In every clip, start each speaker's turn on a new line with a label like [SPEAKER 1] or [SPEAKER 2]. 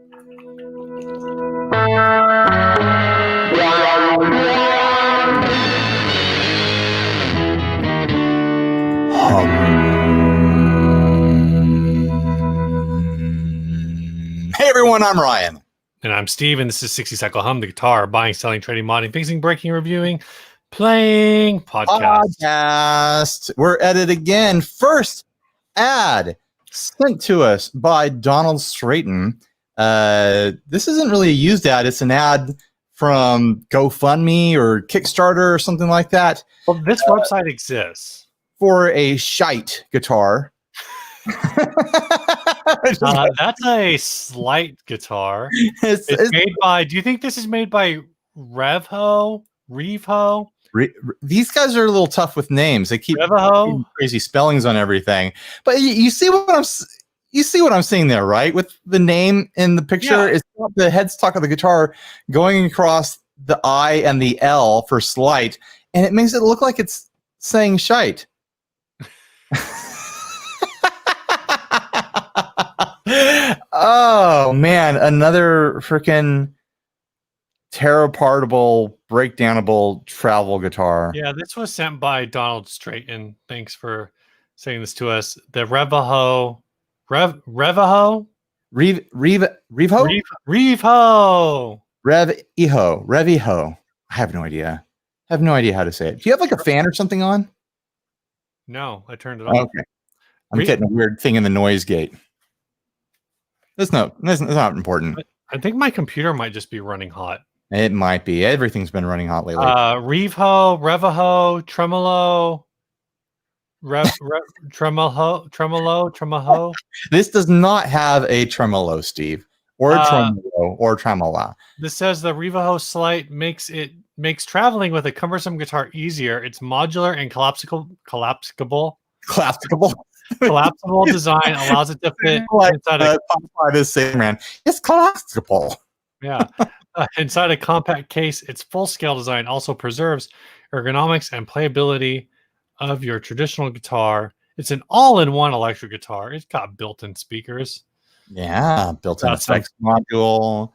[SPEAKER 1] Hey everyone, I'm Ryan.
[SPEAKER 2] And I'm Steve, and this is 60 Cycle Hum, the guitar buying, selling, trading, modding, fixing, breaking, reviewing, playing podcast.
[SPEAKER 1] We're at it again. First ad sent to us by Donald Straighton. This isn't really a used ad. It's an ad from GoFundMe or Kickstarter or something like that.
[SPEAKER 2] Well, this website exists.
[SPEAKER 1] For a shite guitar.
[SPEAKER 2] That's a slight guitar. It's made by, do you think this is made by Revo?
[SPEAKER 1] These guys are a little tough with names. They keep crazy spellings on everything. But you see what I'm seeing there, right? With the name in the picture, it's got the headstock of the guitar going across the I and the L for slight, and it makes it look like it's saying shite. Oh man, another freaking tear-apartable, breakdownable travel guitar.
[SPEAKER 2] Yeah, this was sent by Donald Straighton. Thanks for saying this to us. The Reviho. Reviho.
[SPEAKER 1] I have no idea. How to say it. Do you have like a fan or something on?
[SPEAKER 2] No, I turned it off.
[SPEAKER 1] Okay. I'm getting a weird thing in the noise gate. That's not important.
[SPEAKER 2] I think my computer might just be running hot.
[SPEAKER 1] It might be. Everything's been running hot lately.
[SPEAKER 2] Reviho, tremolo. Tremolo.
[SPEAKER 1] This does not have a tremolo, Steve, or a tremolo, or tremola.
[SPEAKER 2] This says the Reviho Slight makes traveling with a cumbersome guitar easier. It's modular and collapsible. Collapsible design allows it to fit
[SPEAKER 1] It's collapsible.
[SPEAKER 2] Yeah. Inside a compact case, its full-scale design also preserves ergonomics and playability of your traditional guitar. It's an all-in-one electric guitar. It's got built-in speakers.
[SPEAKER 1] Yeah, built-in effects module,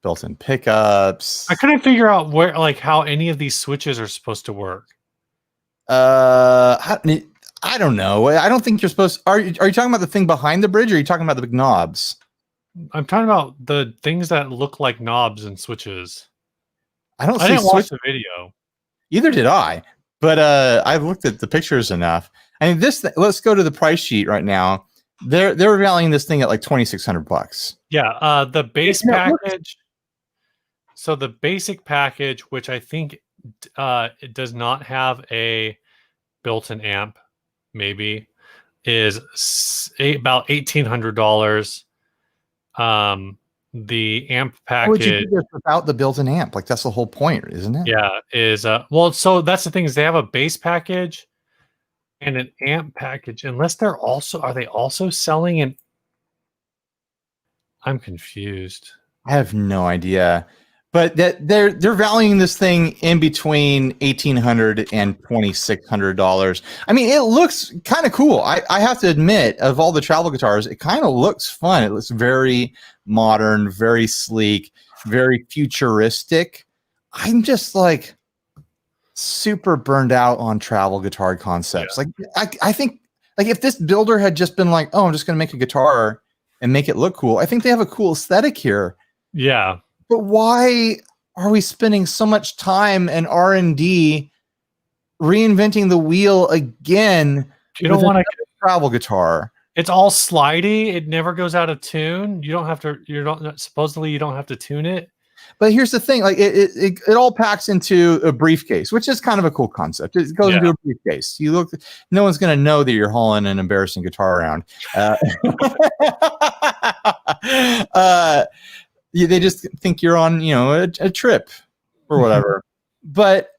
[SPEAKER 1] built-in pickups.
[SPEAKER 2] I couldn't figure out how any of these switches are supposed to work.
[SPEAKER 1] I don't know. I don't think you're supposed. Are you talking about the thing behind the bridge, or are you talking about the big knobs?
[SPEAKER 2] I'm talking about the things that look like knobs and switches.
[SPEAKER 1] I didn't
[SPEAKER 2] watch the video.
[SPEAKER 1] Either did I. But I've looked at the pictures enough. I mean, let's go to the price sheet right now. They're valuing this thing at like $2,600.
[SPEAKER 2] Yeah. The base package. So the basic package, which I think it does not have a built-in amp, maybe, is about $1,800. The amp package.
[SPEAKER 1] Would you do this without the built-in amp? Like that's the whole point, isn't it?
[SPEAKER 2] Yeah, is well. So that's the thing, is they have a base package and an amp package. Unless are they also selling an? I'm confused.
[SPEAKER 1] I have no idea. But that they're valuing this thing in between $1,800 and $2,600. I mean, it looks kind of cool. I have to admit, of all the travel guitars, it kind of looks fun. It looks very modern, very sleek, very futuristic. I'm just like super burned out on travel guitar concepts.
[SPEAKER 2] Yeah.
[SPEAKER 1] Like I think like if this builder had just been like, oh, I'm just going to make a guitar and make it look cool. I think they have a cool aesthetic here.
[SPEAKER 2] Yeah.
[SPEAKER 1] But why are we spending so much time and R&D reinventing the wheel again?
[SPEAKER 2] You don't want to
[SPEAKER 1] travel guitar.
[SPEAKER 2] It's all slidey. It never goes out of tune. You don't have to. Supposedly you don't have to tune it.
[SPEAKER 1] But here's the thing: like it all packs into a briefcase, which is kind of a cool concept. It goes into a briefcase. You look. No one's going to know that you're hauling an embarrassing guitar around. They just think you're on, a trip or whatever. But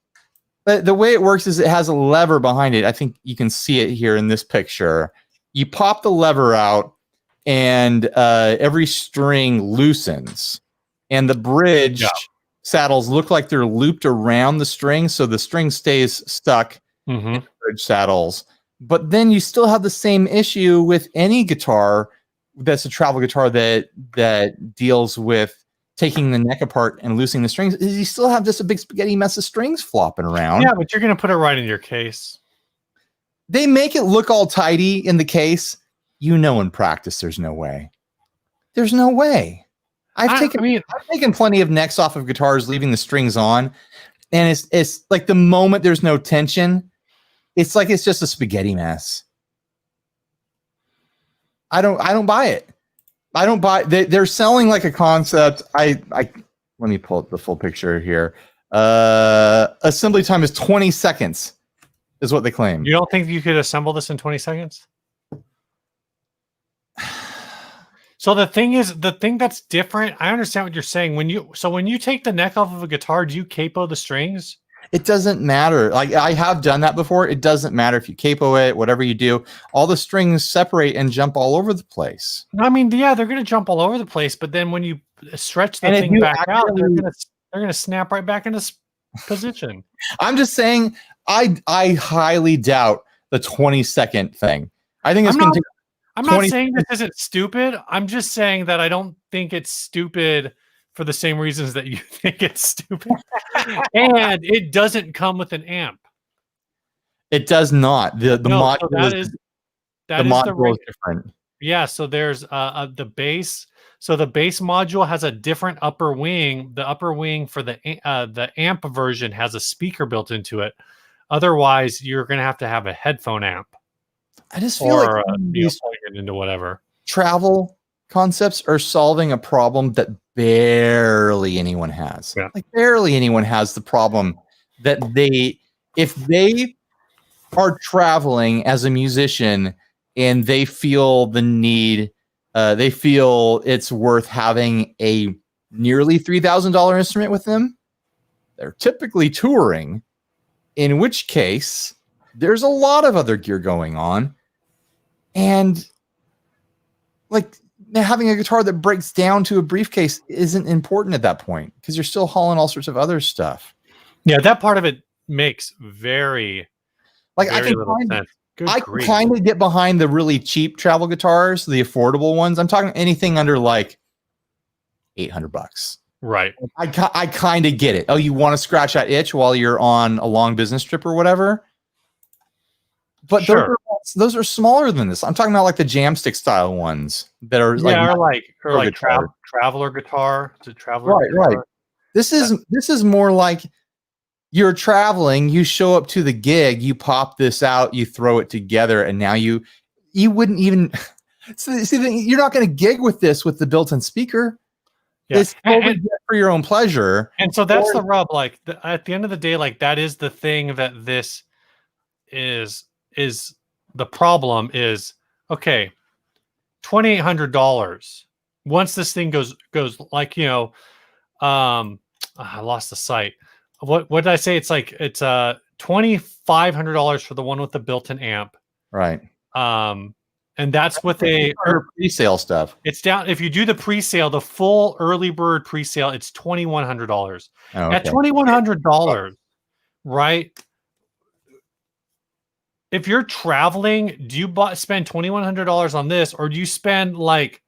[SPEAKER 1] the way it works is it has a lever behind it. I think you can see it here in this picture. You pop the lever out, and every string loosens, and the bridge saddles look like they're looped around the string, so the string stays stuck in the bridge saddles. But then you still have the same issue with any guitar that's a travel guitar that deals with taking the neck apart and loosening the strings, is you still have just a big spaghetti mess of strings flopping around.
[SPEAKER 2] Yeah, but you're going to put it right in your case.
[SPEAKER 1] They make it look all tidy in the case. In practice, there's no way. There's no way. I've taken plenty of necks off of guitars, leaving the strings on, and it's like the moment there's no tension, it's like it's just a spaghetti mess. I don't buy it. I don't buy. They're selling like a concept. Let me pull up the full picture here. Assembly time is 20 seconds, is what they claim.
[SPEAKER 2] You don't think you could assemble this in 20 seconds? So the thing that's different. I understand what you're saying. When you take the neck off of a guitar, do you capo the strings?
[SPEAKER 1] It doesn't matter. Like I have done that before. It doesn't matter if you capo it, whatever you do. All the strings separate and jump all over the place.
[SPEAKER 2] I mean, yeah, they're going to jump all over the place. But then when you stretch the thing back out, they're going to snap right back into position.
[SPEAKER 1] I'm just saying, I highly doubt the 20-second thing. I think it's going to take.
[SPEAKER 2] I'm not saying this isn't stupid. I'm just saying that I don't think it's stupid for the same reasons that you think it's stupid. And it doesn't come with an amp.
[SPEAKER 1] It does not. The module is different.
[SPEAKER 2] Yeah, so there's the bass. So the bass module has a different upper wing. The upper wing for the amp version has a speaker built into it. Otherwise, you're going to have a headphone amp.
[SPEAKER 1] I just feel like
[SPEAKER 2] these plug it into whatever.
[SPEAKER 1] Travel concepts are solving a problem that barely anyone has.
[SPEAKER 2] Yeah.
[SPEAKER 1] Like barely anyone has the problem that if they are traveling as a musician and they feel the need, they feel it's worth having a nearly $3,000 instrument with them, they're typically touring, in which case there's a lot of other gear going on. And like having a guitar that breaks down to a briefcase isn't important at that point because you're still hauling all sorts of other stuff.
[SPEAKER 2] Yeah, that part of it makes very little sense.
[SPEAKER 1] I can kind of get behind the really cheap travel guitars, the affordable ones. I'm talking anything under like $800.
[SPEAKER 2] Right.
[SPEAKER 1] I kind of get it. Oh, you want to scratch that itch while you're on a long business trip or whatever? But sure. Those are smaller than this. I'm talking about like the jamstick style ones that are
[SPEAKER 2] like traveler guitar. It's a traveler guitar.
[SPEAKER 1] Right. This is more like you're traveling, you show up to the gig, you pop this out, you throw it together, and now you wouldn't even see you're not going to gig with this with the built-in speaker. Yeah. It's totally for your own pleasure.
[SPEAKER 2] And so that's the rub. Like at the end of the day, like that is the thing that this is the problem is, okay, $2,800. Once this thing goes like, I lost the site. What did I say? It's $2,500 for the one with the built-in amp.
[SPEAKER 1] Right.
[SPEAKER 2] And that's with a
[SPEAKER 1] pre-sale stuff.
[SPEAKER 2] It's down. If you do the pre-sale, the full early bird pre-sale, it's $2,100.
[SPEAKER 1] Okay.
[SPEAKER 2] At $2,100, right? If you're traveling, do you spend $2,100 on this, or do you spend like,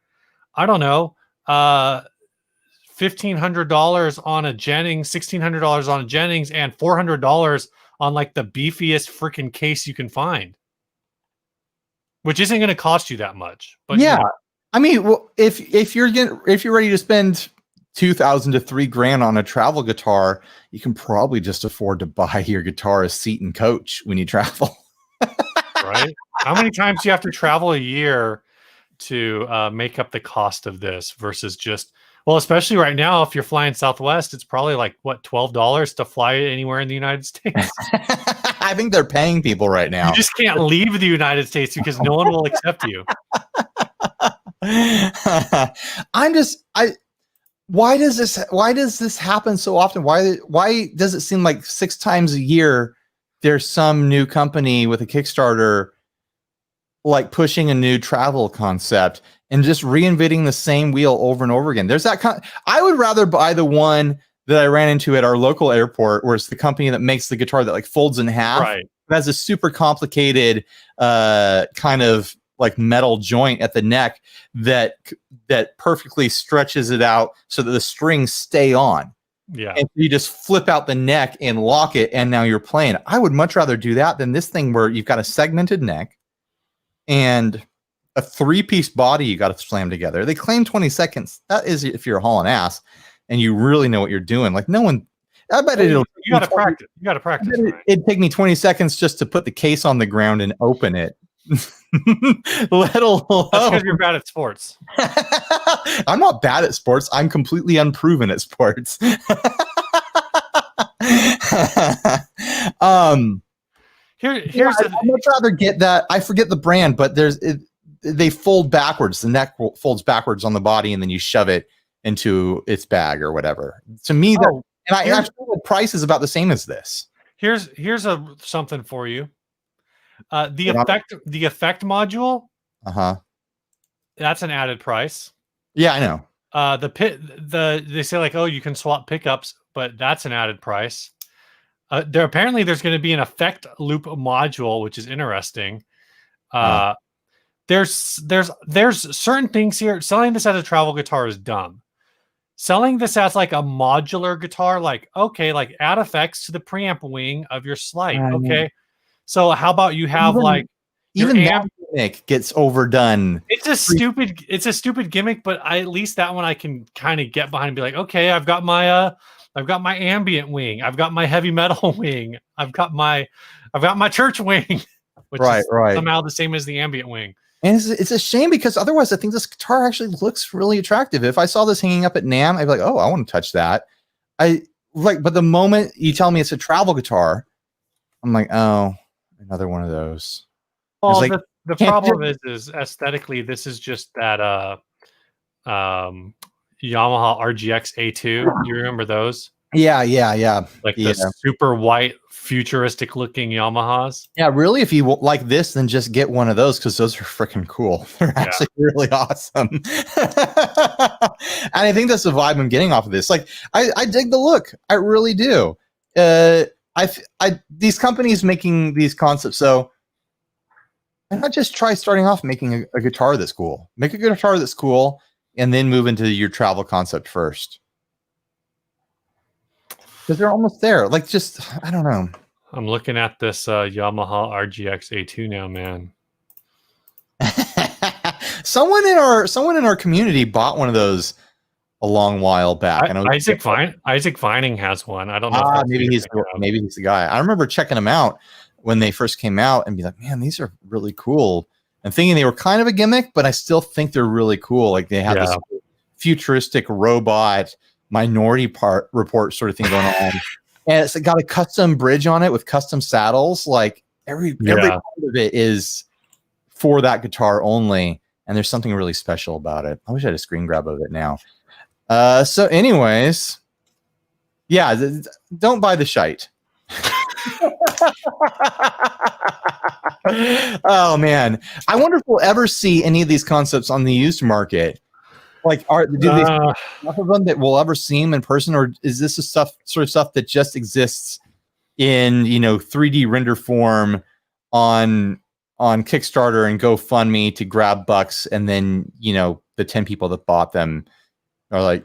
[SPEAKER 2] I don't know, $1,500 on a Jennings, $1,600 on a Jennings, and $400 on like the beefiest freaking case you can find, which isn't going to cost you that much. But
[SPEAKER 1] yeah, I mean, well, if you're ready to spend $2,000 to $3,000 on a travel guitar, you can probably just afford to buy your guitar a seat and coach when you travel.
[SPEAKER 2] Right? How many times do you have to travel a year to make up the cost of this versus just, well, especially right now, if you're flying Southwest, it's probably like what, $12 to fly anywhere in the United States.
[SPEAKER 1] I think they're paying people right now.
[SPEAKER 2] You just can't leave the United States because no one will accept you.
[SPEAKER 1] Why does this happen so often? Why does it seem like 6 times a year there's some new company with a Kickstarter like pushing a new travel concept and just reinventing the same wheel over and over again? There's that I would rather buy the one that I ran into at our local airport, where it's the company that makes the guitar that like folds in half.
[SPEAKER 2] Right.
[SPEAKER 1] It has a super complicated kind of like metal joint at the neck that perfectly stretches it out so that the strings stay on.
[SPEAKER 2] Yeah.
[SPEAKER 1] And you just flip out the neck and lock it, and now you're playing. I would much rather do that than this thing where you've got a segmented neck and a 3-piece body you got to slam together. They claim 20 seconds. That is if you're hauling ass and you really know what you're doing. Like, no one, I bet
[SPEAKER 2] you got to practice. You got to practice.
[SPEAKER 1] It'd take me 20 seconds just to put the case on the ground and open it. Let alone.
[SPEAKER 2] That's because you're bad at sports.
[SPEAKER 1] I'm not bad at sports. I'm completely unproven at sports.
[SPEAKER 2] Here's
[SPEAKER 1] I'd much rather get that. I forget the brand, but they fold backwards. The neck folds backwards on the body, and then you shove it into its bag or whatever. To me, and I actually the price is about the same as this.
[SPEAKER 2] Here's something for you. The effect module. That's an added price.
[SPEAKER 1] Yeah, I know.
[SPEAKER 2] They say like, oh, you can swap pickups, but that's an added price. There's going to be an effect loop module, which is interesting. There's certain things here. Selling this as a travel guitar is dumb. Selling this as like a modular guitar, like, okay, like add effects to the preamp wing of your slide. Okay. So how about you have
[SPEAKER 1] even that gimmick gets overdone.
[SPEAKER 2] It's a stupid gimmick, but at least that one I can kind of get behind and be like, okay, I've got my ambient wing, I've got my heavy metal wing, I've got my church wing, which is somehow the same as the ambient wing.
[SPEAKER 1] And it's a shame because otherwise I think this guitar actually looks really attractive. If I saw this hanging up at NAMM, I'd be like, oh, I want to touch that. But the moment you tell me it's a travel guitar, I'm like, oh, another one of those.
[SPEAKER 2] Well, like, the problem is aesthetically, this is just that Yamaha RGX A2. Do you remember those?
[SPEAKER 1] Yeah.
[SPEAKER 2] Like the super white, futuristic looking Yamahas.
[SPEAKER 1] Yeah, really, if you like this, then just get one of those because those are freaking cool. They're actually really awesome. And I think that's the vibe I'm getting off of this. Like, I dig the look. I really do. These companies making these concepts, so why not just try starting off making a guitar that's cool? Make a guitar that's cool, and then move into your travel concept first. Because they're almost there. Like, just, I don't know.
[SPEAKER 2] I'm looking at this Yamaha RGX A2 now, man.
[SPEAKER 1] Someone in our community bought one of those a long while back.
[SPEAKER 2] Isaac Vining has one. I don't know.
[SPEAKER 1] Maybe he's the guy. I remember checking them out when they first came out and be like, man, these are really cool. And thinking they were kind of a gimmick, but I still think they're really cool. Like, they have this futuristic robot Minority Report sort of thing going on. And it's got a custom bridge on it with custom saddles. Like, every part of it is for that guitar only. And there's something really special about it. I wish I had a screen grab of it now. So anyways, don't buy the shite. Oh man, I wonder if we'll ever see any of these concepts on the used market. Like, do they enough of them that we'll ever see them in person, or is this a sort of stuff that just exists in 3D render form on Kickstarter and GoFundMe to grab bucks, and then the 10 people that bought them are like,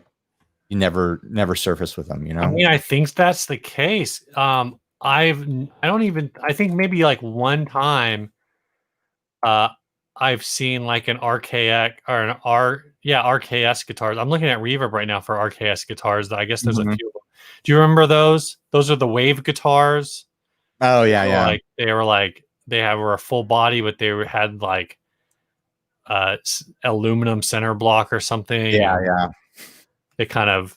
[SPEAKER 1] you never surface with them, I
[SPEAKER 2] mean, I think that's the case. I think maybe like one time I've seen like an RKX or an RKS guitars. I'm looking at Reverb right now for RKS guitars. I guess there's a few of them. Do you remember those? Those are the Wave guitars.
[SPEAKER 1] Oh yeah,
[SPEAKER 2] so
[SPEAKER 1] yeah.
[SPEAKER 2] Like they were a full body, but they had like aluminum center block or something.
[SPEAKER 1] Yeah.
[SPEAKER 2] They kind of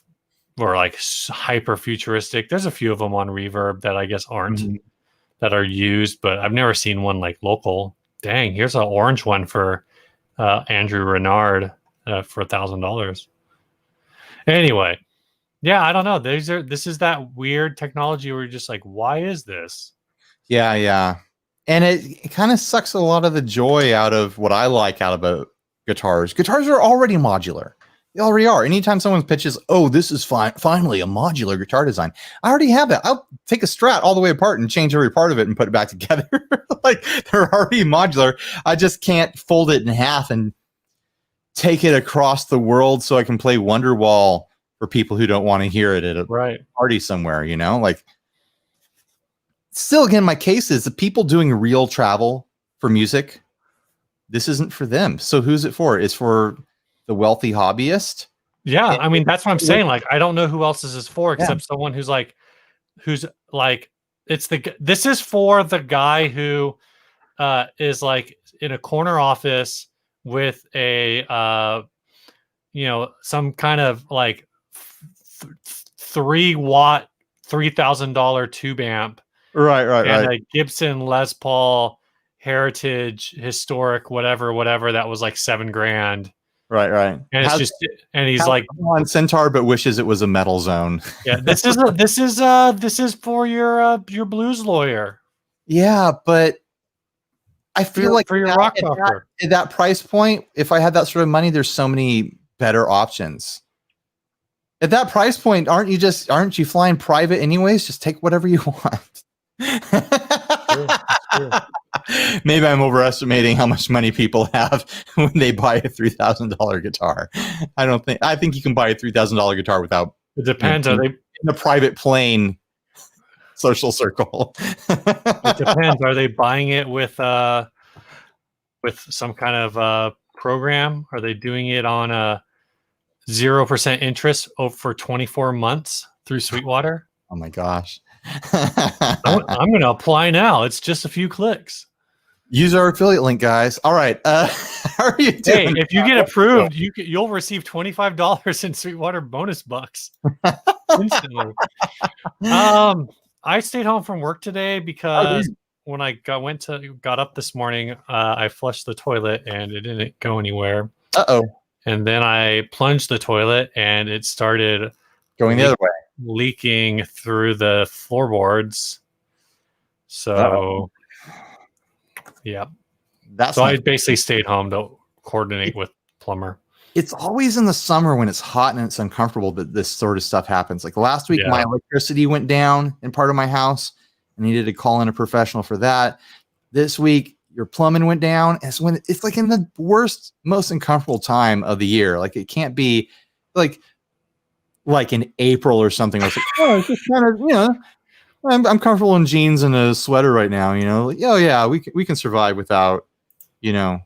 [SPEAKER 2] were like hyper futuristic. There's a few of them on Reverb that I guess aren't that are used, but I've never seen one like local. Dang, here's an orange one for Andrew Renard for $1,000. Anyway, I don't know. This is that weird technology where you're just like, why is this?
[SPEAKER 1] Yeah. And it kind of sucks a lot of the joy out of what I like out of guitars. Guitars are already modular. They already are. Anytime someone pitches, oh, this is finally a modular guitar design. I already have that. I'll take a Strat all the way apart and change every part of it and put it back together. Like they're already modular. I just can't fold it in half and take it across the world so I can play Wonderwall for people who don't want to hear it at a party somewhere, you know? Like, still, again, my case is the people doing real travel for music, this isn't for them. So who's it for? It's for the wealthy hobbyist.
[SPEAKER 2] Yeah, I mean, that's what I'm saying. Like, I don't know who else this is for except someone who's like, this is for the guy who is like in a corner office with a some kind of like 3-watt $3,000 tube amp,
[SPEAKER 1] right,
[SPEAKER 2] and a Gibson Les Paul Heritage historic whatever that was like $7,000.
[SPEAKER 1] Right.
[SPEAKER 2] And he's like
[SPEAKER 1] on Centaur, but wishes it was a Metal Zone.
[SPEAKER 2] Yeah, this is for your blues lawyer.
[SPEAKER 1] Yeah, but I feel like
[SPEAKER 2] for your rock doctor
[SPEAKER 1] at that price point, if I had that sort of money, there's so many better options. At that price point, aren't you flying private anyways? Just take whatever you want. True. Maybe I'm overestimating how much money people have when they buy a $3,000 guitar. I think you can buy a $3,000 guitar without.
[SPEAKER 2] It depends. Are they
[SPEAKER 1] in a private plane social circle?
[SPEAKER 2] It depends. Are they buying it with some kind of program? Are they doing it on a 0% interest for 24 months through Sweetwater?
[SPEAKER 1] Oh my gosh.
[SPEAKER 2] I'm going to apply now. It's just a few clicks.
[SPEAKER 1] Use our affiliate link, guys. All right. How are you doing?
[SPEAKER 2] Hey, if you get approved, you'll receive $25 in Sweetwater bonus bucks instantly. I stayed home from work today because when I got up this morning, I flushed the toilet and it didn't go anywhere.
[SPEAKER 1] Uh-oh.
[SPEAKER 2] And then I plunged the toilet and it started
[SPEAKER 1] going the other way,
[SPEAKER 2] leaking through the floorboards. So, yeah. I basically stayed home to coordinate with plumber.
[SPEAKER 1] It's always in the summer when it's hot and it's uncomfortable that this sort of stuff happens. Like last week, my electricity went down in part of my house. I needed to call in a professional for that. This week, your plumbing went down. It's like in the worst, most uncomfortable time of the year. Like it can't be like in April or something. It's like, oh, it's just kind of, I'm comfortable in jeans and a sweater right now. Like, oh yeah, we can survive without, the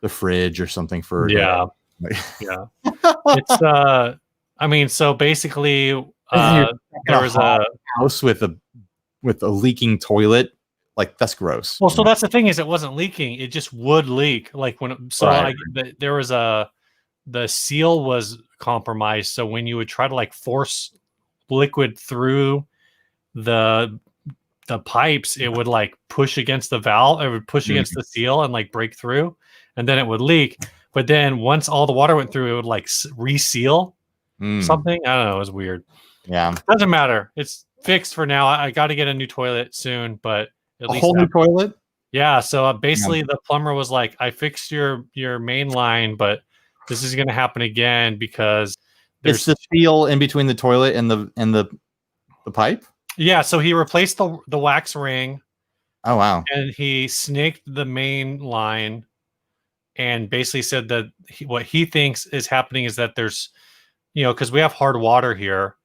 [SPEAKER 1] fridge or something for
[SPEAKER 2] yeah. It's I mean, so basically there was a
[SPEAKER 1] house with a leaking toilet. Like that's gross.
[SPEAKER 2] Well, so that's the thing is it wasn't leaking. It just would leak. Like there was the seal was compromised. So when you would try to like force liquid through the pipes, it would like push against the valve. It would push against the seal and like break through, and then it would leak. But then once all the water went through, it would like reseal something. I don't know. It was weird.
[SPEAKER 1] Yeah,
[SPEAKER 2] doesn't matter. It's fixed for now. I got to get a new toilet soon, but at least
[SPEAKER 1] whole new toilet.
[SPEAKER 2] Yeah. So basically, the plumber was like, "I fixed your main line, but this is going to happen again because
[SPEAKER 1] there's the seal in between the toilet and the pipe."
[SPEAKER 2] Yeah. So he replaced the wax ring.
[SPEAKER 1] Oh wow!
[SPEAKER 2] And he snaked the main line, and basically said that what he thinks is happening is that there's, because we have hard water here,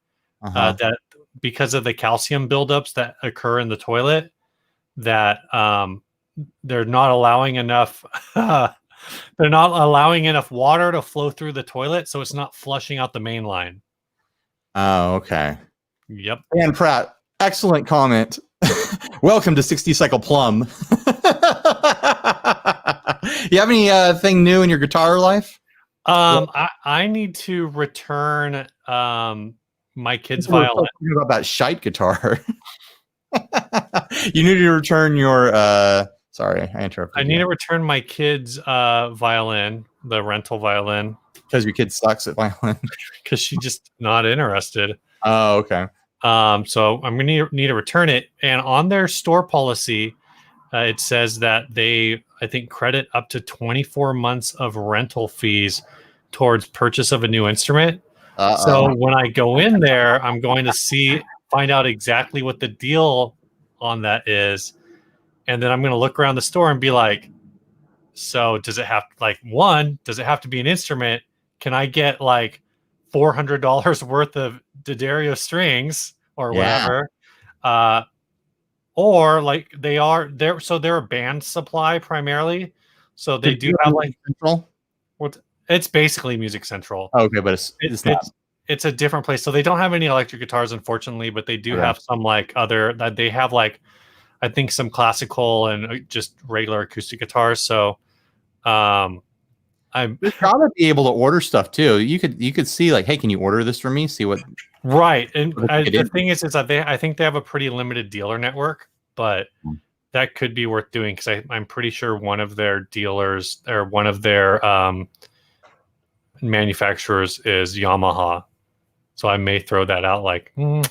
[SPEAKER 2] that because of the calcium buildups that occur in the toilet, that they're not allowing enough water to flow through the toilet, so it's not flushing out the main line.
[SPEAKER 1] Oh, okay.
[SPEAKER 2] Yep.
[SPEAKER 1] Dan Pratt, excellent comment. Welcome to 60 Cycle Plum. You have anything new in your guitar life?
[SPEAKER 2] I need to return my kid's violin.
[SPEAKER 1] About that shite guitar. You need to return your sorry, I interrupted.
[SPEAKER 2] I need to return my kid's violin, the rental violin.
[SPEAKER 1] Because your kid sucks at violin.
[SPEAKER 2] Because she's just not interested.
[SPEAKER 1] Oh, okay.
[SPEAKER 2] So I'm gonna need to return it. And on their store policy, it says that they, I think, credit up to 24 months of rental fees towards purchase of a new instrument.
[SPEAKER 1] Uh-oh.
[SPEAKER 2] So when I go in there, I'm going to find out exactly what the deal on that is. And then I'm going to look around the store and be like, so does it have does it have to be an instrument? Can I get like $400 worth of D'Addario strings or whatever? Or like they're a band supply primarily. So they do have like
[SPEAKER 1] Central?
[SPEAKER 2] it's basically Music Central.
[SPEAKER 1] Oh, okay, but
[SPEAKER 2] it's a different place. So they don't have any electric guitars, unfortunately, but they do have some like other that they have like I think some classical and just regular acoustic guitars. So I'm
[SPEAKER 1] gotta be able to order stuff too. You could see like, hey, can you order this for me? See what
[SPEAKER 2] right. And the thing is that I think they have a pretty limited dealer network, but that could be worth doing because I'm pretty sure one of their dealers or one of their manufacturers is Yamaha. So I may throw that out like, can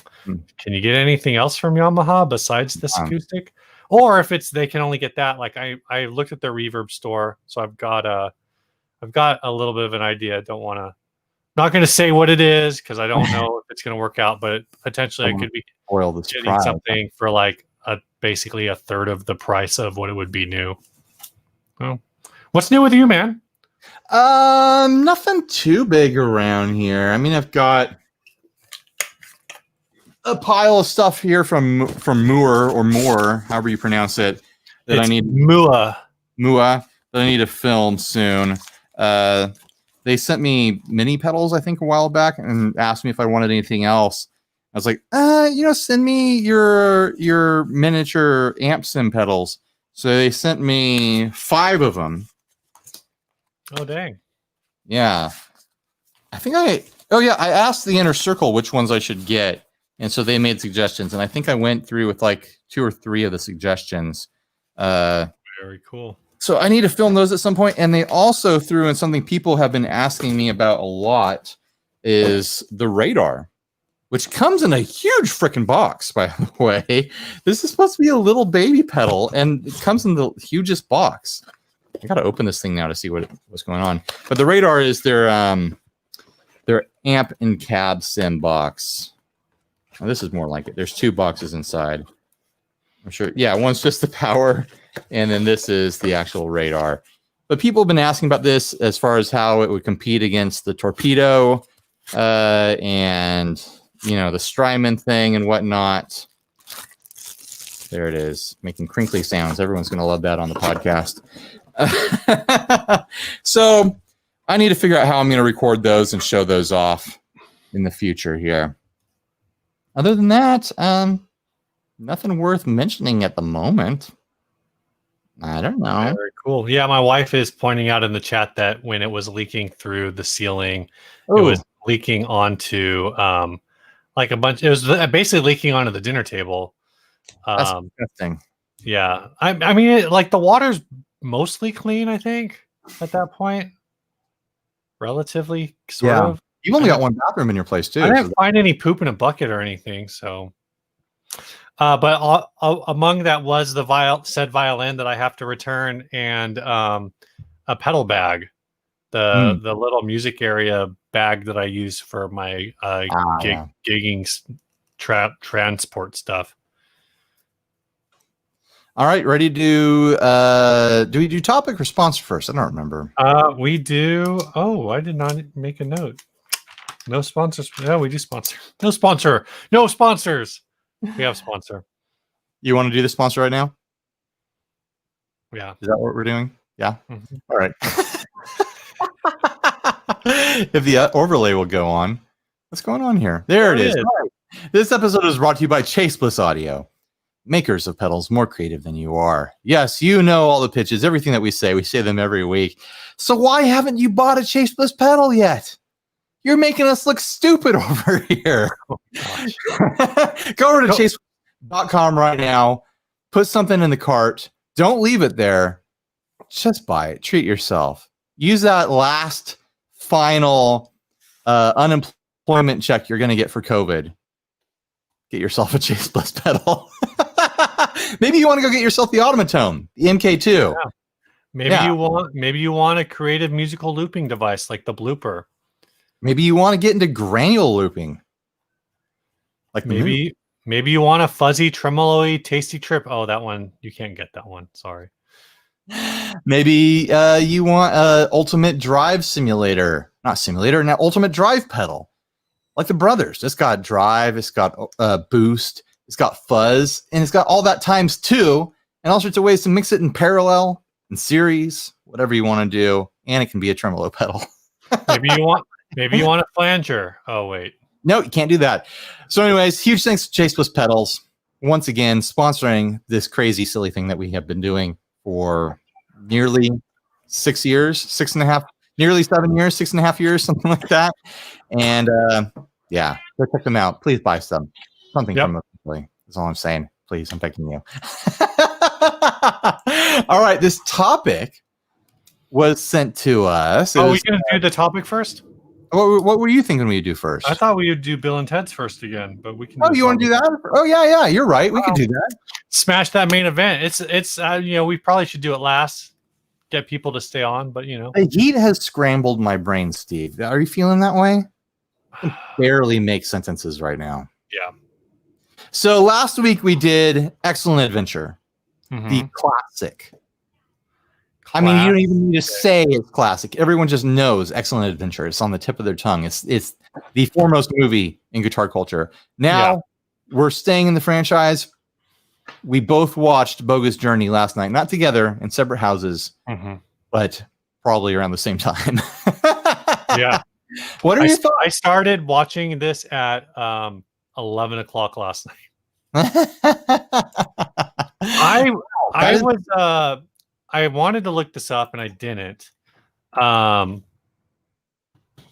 [SPEAKER 2] you get anything else from Yamaha besides this acoustic? Or if they can only get that, like I looked at their reverb store, so I've got a little bit of an idea. Not going to say what it is because I don't know if it's going to work out, but potentially I could be getting something for like basically a third of the price of what it would be new. Well, what's new with you, man?
[SPEAKER 1] Nothing too big around here. I mean, I've got a pile of stuff here from Moore, however you pronounce it, that I need
[SPEAKER 2] Mua
[SPEAKER 1] that I need to film soon. They sent me mini pedals, I think, a while back, and asked me if I wanted anything else. I was like, send me your miniature amp sim pedals. So they sent me 5 of them.
[SPEAKER 2] Oh dang!
[SPEAKER 1] Yeah, I asked the inner circle which ones I should get. And so they made suggestions, and I think I went through with like 2 or 3 of the suggestions.
[SPEAKER 2] Very cool.
[SPEAKER 1] So I need to film those at some point. And they also threw in something people have been asking me about a lot is the radar, which comes in a huge freaking box, by the way. This is supposed to be a little baby pedal, and it comes in the hugest box. I got to open this thing now to see what's going on. But the radar is their amp and cab sim box. Oh, this is more like it. There's 2 boxes inside. I'm sure. Yeah, one's just the power, and then this is the actual radar. But people have been asking about this as far as how it would compete against the Torpedo and, the Strymon thing and whatnot. There it is, making crinkly sounds. Everyone's going to love that on the podcast. So I need to figure out how I'm going to record those and show those off in the future here. Other than that, nothing worth mentioning at the moment. I don't know.
[SPEAKER 2] Very cool. Yeah, my wife is pointing out in the chat that when it was leaking through the ceiling, it was leaking onto like a bunch. It was basically leaking onto the dinner table.
[SPEAKER 1] That's interesting.
[SPEAKER 2] Yeah, I mean, like the water's mostly clean. I think at that point, relatively sort of.
[SPEAKER 1] You've only got one bathroom in your place too.
[SPEAKER 2] I didn't find any poop in a bucket or anything. So, but among that was the said violin that I have to return and a pedal bag, the little music area bag that I use for my gigging transport stuff.
[SPEAKER 1] All right, ready to do we do topic or sponsor first? I don't remember.
[SPEAKER 2] We do. Oh, I did not make a note. No sponsors. No, we do sponsor. No sponsor. No sponsors. We have sponsor.
[SPEAKER 1] You want to do the sponsor right now?
[SPEAKER 2] Yeah.
[SPEAKER 1] Is that what we're doing? Yeah.
[SPEAKER 2] Mm-hmm.
[SPEAKER 1] All right. If the overlay will go on. What's going on here? There it is. Right. This episode is brought to you by Chase Bliss Audio, makers of pedals more creative than you are. Yes, you know all the pitches, everything that we say them every week. So why haven't you bought a Chase Bliss pedal yet? You're making us look stupid over here. Oh, go over to chase.com right now. Put something in the cart. Don't leave it there. Just buy it. Treat yourself. Use that last final unemployment check you're going to get for COVID. Get yourself a Chase Bliss pedal. Maybe you want to go get yourself the Automatone, the MK2.
[SPEAKER 2] Maybe you want a creative musical looping device like the blooper.
[SPEAKER 1] Maybe you want to get into granule looping. Like
[SPEAKER 2] maybe you want a fuzzy, tremolo-y, tasty trip. Oh, that one, you can't get that one. Sorry.
[SPEAKER 1] Maybe you want a ultimate drive simulator. Not simulator, an ultimate drive pedal. Like the Brothers. It's got drive, it's got boost, it's got fuzz, and it's got all that times 2, and all sorts of ways to mix it in parallel, in series, whatever you want to do. And it can be a tremolo pedal.
[SPEAKER 2] maybe you want a flanger. Oh, wait.
[SPEAKER 1] No, you can't do that. So anyways, huge thanks to Chase Bliss Pedals. Once again, sponsoring this crazy, silly thing that we have been doing for nearly 6 years, 6.5, nearly 7 years, 6.5 years, something like that. And yeah, go check them out. Please buy something from them. That's all I'm saying. Please, I'm begging you. All right, this topic was sent to us.
[SPEAKER 2] Oh, we're going to do the topic first?
[SPEAKER 1] What were you thinking we'd do first?
[SPEAKER 2] I thought we would do Bill and Ted's first again, but we can.
[SPEAKER 1] Oh, you want to do that? Oh, yeah, you're right. We could do that.
[SPEAKER 2] Smash that main event. It's we probably should do it last. Get people to stay on, but
[SPEAKER 1] the heat has scrambled my brain, Steve. Are you feeling that way? I can barely make sentences right now.
[SPEAKER 2] Yeah.
[SPEAKER 1] So last week we did Excellent Adventure, the classic. I mean, you don't even need to say it's classic. Everyone just knows Excellent Adventure. It's on the tip of their tongue. It's the foremost movie in guitar culture. Now we're staying in the franchise. We both watched Bogus Journey last night, not together in separate houses, but probably around the same time.
[SPEAKER 2] Yeah.
[SPEAKER 1] What are your thoughts?
[SPEAKER 2] I started watching this at 11 o'clock last night. I wanted to look this up and I didn't. So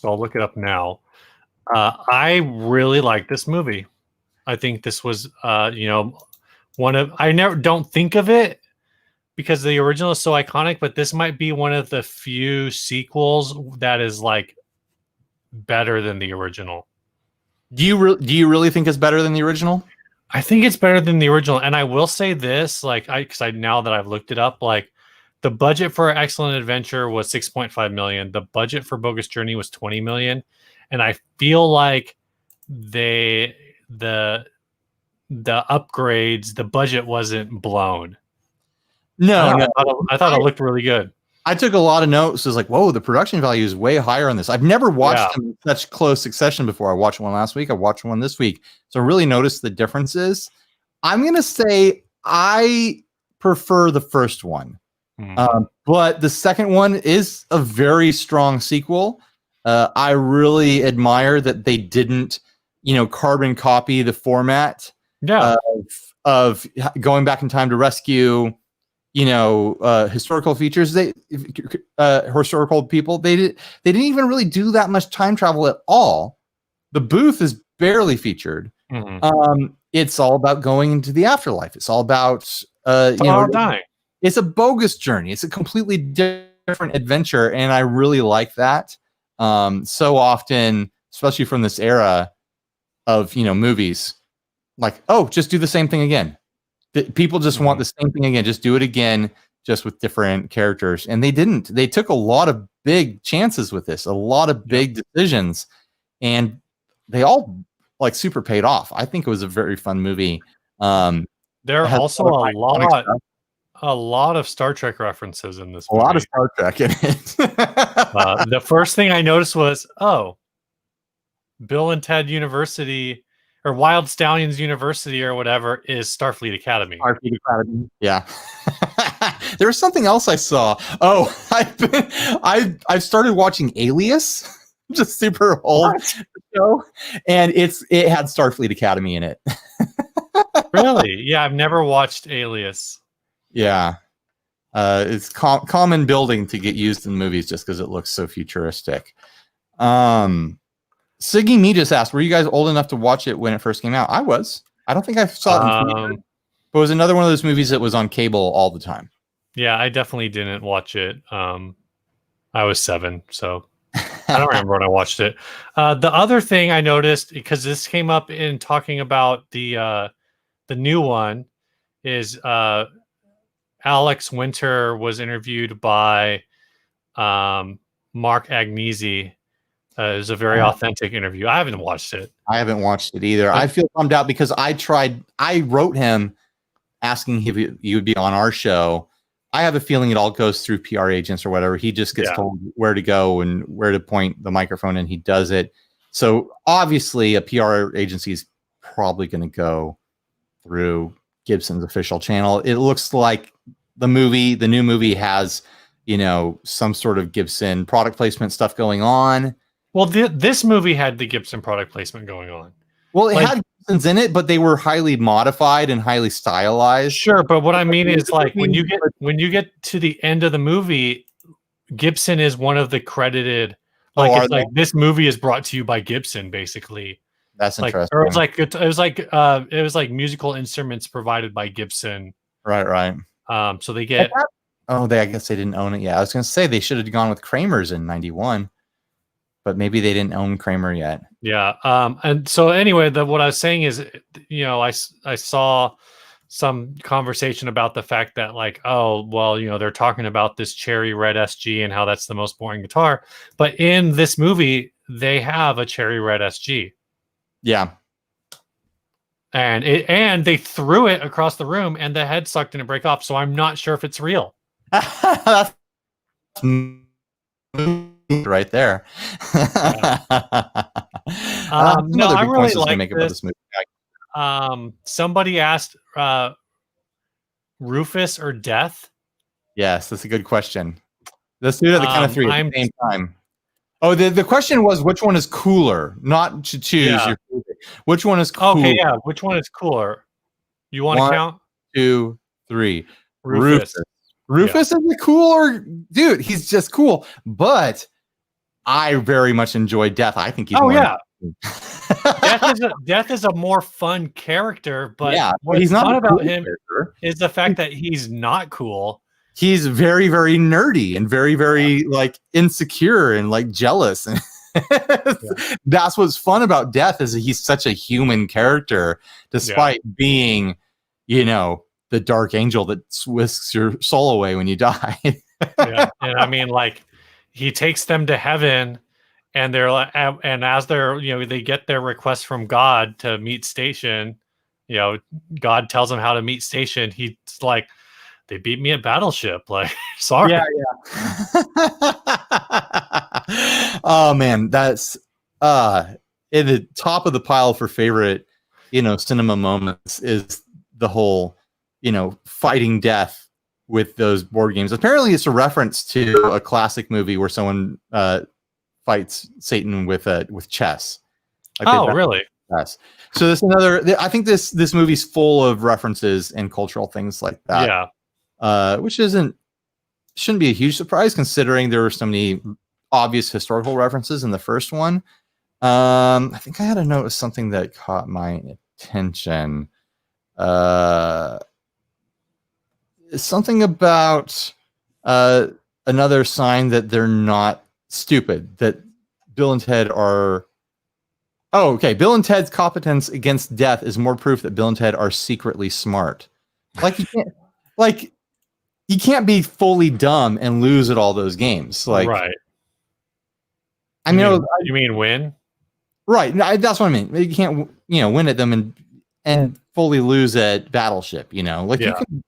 [SPEAKER 2] I'll look it up now. I really like this movie. I think this was, one of, I never don't think of it because the original is so iconic, but this might be one of the few sequels that is like better than the original.
[SPEAKER 1] Do you really think it's better than the original?
[SPEAKER 2] I think it's better than the original. And I will say this, now that I've looked it up, like, the budget for Excellent Adventure was $6.5 million. The budget for Bogus Journey was $20 million, and I feel like the upgrades, the budget wasn't blown.
[SPEAKER 1] No,
[SPEAKER 2] I thought it looked really good.
[SPEAKER 1] I took a lot of notes. It was like, whoa, the production value is way higher on this. I've never watched them in such close succession before. I watched one last week. I watched one this week, so I really noticed the differences. I'm gonna say I prefer the first one. But the second one is a very strong sequel. I really admire that they didn't, carbon copy the format of going back in time to rescue, historical features. Historical people. They didn't even really do that much time travel at all. The booth is barely featured. It's all about going into the afterlife. It's all about
[SPEAKER 2] dying.
[SPEAKER 1] It's a bogus journey. It's a completely different adventure, and I really like that. So often, especially from this era of movies, like, oh, just do the same thing again. People just want the same thing again. Just do it again, just with different characters. And they didn't. They took a lot of big chances with this, a lot of big decisions, and they all like super paid off. I think it was a very fun movie.
[SPEAKER 2] There are also a lot of Star Trek references in this movie.
[SPEAKER 1] A lot of Star Trek in it.
[SPEAKER 2] The first thing I noticed was, Bill and Ted University or Wild Stallions University or whatever is Starfleet Academy.
[SPEAKER 1] Starfleet Academy. Yeah. There was something else I saw. Oh, I've started watching Alias, just super old show, and it had Starfleet Academy in it.
[SPEAKER 2] Really? Yeah, I've never watched Alias.
[SPEAKER 1] Yeah. It's common building to get used in movies just because it looks so futuristic. Siggy Me just asked, were you guys old enough to watch it when it first came out? I was. I don't think I saw it in theater, but it was another one of those movies that was on cable all the time.
[SPEAKER 2] Yeah, I definitely didn't watch it. I was 7, so I don't remember when I watched it. The other thing I noticed, because this came up in talking about the new one, is Alex Winter was interviewed by Mark Agnesi. It was a very authentic interview. I haven't watched it.
[SPEAKER 1] I haven't watched it either. I feel bummed out because I wrote him asking if you would be on our show. I have a feeling it all goes through PR agents or whatever. He just gets told where to go and where to point the microphone, and he does it. So obviously a PR agency is probably going to go through Gibson's official channel. It looks like the new movie has, some sort of Gibson product placement stuff going on.
[SPEAKER 2] Well, this movie had the Gibson product placement going on.
[SPEAKER 1] Well, it had Gibsons in it, but they were highly modified and highly stylized.
[SPEAKER 2] Sure, but what I mean is, like, when you get to the end of the movie, Gibson is one of the credited. Like, it's like this movie is brought to you by Gibson, basically.
[SPEAKER 1] That's interesting.
[SPEAKER 2] Or it was like musical instruments provided by Gibson.
[SPEAKER 1] Right.
[SPEAKER 2] So they get.
[SPEAKER 1] I guess they didn't own it. Yeah, I was going to say they should have gone with Kramer's in '91. But maybe they didn't own Kramer yet.
[SPEAKER 2] Yeah. And so anyway, what I was saying is, I saw some conversation about the fact that, like, oh, well, they're talking about this cherry red SG and how that's the most boring guitar. But in this movie, they have a cherry red SG.
[SPEAKER 1] Yeah.
[SPEAKER 2] And they threw it across the room and the head sucked didn't break off. So I'm not sure if it's real.
[SPEAKER 1] That's right there.
[SPEAKER 2] No, I really like this movie. Somebody asked Rufus or Death.
[SPEAKER 1] Yes, that's a good question. Let's do it at the count of three at the same time. Oh, the question was which one is cooler, not to choose your favorite. Which one is cooler?
[SPEAKER 2] Okay, yeah. Which one is cooler? You want to count?
[SPEAKER 1] 1, 2, 3.
[SPEAKER 2] Rufus.
[SPEAKER 1] Rufus is a cooler dude. He's just cool, but I very much enjoy Death. I think he's
[SPEAKER 2] Death is a more fun character, but
[SPEAKER 1] he's not
[SPEAKER 2] fun about him is the fact that he's not cool.
[SPEAKER 1] He's very, very nerdy and very, very like insecure and like jealous. That's what's fun about Death is that he's such a human character, despite being, the dark angel that whisks your soul away when you die.
[SPEAKER 2] And I mean, like, he takes them to heaven, and they're like, and as they're, they get their request from God to meet Station. God tells them how to meet Station. He's like, they beat me at Battleship. Like, sorry.
[SPEAKER 1] Yeah. Oh man, that's in the top of the pile for favorite, cinema moments is the whole, fighting death with those board games. Apparently it's a reference to a classic movie where someone fights Satan with chess.
[SPEAKER 2] Really?
[SPEAKER 1] Yes. So there's another. I think this movie's full of references and cultural things like that.
[SPEAKER 2] Yeah.
[SPEAKER 1] Which shouldn't be a huge surprise considering there were so many obvious historical references in the first one. I think I had a note of something that caught my attention. Something about another sign that they're not stupid, that Bill and Ted are. Oh, okay. Bill and Ted's competence against death is more proof that Bill and Ted are secretly smart. Like you can't be fully dumb and lose at all those games. Like,
[SPEAKER 2] right. You mean win?
[SPEAKER 1] Right. That's what I mean. You can't, win at them and fully lose at Battleship. Like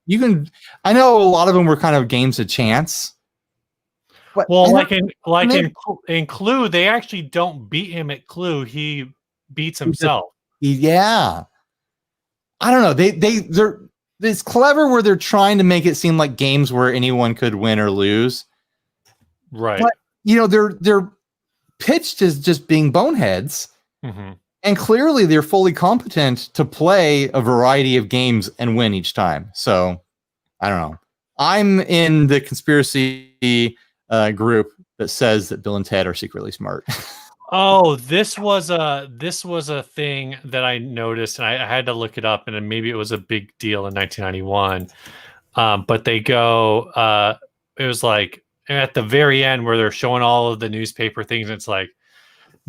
[SPEAKER 1] you can. I know a lot of them were kind of games of chance. But,
[SPEAKER 2] well, in Clue, they actually don't beat him at Clue. He beats himself.
[SPEAKER 1] Yeah. I don't know. It's clever where they're trying to make it seem like games where anyone could win or lose.
[SPEAKER 2] Right.
[SPEAKER 1] But, they're pitched as just being boneheads.
[SPEAKER 2] Mm-hmm.
[SPEAKER 1] And clearly they're fully competent to play a variety of games and win each time. So I don't know. I'm in the conspiracy group that says that Bill and Ted are secretly smart.
[SPEAKER 2] Oh, this was a thing that I noticed, and I had to look it up, and maybe it was a big deal in 1991. But they go, it was like at the very end where they're showing all of the newspaper things. And it's like,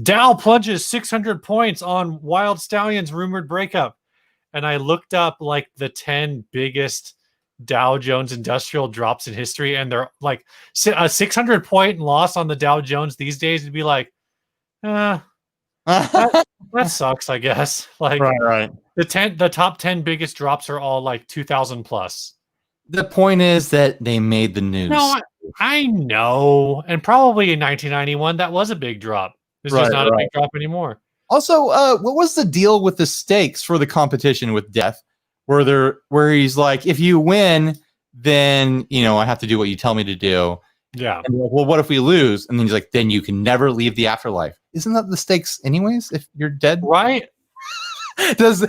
[SPEAKER 2] Dow plunges 600 points on Wild Stallions rumored breakup. And I looked up like the 10 biggest Dow Jones Industrial drops in history, and they're like a 600-point loss on the Dow Jones these days would be like, that sucks, I guess. Like
[SPEAKER 1] right.
[SPEAKER 2] the top 10 biggest drops are all like 2,000 plus.
[SPEAKER 1] The point is that they made the news.
[SPEAKER 2] No, I know, and probably in 1991 that was a big drop. It's just not a big drop anymore.
[SPEAKER 1] Also, what was the deal with the stakes for the competition with Death? Where he's like, if you win, then I have to do what you tell me to do.
[SPEAKER 2] Yeah.
[SPEAKER 1] And, well, what if we lose? And then he's like, then you can never leave the afterlife. Isn't that the stakes, anyways? If you're dead,
[SPEAKER 2] right?
[SPEAKER 1] Does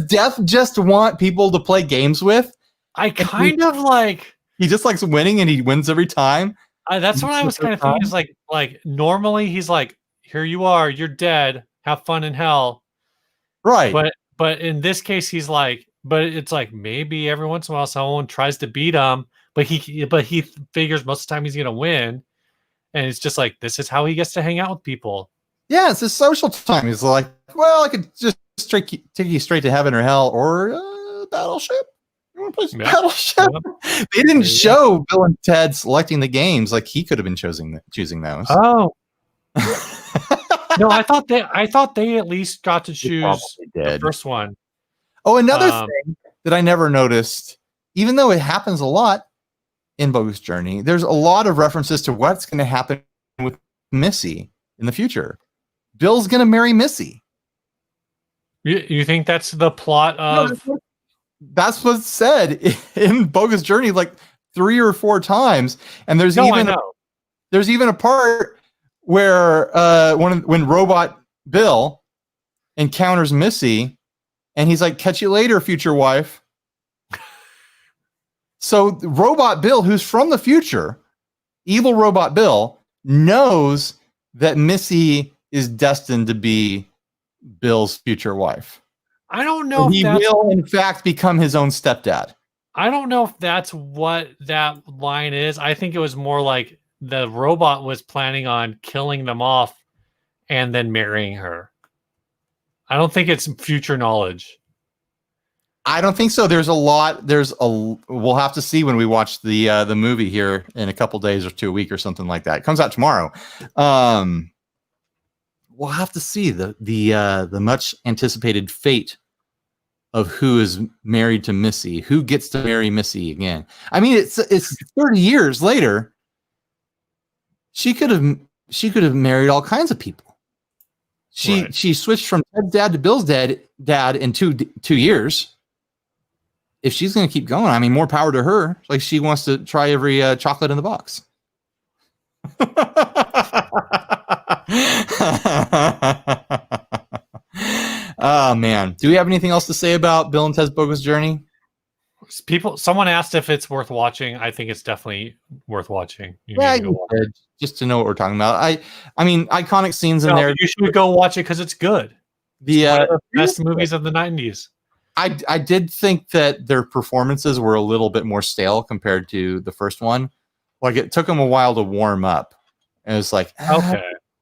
[SPEAKER 1] Death just want people to play games with?
[SPEAKER 2] I kind of like.
[SPEAKER 1] He just likes winning, and he wins every time.
[SPEAKER 2] That's what I was kind of thinking. Is like normally he's like, here you are, you're dead. Have fun in hell.
[SPEAKER 1] Right.
[SPEAKER 2] But in this case, he's like, but it's like maybe every once in a while someone tries to beat him, but he figures most of the time he's gonna win, and it's just like this is how he gets to hang out with people. Yeah,
[SPEAKER 1] it's his social time. He's like, well, I could just take you straight to heaven or hell, or Battleship. You want to play Battleship? Yep. They didn't show Bill and Ted selecting the games. Like he could have been choosing those.
[SPEAKER 2] Oh. No, I thought they at least got to choose the first one.
[SPEAKER 1] Oh, another thing that I never noticed, even though it happens a lot in Bogus Journey, there's a lot of references to what's going to happen with Missy in the future. Bill's going to marry Missy.
[SPEAKER 2] You think that's the plot of?
[SPEAKER 1] No, that's what's said in Bogus Journey like 3 or 4 times, and there's even a part where when Robot Bill encounters Missy, and he's like, "Catch you later, future wife." So Robot Bill, who's from the future, evil Robot Bill, knows that Missy is destined to be Bill's future wife.
[SPEAKER 2] I don't know.
[SPEAKER 1] He will, in fact, become his own stepdad.
[SPEAKER 2] I don't know if that's what that line is. I think it was more like the robot was planning on killing them off and then marrying her. I don't think it's future knowledge.
[SPEAKER 1] I don't think so. We'll have to see when we watch the movie here in a couple days or to a week or something like that. It comes out tomorrow. We'll have to see the much anticipated fate of who is married to Missy, who gets to marry Missy again. I mean, it's 30 years later. She could have married all kinds of people. She switched from Ted's dad to Bill's dad in 2 years. If she's going to keep going, I mean, more power to her. Like she wants to try every chocolate in the box. Oh man, do we have anything else to say about Bill and Ted's Bogus Journey?
[SPEAKER 2] Someone asked if it's worth watching. I think it's definitely worth watching.
[SPEAKER 1] Just to know what we're talking about. I mean, iconic scenes in there.
[SPEAKER 2] You should go watch it because it's good. The best movies of the 90s.
[SPEAKER 1] I did think that their performances were a little bit more stale compared to the first one. Like it took them a while to warm up. And it's like,
[SPEAKER 2] okay.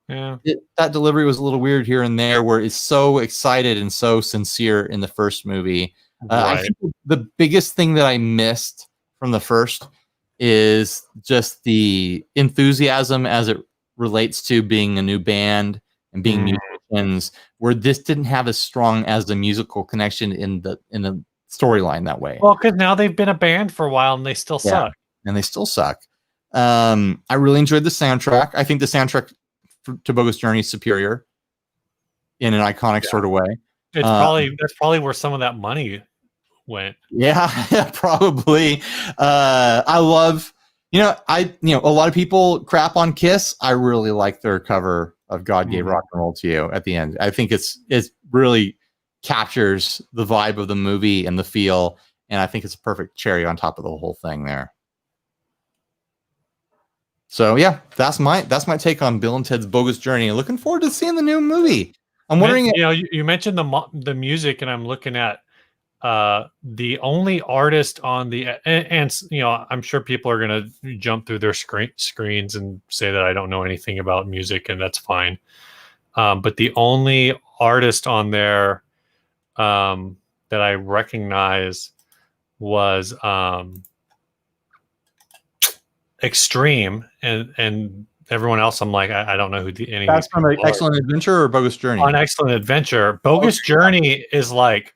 [SPEAKER 2] Yeah.
[SPEAKER 1] That delivery was a little weird here and there, where it's so excited and so sincere in the first movie. I think the biggest thing that I missed from the first is just the enthusiasm as it relates to being a new band and being musicians, where this didn't have as strong as the musical connection in the storyline that way.
[SPEAKER 2] Well, because now they've been a band for a while and they still suck.
[SPEAKER 1] And they still suck. I really enjoyed the soundtrack. I think the soundtrack to Bogus Journey is superior in an iconic sort of way.
[SPEAKER 2] That's probably where some of that money went.
[SPEAKER 1] Yeah, probably. I love, a lot of people crap on Kiss. I really like their cover of God Gave Rock and Roll to You at the end. I think it really captures the vibe of the movie and the feel, and I think it's a perfect cherry on top of the whole thing there. So yeah, that's my take on Bill and Ted's Bogus Journey. Looking forward to seeing the new movie. I'm wondering.
[SPEAKER 2] You mentioned the music, and I'm looking at the only artist on the and I'm sure people are gonna jump through their screens and say that I don't know anything about music, and that's fine. But the only artist on there that I recognize was Extreme, and everyone else, I'm like, I don't know who any
[SPEAKER 1] That's
[SPEAKER 2] of these
[SPEAKER 1] from
[SPEAKER 2] people are.
[SPEAKER 1] Excellent Adventure or Bogus Journey?
[SPEAKER 2] On Excellent Adventure. Bogus Journey is like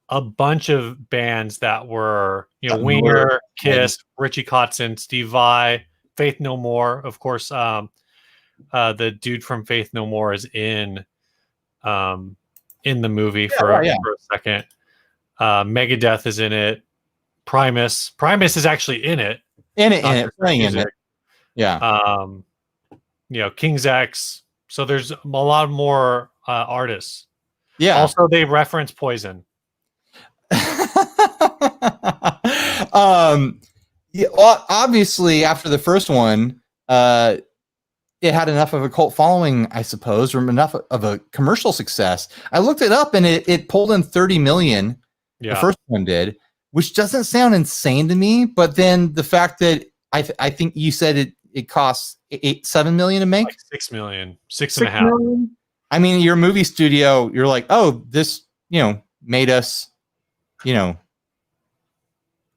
[SPEAKER 2] a bunch of bands that were, Winger, Kiss, Richie Kotzen, Steve Vai, Faith No More. Of course, the dude from Faith No More is in the movie for a second. Megadeth is in it. Primus is actually in it.
[SPEAKER 1] Playing in it. Yeah.
[SPEAKER 2] King's X. So there's a lot more artists.
[SPEAKER 1] Yeah.
[SPEAKER 2] Also, they reference Poison.
[SPEAKER 1] Yeah, well, obviously, after the first one, it had enough of a cult following, I suppose, or enough of a commercial success. I looked it up, and it pulled in 30 million.
[SPEAKER 2] Yeah.
[SPEAKER 1] The first one did, which doesn't sound insane to me. But then the fact that I think you said it costs $7 million to make,
[SPEAKER 2] like 6 million, 6.5 million.
[SPEAKER 1] I mean, your movie studio, you're like, oh, this made us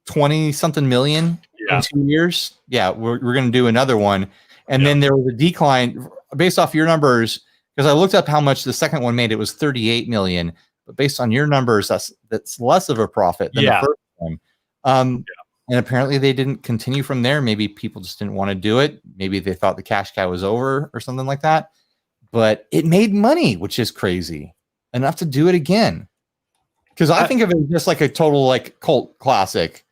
[SPEAKER 1] 20 something million in 2 years. Yeah, we're going to do another one. And then there was a decline based off your numbers, because I looked up how much the second one made. It was 38 million. But based on your numbers, that's less of a profit than the first one. And apparently they didn't continue from there. Maybe people just didn't want to do it. Maybe they thought the cash cow was over or something like that. But it made money, which is crazy. Enough to do it again. Because I think of it just like a total like cult classic.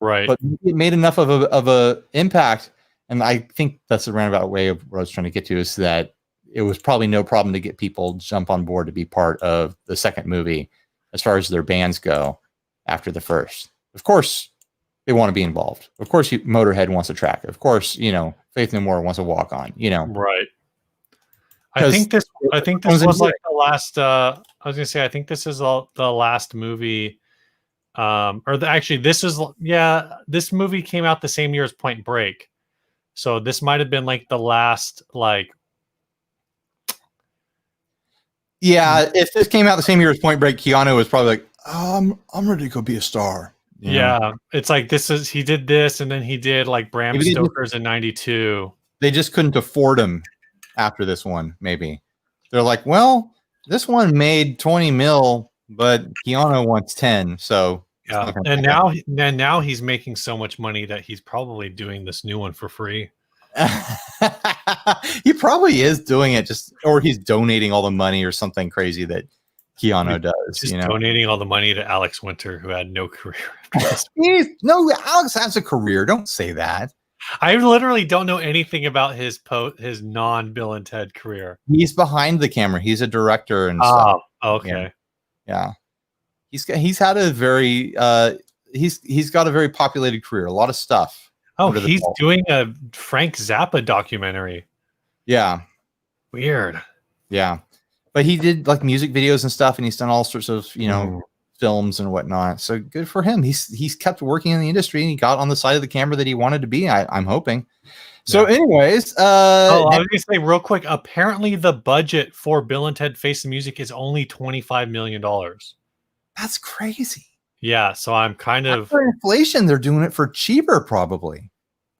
[SPEAKER 2] Right.
[SPEAKER 1] But it made enough of a impact. And I think that's the roundabout way of what I was trying to get to, is that it was probably no problem to get people to jump on board to be part of the second movie as far as their bands go after the first. Of course, they want to be involved. Of course, Motorhead wants a track. Of course, Faith No More wants a walk on,
[SPEAKER 2] Right. I think this was like the last, I was going to say, I think this is the last movie, this movie came out the same year as Point Break. So this might have been like the last, like.
[SPEAKER 1] Yeah, if this came out the same year as Point Break, Keanu was probably like, I'm ready to go be a star.
[SPEAKER 2] Yeah, it's like he did this, and then he did like Bram Stoker's in '92.
[SPEAKER 1] They just couldn't afford him after this one, maybe. They're like, well, this one made 20 mil, but Keanu wants 10, so.
[SPEAKER 2] Yeah, and now he's making so much money that he's probably doing this new one for free.
[SPEAKER 1] He probably is doing it or he's donating all the money or something crazy that Keanu does.
[SPEAKER 2] Just donating all the money to Alex Winter, who had no career.
[SPEAKER 1] No, Alex has a career. Don't say that.
[SPEAKER 2] I literally don't know anything about his non-Bill and Ted career.
[SPEAKER 1] He's behind the camera. He's a director and stuff.
[SPEAKER 2] Okay.
[SPEAKER 1] Yeah. He's had a very he's got a very populated career. A lot of stuff.
[SPEAKER 2] Oh, he's doing a Frank Zappa documentary.
[SPEAKER 1] Yeah.
[SPEAKER 2] Weird.
[SPEAKER 1] Yeah. But he did like music videos and stuff, and he's done all sorts of, films and whatnot. So good for him. He's kept working in the industry, and he got on the side of the camera that he wanted to be. I'm hoping. So anyways, I was
[SPEAKER 2] going to say real quick, apparently the budget for Bill and Ted Face the Music is only $25 million.
[SPEAKER 1] That's crazy.
[SPEAKER 2] Yeah, so I'm kind of
[SPEAKER 1] for inflation. They're doing it for cheaper probably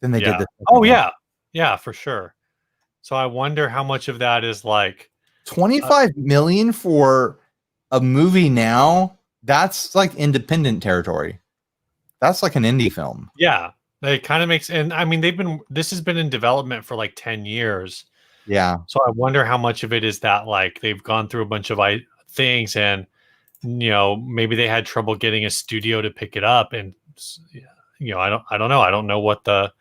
[SPEAKER 1] than they did this.
[SPEAKER 2] Oh yeah, for sure. So I wonder how much of that is like
[SPEAKER 1] 25 million for a movie now. That's like independent territory. That's like an indie film.
[SPEAKER 2] Yeah, it kind of makes. And I mean, this has been in development for like 10 years.
[SPEAKER 1] Yeah.
[SPEAKER 2] So I wonder how much of it is that like they've gone through a bunch of things, and maybe they had trouble getting a studio to pick it up, and I don't know. I don't know what the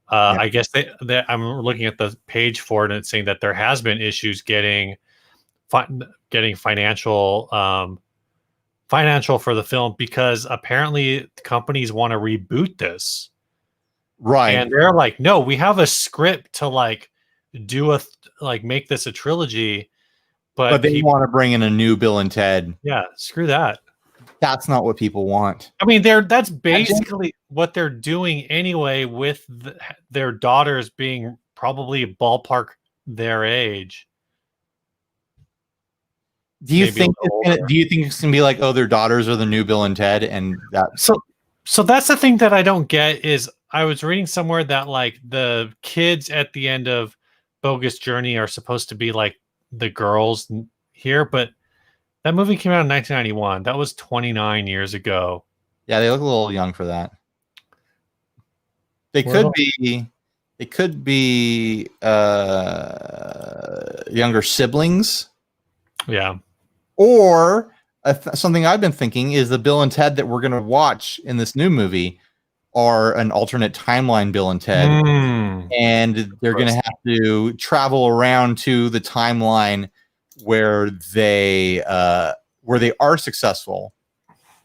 [SPEAKER 2] I guess I'm looking at the page for it, and it's saying that there has been issues getting financial for the film, because apparently companies want to reboot this.
[SPEAKER 1] Right.
[SPEAKER 2] And they're like, no, we have a script to like do make this a trilogy. But
[SPEAKER 1] they want to bring in a new Bill and Ted.
[SPEAKER 2] Yeah, screw that.
[SPEAKER 1] That's not what people want.
[SPEAKER 2] I mean, that's basically what they're doing anyway, with their daughters being probably ballpark their age.
[SPEAKER 1] Do you think it's gonna be like, oh, their daughters are the new Bill and Ted, and that?
[SPEAKER 2] So that's the thing that I don't get is I was reading somewhere that like the kids at the end of Bogus Journey are supposed to be like the girls here, but that movie came out in 1991. That was 29 years ago.
[SPEAKER 1] Yeah, they look a little young for that. They could be. It could be younger siblings.
[SPEAKER 2] Yeah.
[SPEAKER 1] Or something I've been thinking is the Bill and Ted that we're going to watch in this new movie are an alternate timeline Bill and Ted. And they're going to have to travel around to the timeline where they are successful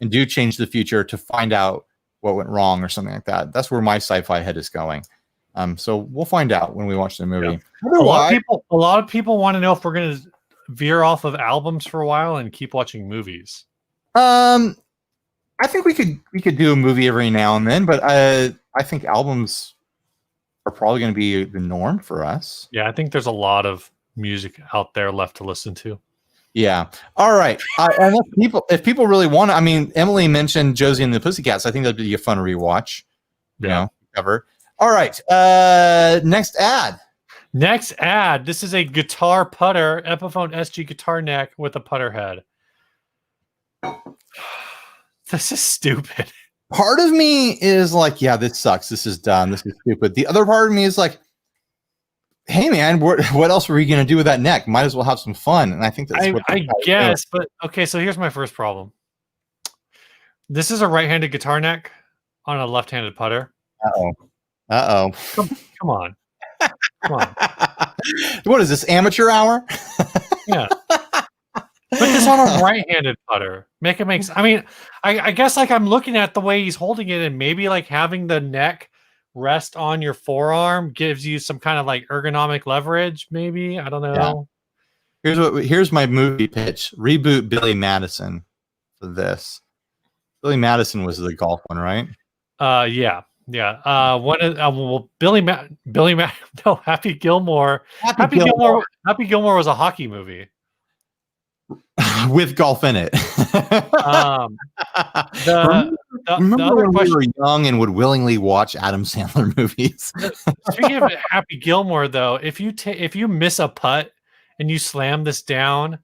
[SPEAKER 1] and do change the future to find out what went wrong or something like that. That's where my sci-fi head is going. So we'll find out when we watch the movie.
[SPEAKER 2] Yeah. A lot of people want to know if we're going to veer off of albums for a while and keep watching movies.
[SPEAKER 1] I think we could do a movie every now and then, but I think albums are probably going to be the norm for us.
[SPEAKER 2] Yeah, I think there's a lot of music out there left to listen to.
[SPEAKER 1] Yeah. All right. And if people really want to, I mean, Emily mentioned Josie and the Pussycats. I think that'd be a fun rewatch. Cover. All right. Next ad.
[SPEAKER 2] This is a guitar putter, Epiphone SG guitar neck with a putter head. This is stupid.
[SPEAKER 1] Part of me is like, yeah, this sucks. This is dumb. This is stupid. The other part of me is like, hey, man, what else were we going to do with that neck? Might as well have some fun. And I think that's what
[SPEAKER 2] I guess. But okay, so here's my first problem. This is a right-handed guitar neck on a left-handed putter.
[SPEAKER 1] Uh-oh.
[SPEAKER 2] Come on. Come on.
[SPEAKER 1] What is this, amateur hour?
[SPEAKER 2] Yeah. Put this on a right-handed putter. Make it make sense. I mean, I guess like I'm looking at the way he's holding it, and maybe like having the neck rest on your forearm gives you some kind of like ergonomic leverage. Maybe, I don't know.
[SPEAKER 1] Yeah. Here's my movie pitch. Reboot Billy Madison for this. Billy Madison was the golf one, right?
[SPEAKER 2] Yeah. Happy Gilmore. Happy Gilmore was a hockey movie
[SPEAKER 1] with golf in it. Remember when we were young and would willingly watch Adam Sandler movies?
[SPEAKER 2] Speaking of Happy Gilmore, though, if you miss a putt and you slam this down,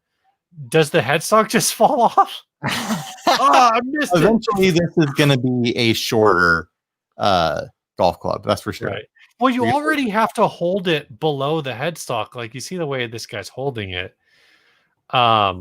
[SPEAKER 2] does the headstock just fall off? I missed it.
[SPEAKER 1] Eventually, this is going to be a shorter golf club. That's for sure.
[SPEAKER 2] Right. Well, you already have to hold it below the headstock. Like you see the way this guy's holding it. I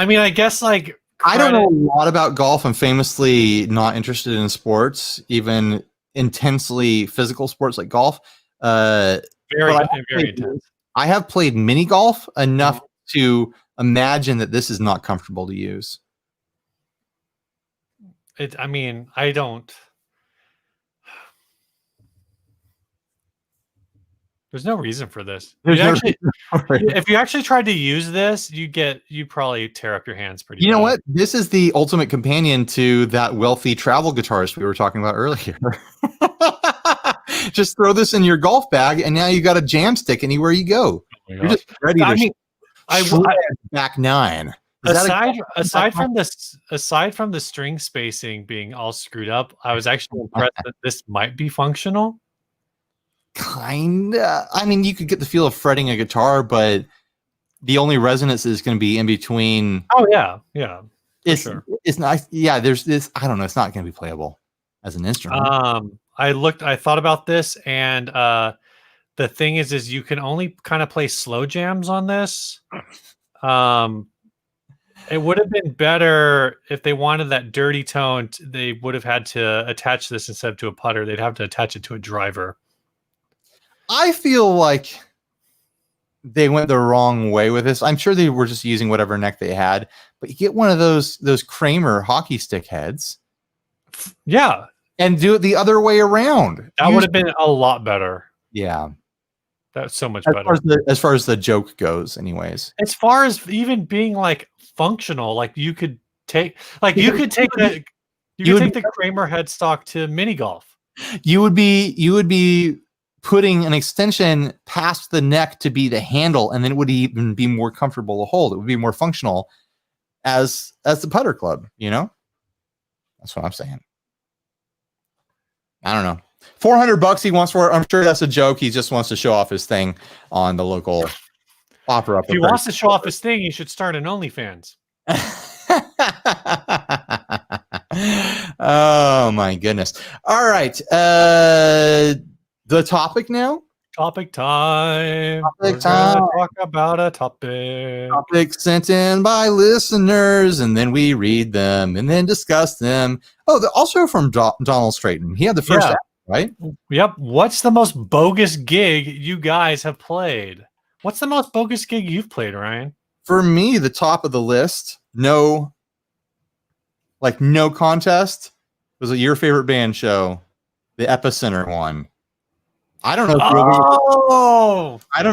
[SPEAKER 2] mean, I guess like
[SPEAKER 1] I don't know a lot about golf. I'm famously not interested in sports, even intensely physical sports like golf. Very intense. I have played mini golf enough to imagine that this is not comfortable to use.
[SPEAKER 2] I mean, I don't. There's no reason for this. If you actually tried to use this, you probably tear up your hands pretty.
[SPEAKER 1] You know what? This is the ultimate companion to that wealthy travel guitarist we were talking about earlier. Just throw this in your golf bag, and now you got a jam stick anywhere you go. You're just ready to back nine.
[SPEAKER 2] Aside from the string spacing being all screwed up, I was actually impressed that this might be functional.
[SPEAKER 1] Kinda. I mean, you could get the feel of fretting a guitar, but the only resonance is going to be in between.
[SPEAKER 2] Oh yeah.
[SPEAKER 1] It's not. Yeah, there's this. I don't know. It's not going to be playable as an instrument.
[SPEAKER 2] I thought about this, and the thing is you can only kind of play slow jams on this. It would have been better if they wanted that dirty tone. They would have had to attach this instead of to a putter. They'd have to attach it to a driver.
[SPEAKER 1] I feel like they went the wrong way with this. I'm sure they were just using whatever neck they had, but you get one of those Kramer hockey stick heads.
[SPEAKER 2] Yeah.
[SPEAKER 1] And do it the other way around.
[SPEAKER 2] That would have been a lot better.
[SPEAKER 1] Yeah.
[SPEAKER 2] That's so much better.
[SPEAKER 1] As far as the joke goes, anyways.
[SPEAKER 2] As far as even being like functional, like you could take the Kramer headstock to mini golf.
[SPEAKER 1] You would be putting an extension past the neck to be the handle, and then it would even be more comfortable to hold. It would be more functional as the putter club, you know? That's what I'm saying. I don't know. $400 he wants for it. I'm sure that's a joke. He just wants to show off his thing on the local opera.
[SPEAKER 2] If he wants to show off his thing, he should start an OnlyFans.
[SPEAKER 1] Oh my goodness. All right. The topic now?
[SPEAKER 2] Topic time.
[SPEAKER 1] Topic
[SPEAKER 2] We're
[SPEAKER 1] time.
[SPEAKER 2] gonna talk about a topic.
[SPEAKER 1] Topics sent in by listeners, and then we read them and then discuss them. Oh, also from Donald Strayton. He had the first, right?
[SPEAKER 2] Yep. What's the most bogus gig you guys have played? What's the most bogus gig you've played, Ryan?
[SPEAKER 1] For me, the top of the list, no contest, was your favorite band show, the Epicenter one. I don't know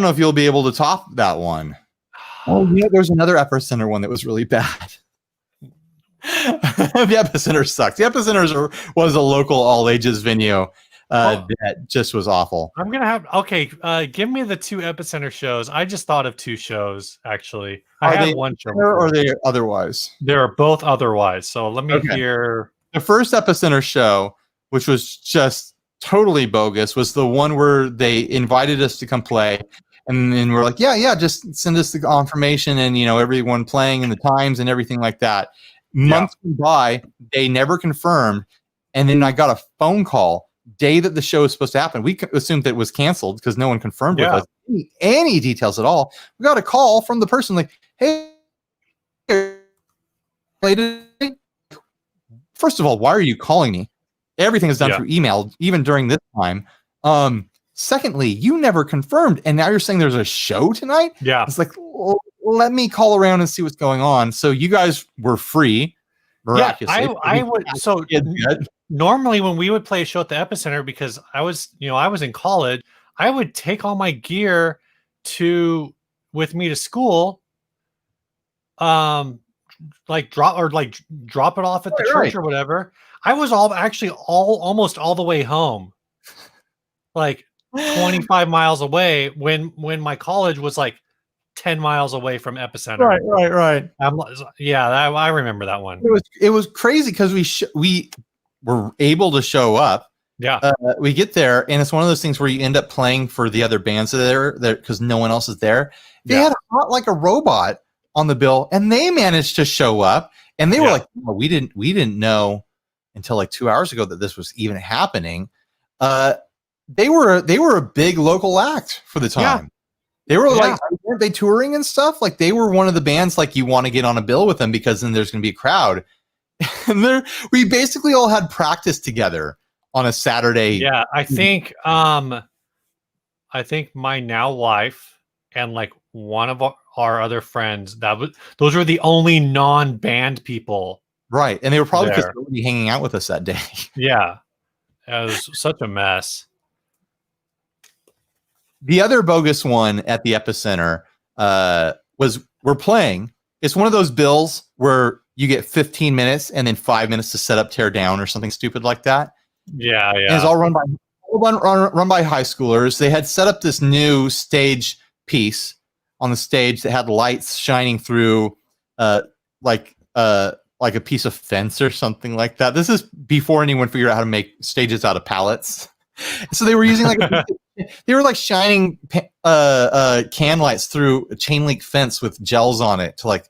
[SPEAKER 1] if you'll be able to top that one. Oh yeah, there's another Epicenter one that was really bad. The Epicenter sucks. The Epicenter was a local all ages venue that just was awful.
[SPEAKER 2] I'm gonna have give me the 2 Epicenter shows. I just thought of 2 shows actually. I had one show.
[SPEAKER 1] Or are they otherwise?
[SPEAKER 2] They're both otherwise. So let me hear.
[SPEAKER 1] The first Epicenter show, which was just totally bogus, was the one where they invited us to come play, and then we're like, yeah, just send us the confirmation and everyone playing and the times and everything like that. Months went by, they never confirmed, and then I got a phone call day that the show was supposed to happen. We assumed that it was canceled because no one confirmed with us any details at all. We got a call from the person like, hey, first of all, why are you calling me? Everything is done through email, even during this time. Secondly, you never confirmed, and now you're saying there's a show tonight?
[SPEAKER 2] Yeah.
[SPEAKER 1] It's like, well, let me call around and see what's going on. So you guys were free. Miraculously.
[SPEAKER 2] Yeah, I would. So normally when we would play a show at the Epicenter, because I was in college, I would take all my gear with me to school. Drop it off at the church or whatever. I was almost all the way home, like 25 miles away when my college was like 10 miles away from Epicenter.
[SPEAKER 1] Right.
[SPEAKER 2] I remember that one.
[SPEAKER 1] It was crazy because we were able to show up.
[SPEAKER 2] Yeah.
[SPEAKER 1] We get there, and it's one of those things where you end up playing for the other bands that are there because no one else is there. They had Hot Like a Robot on the bill, and they managed to show up, and they were like, oh, we didn't know until like 2 hours ago that this was even happening. They were a big local act for the time. Yeah. They were like, weren't they touring and stuff? Like they were one of the bands like you want to get on a bill with them because then there's going to be a crowd. And we basically all had practice together on a Saturday.
[SPEAKER 2] Yeah, I think my now wife and like one of our other friends, those were the only non-band people.
[SPEAKER 1] Right. And they were probably just really hanging out with us that day.
[SPEAKER 2] Yeah. It was such a mess.
[SPEAKER 1] The other bogus one at the Epicenter was we're playing. It's one of those bills where you get 15 minutes and then 5 minutes to set up, tear down, or something stupid like that.
[SPEAKER 2] Yeah.
[SPEAKER 1] And it's all run by high schoolers. They had set up this new stage piece on the stage that had lights shining through like a piece of fence or something like that. This is before anyone figured out how to make stages out of pallets. So they were using they were like shining can lights through a chain link fence with gels on it to like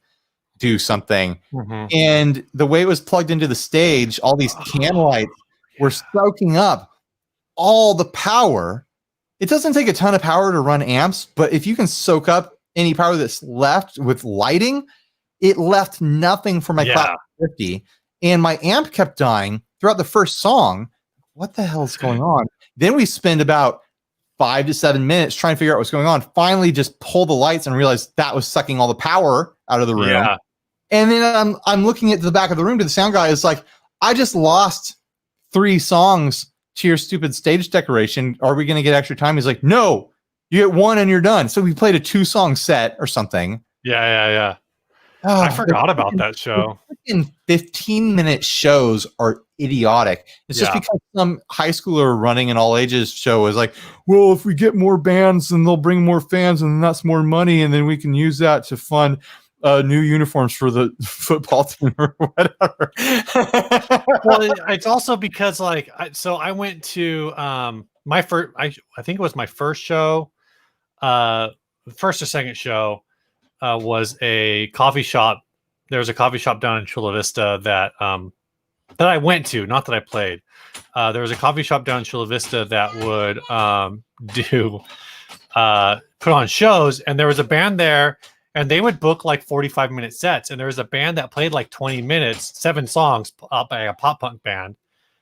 [SPEAKER 1] do something. Mm-hmm. And the way it was plugged into the stage, all these can lights were soaking up all the power. It doesn't take a ton of power to run amps, but if you can soak up any power that's left with lighting, it left nothing for my Class 50. And my amp kept dying throughout the first song. What the hell is going on? Then we spend about 5 to 7 minutes trying to figure out what's going on. Finally, just pull the lights and realize that was sucking all the power out of the room. Yeah. And then I'm looking at the back of the room to the sound guy. It's like, I just lost 3 songs to your stupid stage decoration. Are we going to get extra time? He's like, no, you get 1 and you're done. So we played a 2-song set or something.
[SPEAKER 2] Yeah. Oh, I forgot about that show.
[SPEAKER 1] 15-minute shows are idiotic. It's just because some high schooler running an all ages show is like, well, if we get more bands, then they'll bring more fans, and that's more money, and then we can use that to fund. new uniforms for the football team or whatever.
[SPEAKER 2] Well, it's also because like I went to my first I think it was my first show, first or second show was a coffee shop. There was a coffee shop down in Chula Vista that I went to, not that I played. There was a coffee shop down in Chula Vista that would do put on shows, and there was a band there, and they would book like 45-minute sets, and there was a band that played like 20 minutes, 7 songs by a pop punk band,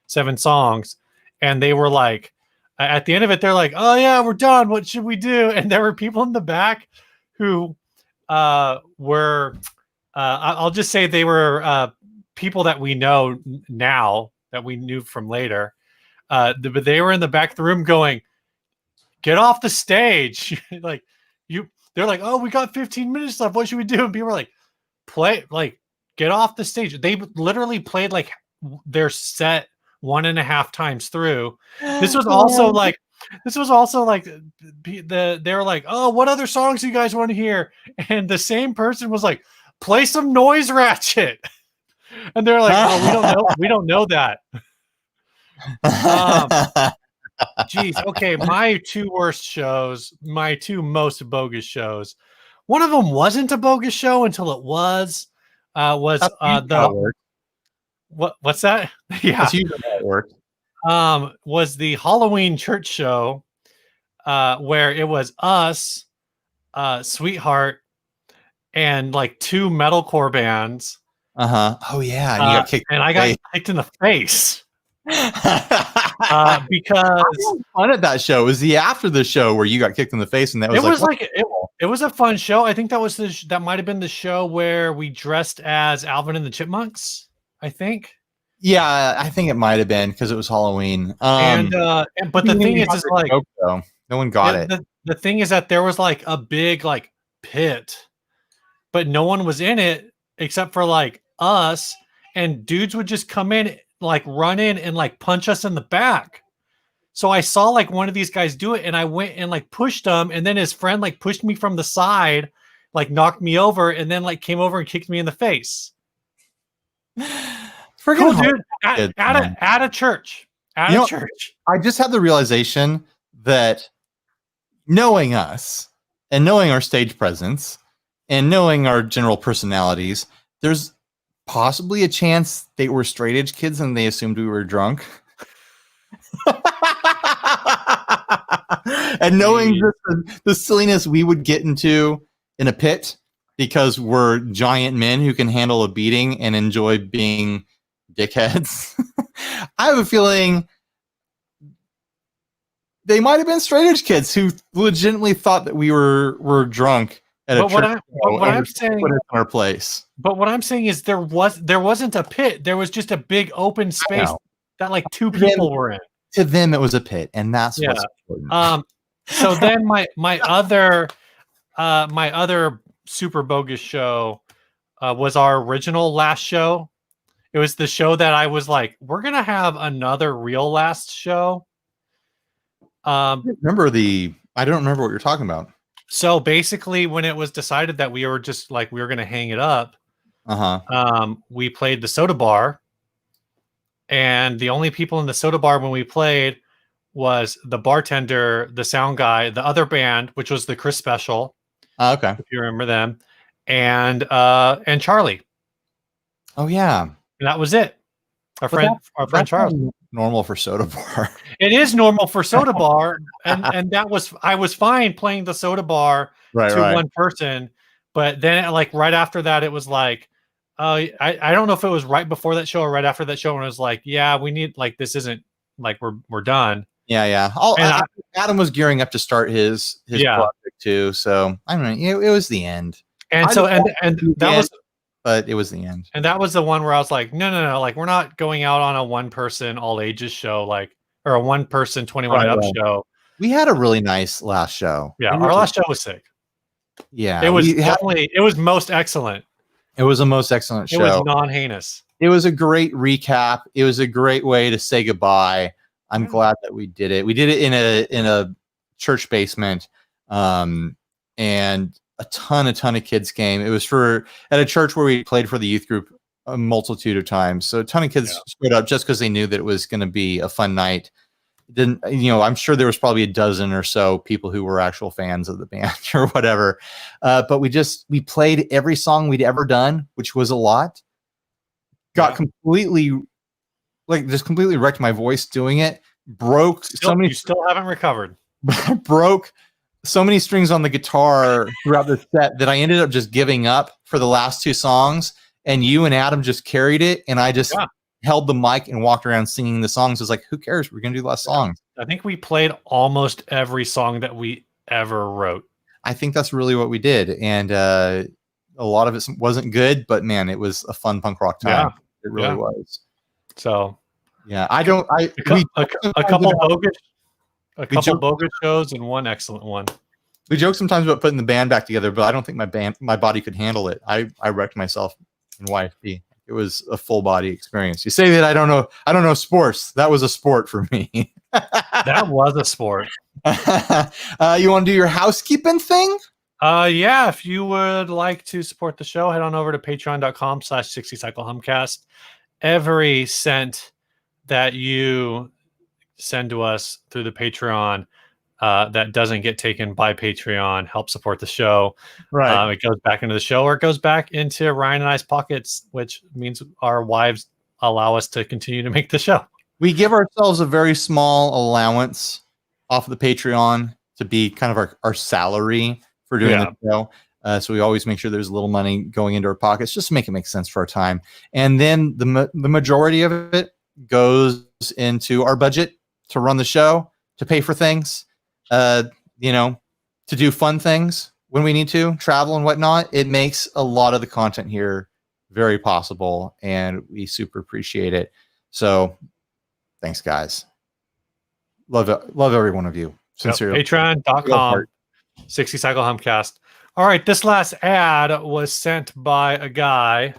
[SPEAKER 2] 7 songs, and they were like, at the end of it, they're like, oh yeah, we're done, what should we do? And there were people in the back who were I'll just say they were people that we know now that we knew from later, but they were in the back of the room going, get off the stage. Like they're like, oh, we got 15 minutes left, what should we do? And people were like, get off the stage. They literally played like their set 1.5 times through. This was also like they were like, oh, what other songs do you guys want to hear? And the same person was like, play some Noise Ratchet. And they're like, oh, we don't know that. Geez, okay, my 2 worst shows, my 2 most bogus shows. One of them wasn't a bogus show until it was what's that? Yeah.
[SPEAKER 1] That's usually how it worked.
[SPEAKER 2] Was the Halloween church show where it was us, Sweetheart, and like 2 metalcore bands.
[SPEAKER 1] Oh yeah, and you got kicked.
[SPEAKER 2] And I got kicked in the face. Because
[SPEAKER 1] fun at that show. It was the after the show where you got kicked in the face, and that was
[SPEAKER 2] it was a fun show. I think that was that might have been the show where we dressed as Alvin and the Chipmunks, I think.
[SPEAKER 1] Yeah, I think it might have been because it was Halloween.
[SPEAKER 2] But the thing is like
[SPEAKER 1] no one got it.
[SPEAKER 2] The thing is that there was like a big like pit, but no one was in it except for like us, and dudes would just come in, like run in and like punch us in the back. So I saw like one of these guys do it, and I went and like pushed him, and then his friend like pushed me from the side, like knocked me over, and then like came over and kicked me in the face. Cool, dude. At a church. At a church.
[SPEAKER 1] I just had the realization that knowing us and knowing our stage presence and knowing our general personalities, there's possibly a chance they were straight edge kids and they assumed we were drunk. And knowing the silliness we would get into in a pit because we're giant men who can handle a beating and enjoy being dickheads. I have a feeling they might have been straight edge kids who legitimately thought that we were drunk at a church.
[SPEAKER 2] What I'm saying,
[SPEAKER 1] put us in our place.
[SPEAKER 2] But what I'm saying is there wasn't a pit. There was just a big open space that like 2 people were in.
[SPEAKER 1] To them, it was a pit, and that's what's important.
[SPEAKER 2] So then my other super bogus show was our original last show. It was the show that I was like, we're gonna have another real last show. I don't remember
[SPEAKER 1] what you're talking about.
[SPEAKER 2] So basically, when it was decided that we were going to hang it up, we played the soda bar, and the only people in the soda bar when we played was the bartender, the sound guy, the other band, which was the Chris Special.
[SPEAKER 1] Okay,
[SPEAKER 2] if you remember them, and Charlie.
[SPEAKER 1] Oh yeah,
[SPEAKER 2] and that was it. Our friend Charlie.
[SPEAKER 1] Normal for soda bar.
[SPEAKER 2] It is normal for soda bar, and I was fine playing the soda bar one person, but then like right after that it was like, I don't know if it was right before that show or right after that show, and it was like, yeah, we need, like, this isn't like we're done.
[SPEAKER 1] Yeah. Adam was gearing up to start his project too, so I don't know. It was the end,
[SPEAKER 2] and
[SPEAKER 1] but it was the end.
[SPEAKER 2] And that was the one where I was like, no, like we're not going out on a 1-person all ages show, like, or a 1-person 21 up show.
[SPEAKER 1] We had a really nice last show.
[SPEAKER 2] Yeah, our last show was sick.
[SPEAKER 1] Yeah,
[SPEAKER 2] it was it was most excellent.
[SPEAKER 1] It was a most excellent show.
[SPEAKER 2] It was non-heinous.
[SPEAKER 1] It was a great recap. It was a great way to say goodbye. I'm glad that we did it. We did it in a church basement, and a ton of kids came. It was at a church where we played for the youth group a multitude of times. So a ton of kids showed up just because they knew that it was going to be a fun night. I'm sure there was probably a dozen or so people who were actual fans of the band or whatever. But we played every song we'd ever done, which was a lot. Got completely wrecked my voice doing it.
[SPEAKER 2] You still haven't recovered.
[SPEAKER 1] Broke so many strings on the guitar throughout the set that I ended up just giving up for the last two songs. And you and Adam just carried it, and I just held the mic and walked around singing the songs. It's like, who cares? We're gonna do the last songs.
[SPEAKER 2] I think we played almost every song that we ever wrote.
[SPEAKER 1] I think that's really what we did, and a lot of it wasn't good, but man, it was a fun punk rock time. It really was.
[SPEAKER 2] So,
[SPEAKER 1] yeah,
[SPEAKER 2] a couple bogus shows and one excellent one.
[SPEAKER 1] We joke sometimes about putting the band back together, but I don't think my body could handle it. I wrecked myself in YFP. It was a full body experience. You say that I don't know sports. That was a sport for me.
[SPEAKER 2] That was a sport.
[SPEAKER 1] You want to do your housekeeping thing?
[SPEAKER 2] Yeah. If you would like to support the show, head on over to patreon.com/60cyclehumcast. Every cent that you send to us through the Patreon that doesn't get taken by Patreon help support the show.
[SPEAKER 1] Right.
[SPEAKER 2] It goes back into the show, or it goes back into Ryan and I's pockets, which means our wives allow us to continue to make the show.
[SPEAKER 1] We give ourselves a very small allowance off of the Patreon to be kind of our salary for doing the show. So we always make sure there's a little money going into our pockets just to make it make sense for our time. And then the majority of it goes into our budget to run the show, to pay for things, to do fun things when we need to, travel and whatnot. It makes a lot of the content here very possible, and we super appreciate it. So thanks, guys. Love every one of you. Sincerely.
[SPEAKER 2] Patreon.com 60 Cycle Humcast. All right, this last ad was sent by a guy,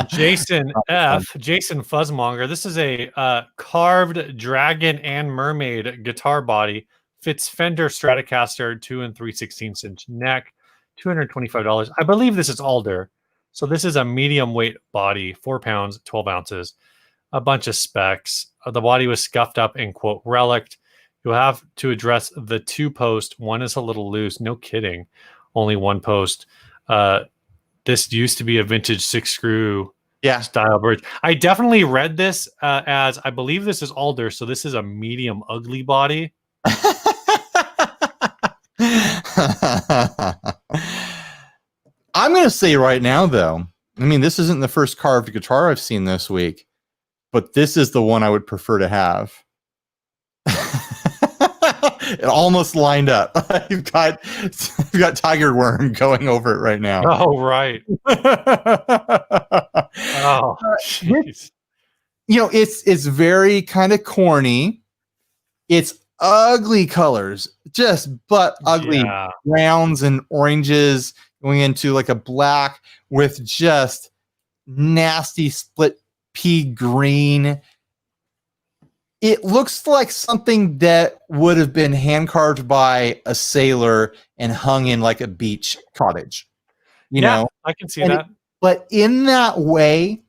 [SPEAKER 2] Jason Fuzzmonger. This is a carved dragon and mermaid guitar body. Fits Fender Stratocaster 2 3/16" neck, $225. I believe this is alder. So this is a medium weight body, 4 pounds, 12 ounces, a bunch of specs. The body was scuffed up and, quote, relicked. You'll have to address the 2 post. One is a little loose. No kidding. Only 1 post. This used to be a vintage 6-screw style bridge. I definitely read this as, I believe this is alder, so this is a medium ugly body.
[SPEAKER 1] I'm going to say right now, though, I mean, this isn't the first carved guitar I've seen this week, but this is the one I would prefer to have. It almost lined up. You've got Tiger Worm going over it right now.
[SPEAKER 2] Oh, right. Oh, jeez.
[SPEAKER 1] It's very kind of corny. It's ugly colors, just ugly browns and oranges going into like a black with just nasty split pea green. It looks like something that would have been hand carved by a sailor and hung in like a beach cottage. You know,
[SPEAKER 2] I can see that.
[SPEAKER 1] But in that way,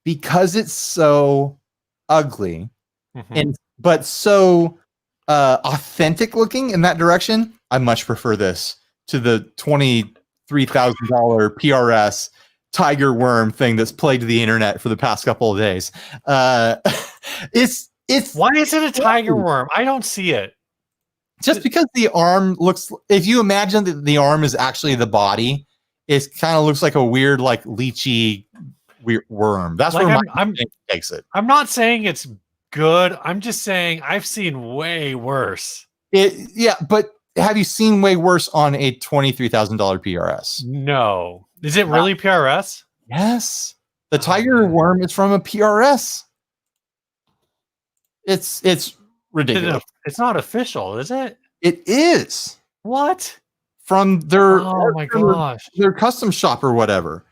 [SPEAKER 1] because it's so ugly but so authentic looking in that direction, I much prefer this to the $23,000 PRS Tiger Worm thing that's plagued the internet for the past couple of days. It's
[SPEAKER 2] why is it a Tiger Worm? I don't see it.
[SPEAKER 1] Just because the arm looks, if you imagine that the arm is actually the body, it kind of looks like a weird, like leechy weird worm. That's like where my takes it.
[SPEAKER 2] I'm not saying it's good. I'm just saying I've seen way worse.
[SPEAKER 1] But have you seen way worse on a $23,000 PRS?
[SPEAKER 2] No. Is it really PRS?
[SPEAKER 1] Yes. The Tiger Worm is from a PRS. It's ridiculous.
[SPEAKER 2] It's not official, is it?
[SPEAKER 1] It is.
[SPEAKER 2] What?
[SPEAKER 1] From their their custom shop or whatever.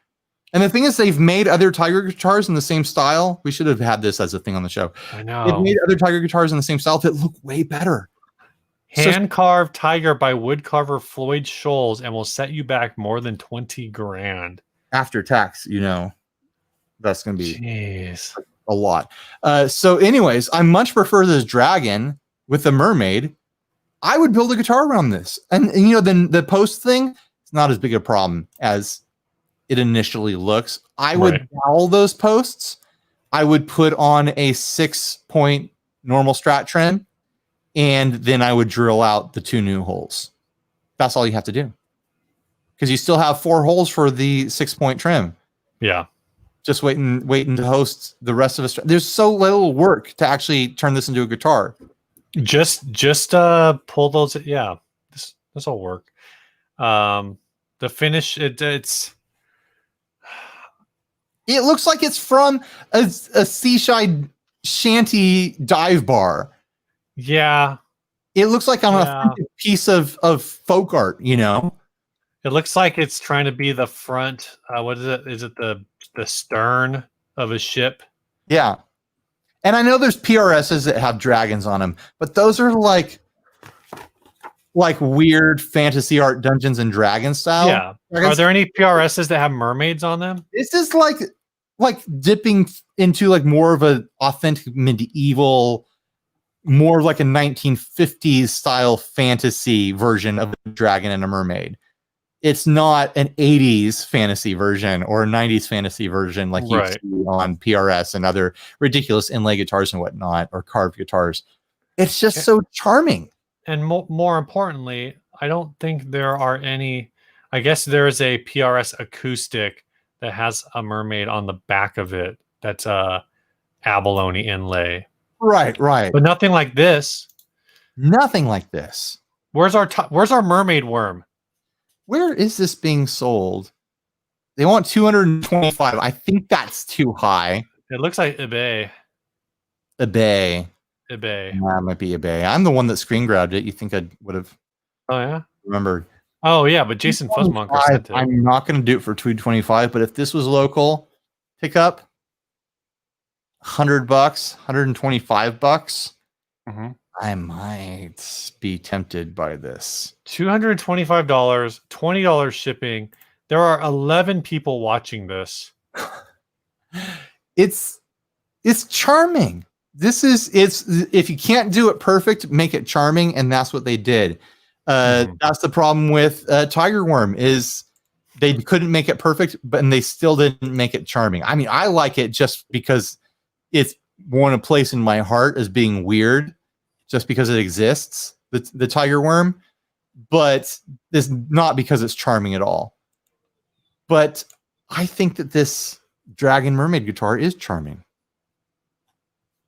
[SPEAKER 1] And the thing is, they've made other Tiger guitars in the same style. We should have had this as a thing on the show.
[SPEAKER 2] I know.
[SPEAKER 1] They've made other Tiger guitars in the same style that look way better.
[SPEAKER 2] Hand-carved tiger by woodcarver Floyd Scholes and will set you back more than 20 grand.
[SPEAKER 1] After tax, that's going to be
[SPEAKER 2] Jeez.
[SPEAKER 1] a lot. So anyways, I much prefer this dragon with the mermaid. I would build a guitar around this. And then the post thing, it's not as big a problem as it initially looks. I would dowel those posts. I would put on a 6-point normal strat trim, and then I would drill out the 2 new holes. That's all you have to do. Because you still have 4 holes for the 6-point trim.
[SPEAKER 2] Yeah.
[SPEAKER 1] Just waiting to host the rest of us. There's so little work to actually turn this into a guitar.
[SPEAKER 2] Just pull those. Yeah, this will work. The finish, it
[SPEAKER 1] looks like it's from a seaside shanty dive bar.
[SPEAKER 2] Yeah,
[SPEAKER 1] it looks like an authentic piece of folk art.
[SPEAKER 2] It looks like it's trying to be the front. What is it? Is it the stern of a ship?
[SPEAKER 1] Yeah. And I know there's PRSs that have dragons on them, but those are like weird fantasy art Dungeons and Dragons style.
[SPEAKER 2] Yeah.
[SPEAKER 1] Dragons.
[SPEAKER 2] Are there any PRSs that have mermaids on them?
[SPEAKER 1] This is like dipping into like more of an authentic medieval, more like a 1950s style fantasy version of a dragon and a mermaid. It's not an 80s fantasy version or a 90s fantasy version like you see on PRS and other ridiculous inlay guitars and whatnot, or carved guitars. It's just so charming.
[SPEAKER 2] And more importantly, I don't think there are any. I guess there is a PRS acoustic that has a mermaid on the back of it. That's a abalone inlay.
[SPEAKER 1] Right.
[SPEAKER 2] But nothing like this.
[SPEAKER 1] Nothing like this.
[SPEAKER 2] Where's our mermaid worm?
[SPEAKER 1] Where is this being sold? They want 225. I think that's too high.
[SPEAKER 2] It looks like eBay.
[SPEAKER 1] eBay. That might be eBay. I'm the one that screen grabbed it. You think I would have?
[SPEAKER 2] Oh yeah.
[SPEAKER 1] Remembered.
[SPEAKER 2] Oh yeah, but Jason Fuzzmonker sent it.
[SPEAKER 1] I'm not going to do it for 225. But if this was local, pick up $100, $125.
[SPEAKER 2] Mm-hmm.
[SPEAKER 1] I might be tempted by this.
[SPEAKER 2] $225, $20 shipping. There are 11 people watching this.
[SPEAKER 1] It's charming. It's if you can't do it perfect, make it charming, and that's what they did. That's the problem with Tiger Worm is they couldn't make it perfect, and they still didn't make it charming. I mean, I like it just because it's won a place in my heart as being weird. Just because it exists, the Tiger Worm, but it's not because it's charming at all. But I think that this Dragon Mermaid guitar is charming.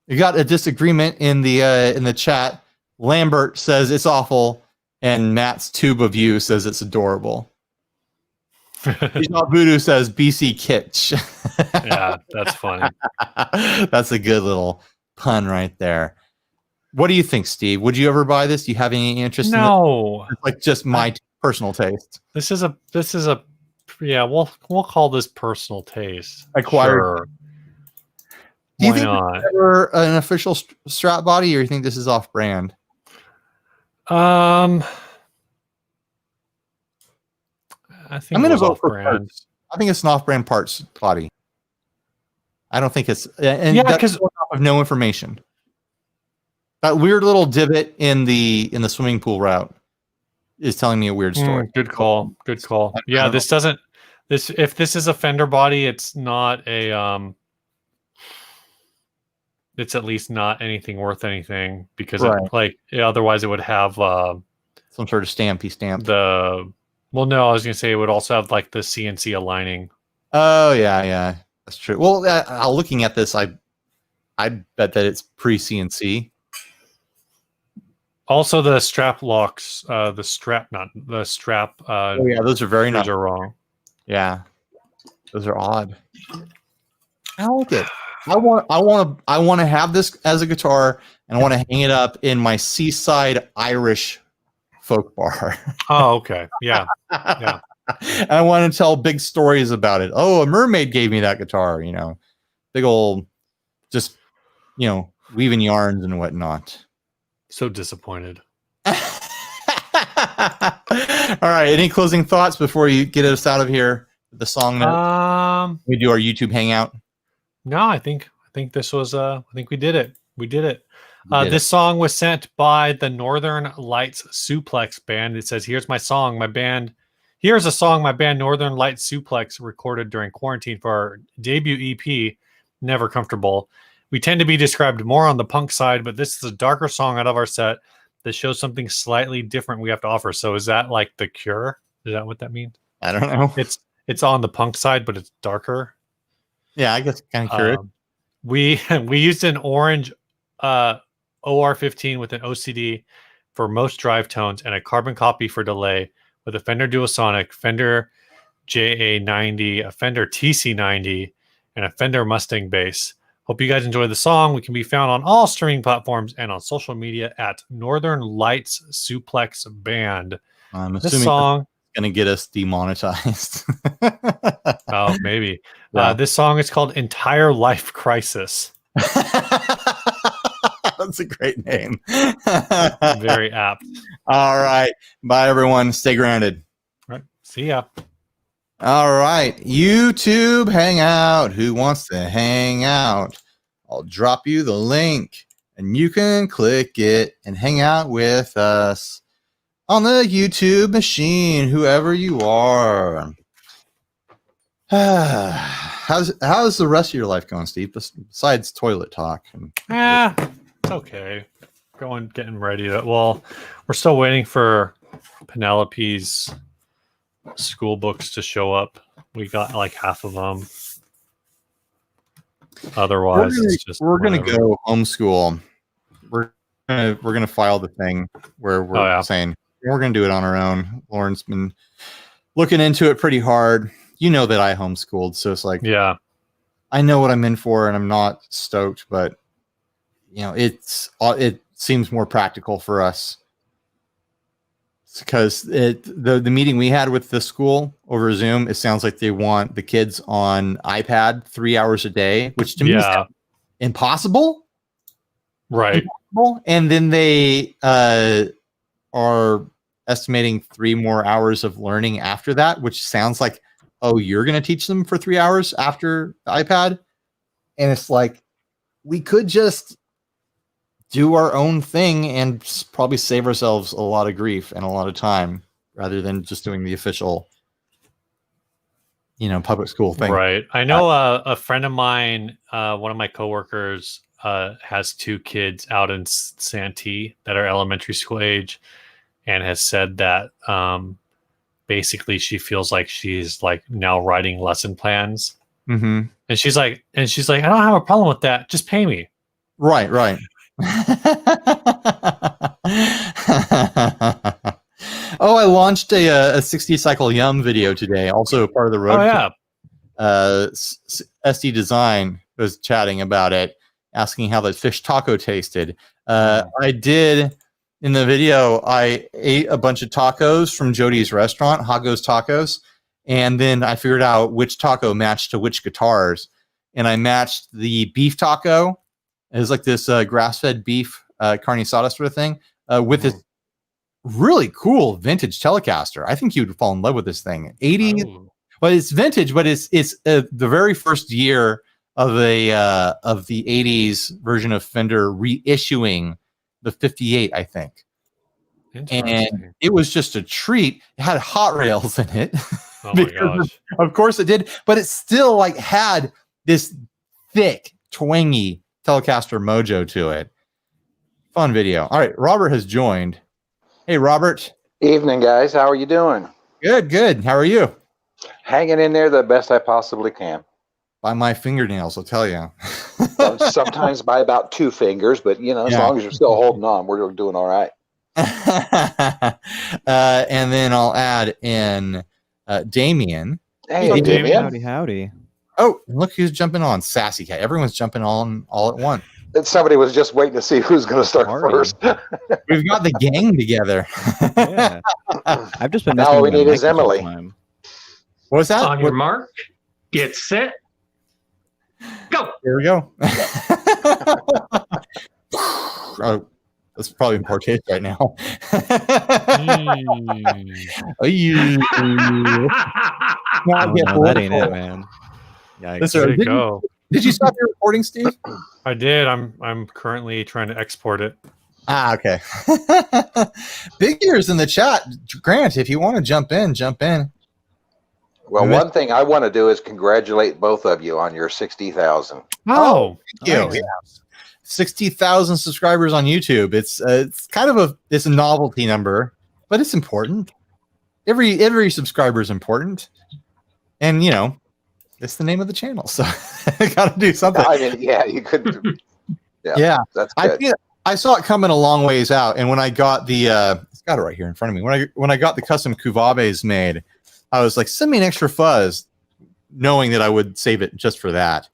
[SPEAKER 1] You got a disagreement in the chat. Lambert says it's awful, and Matt's Tube of You says it's adorable. Voodoo says BC kitsch.
[SPEAKER 2] Yeah, that's funny.
[SPEAKER 1] That's a good little pun right there. What do you think, Steve? Would you ever buy this? Do you have any interest in it?
[SPEAKER 2] No.
[SPEAKER 1] Like just my personal taste.
[SPEAKER 2] This is a we'll call this personal taste.
[SPEAKER 1] Acquired.
[SPEAKER 2] Sure.
[SPEAKER 1] Do you
[SPEAKER 2] Why
[SPEAKER 1] think
[SPEAKER 2] not?
[SPEAKER 1] this is ever an official Strat body, or you think this is off brand?
[SPEAKER 2] I think
[SPEAKER 1] I'm going to vote for
[SPEAKER 2] brand.
[SPEAKER 1] parts. I think it's an off-brand parts body. I don't think it's
[SPEAKER 2] because
[SPEAKER 1] of no information. That weird little divot in the swimming pool route is telling me a weird story.
[SPEAKER 2] Good call. Yeah, this doesn't. If this is a fender body, it's not a. It's at least not anything worth anything because otherwise it would have
[SPEAKER 1] some sort of stampy stamp.
[SPEAKER 2] Well, no, I was gonna say it would also have like the CNC aligning.
[SPEAKER 1] Oh yeah, that's true. Well, looking at this, I bet that it's pre-CNC.
[SPEAKER 2] Also, the strap locks, oh
[SPEAKER 1] yeah, those are very
[SPEAKER 2] those are wrong.
[SPEAKER 1] Yeah, those are odd. I like it. I want to have this as a guitar, and I want to hang it up in my seaside Irish folk bar.
[SPEAKER 2] Oh, okay. Yeah. Yeah.
[SPEAKER 1] And I want to tell big stories about it. Oh, a mermaid gave me that guitar, big old, just, weaving yarns and whatnot.
[SPEAKER 2] So disappointed.
[SPEAKER 1] All right. Any closing thoughts before you get us out of here? The song that we do our YouTube hangout.
[SPEAKER 2] No, I think this was I think we did it. We did it. This song was sent by the Northern Lights Suplex Band. It says, "Here's my song. Here's a song my band Northern Lights Suplex recorded during quarantine for our debut EP, Never Comfortable. We tend to be described more on the punk side, but this is a darker song out of our set that shows something slightly different we have to offer." So is that like The Cure? Is that what that means?
[SPEAKER 1] I don't know.
[SPEAKER 2] It's on the punk side, but it's darker.
[SPEAKER 1] Yeah, I guess kind of curious.
[SPEAKER 2] We used an orange OR15 with an OCD for most drive tones and a carbon copy for delay with a Fender Duosonic, Fender JA90, a Fender TC90, and a Fender Mustang bass. Hope you guys enjoy the song. We can be found on all streaming platforms and on social media at Northern Lights Suplex Band.
[SPEAKER 1] I'm
[SPEAKER 2] this
[SPEAKER 1] assuming
[SPEAKER 2] song
[SPEAKER 1] going to get us demonetized.
[SPEAKER 2] Oh, maybe.
[SPEAKER 1] Yeah.
[SPEAKER 2] This song is called Entire Life Crisis.
[SPEAKER 1] That's a great name.
[SPEAKER 2] Very apt.
[SPEAKER 1] All right. Bye, everyone. Stay grounded.
[SPEAKER 2] All right. See ya.
[SPEAKER 1] All right. YouTube Hangout. Who wants to hang out? I'll drop you the link and you can click it and hang out with us on the YouTube machine, whoever you are. How's the rest of your life going, Steve? Besides toilet talk.
[SPEAKER 2] It's okay. Getting ready to. Well, we're still waiting for Penelope's school books to show up. We got like half of them. Otherwise, we're gonna
[SPEAKER 1] go homeschool. We're gonna file the thing where we're saying we're gonna do it on our own. Lauren's been looking into it pretty hard. You know that I homeschooled, so it's like, yeah, I know what I'm in for, and I'm not stoked, but you know, it seems more practical for us because the meeting we had with the school over Zoom, it sounds like they want the kids on iPad 3 hours a day, which to me is impossible.
[SPEAKER 2] Right.
[SPEAKER 1] Impossible. And then they are estimating 3 more hours of learning after that, which sounds like, oh, you're going to teach them for 3 hours after the iPad. And it's like, we could just do our own thing and probably save ourselves a lot of grief and a lot of time rather than just doing the official, public school thing.
[SPEAKER 2] Right. I know a friend of mine, one of my coworkers, has 2 kids out in Santee that are elementary school age, and has said that basically she feels like she's like now writing lesson plans.
[SPEAKER 1] Mm-hmm.
[SPEAKER 2] And she's like, I don't have a problem with that. Just pay me.
[SPEAKER 1] Right. Oh, I launched a 60 cycle yum video today. Also part of the road.
[SPEAKER 2] Oh, yeah.
[SPEAKER 1] SD Design was chatting about it, asking how the fish taco tasted. I did in the video. I ate a bunch of tacos from Jody's restaurant, Hago's Tacos, and then I figured out which taco matched to which guitars, and I matched the beef taco. It was like this grass-fed beef carne asada sort of thing with this really cool vintage Telecaster. I think you would fall in love with this thing. 80s, but it's vintage, but it's the very first year of the 80s version of Fender reissuing the 58, I think. And it was just a treat. It had hot rails in it.
[SPEAKER 2] Oh my gosh.
[SPEAKER 1] Of course it did, but it still like had this thick, twangy Telecaster mojo to it. Fun video. All right, Robert has joined. Hey, Robert.
[SPEAKER 3] Evening, guys. How are you doing?
[SPEAKER 1] Good. How are you?
[SPEAKER 3] Hanging in there the best I possibly can.
[SPEAKER 1] By my fingernails, I'll tell you.
[SPEAKER 3] Sometimes by about 2 fingers, but as long as you're still holding on, we're doing all right.
[SPEAKER 1] And then I'll add in Damien.
[SPEAKER 3] Hey, Damien.
[SPEAKER 4] Howdy.
[SPEAKER 1] Oh, look who's jumping on. Sassy Cat. Everyone's jumping on all at once.
[SPEAKER 3] Somebody was just waiting to see who's going to start first.
[SPEAKER 1] We've got the gang together.
[SPEAKER 4] Yeah. I've just been.
[SPEAKER 3] Now all we need is Emily.
[SPEAKER 1] What was that?
[SPEAKER 5] On your mark, get set, go.
[SPEAKER 1] Here we go. That's probably in poor taste right now.
[SPEAKER 4] Oh, no, that ain't it, man. Yikes.
[SPEAKER 2] There you go.
[SPEAKER 1] Did you stop your recording, Steve?
[SPEAKER 2] I did. I'm currently trying to export it.
[SPEAKER 1] Okay. Big ears in the chat. Grant, if you want to jump in, jump in.
[SPEAKER 3] Well, one thing I want to do is congratulate both of you on your 60,000.
[SPEAKER 2] Oh,
[SPEAKER 1] thank you. Yeah. 60,000 subscribers on YouTube. It's kind of a novelty number, but it's important. Every subscriber is important, and it's the name of the channel, so I got to do something.
[SPEAKER 3] I mean, yeah, you could. Yeah, that's good.
[SPEAKER 1] I saw it coming a long ways out, and when I got the, it's got it right here in front of me. When I got the custom Kuvabes made, I was like, send me an extra fuzz, knowing that I would save it just for that.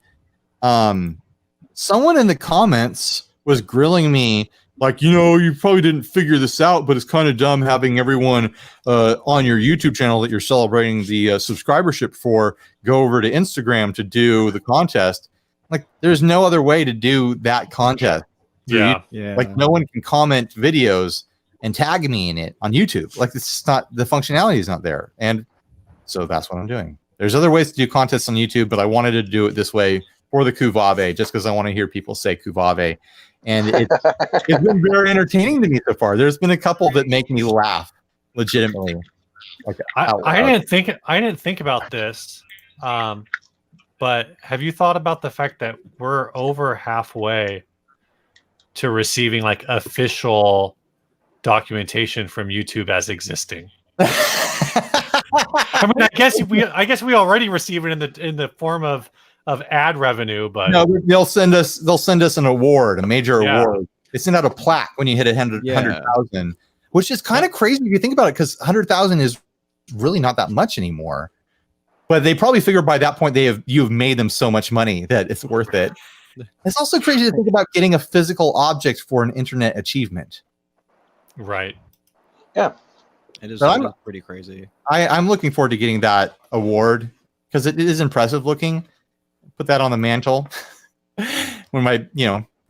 [SPEAKER 1] Someone in the comments was grilling me like, you probably didn't figure this out, but it's kind of dumb having everyone on your YouTube channel that you're celebrating the subscribership for go over to Instagram to do the contest. Like, there's no other way to do that contest.
[SPEAKER 2] Yeah.
[SPEAKER 1] Like, no one can comment videos and tag me in it on YouTube. Like, it's just not, the functionality is not there. And so that's what I'm doing. There's other ways to do contests on YouTube, but I wanted to do it this way for the Kuvave, just because I want to hear people say Kuvave. And it's been very entertaining to me so far. There's been a couple that make me laugh legitimately. Like,
[SPEAKER 2] I didn't think about this. But have you thought about the fact that we're over halfway to receiving like official documentation from YouTube as existing? I mean, I guess we already receive it in the form of ad revenue, but
[SPEAKER 1] no, they'll send us an award, a major award. They send out a plaque when you hit 100,000, which is kind of crazy if you think about it, because 100,000 is really not that much anymore. But they probably figure by that point you've made them so much money that it's worth it. It's also crazy to think about getting a physical object for an internet achievement.
[SPEAKER 2] Right.
[SPEAKER 3] Yeah.
[SPEAKER 4] It is pretty crazy.
[SPEAKER 1] I'm looking forward to getting that award because it is impressive looking. Put that on the mantle when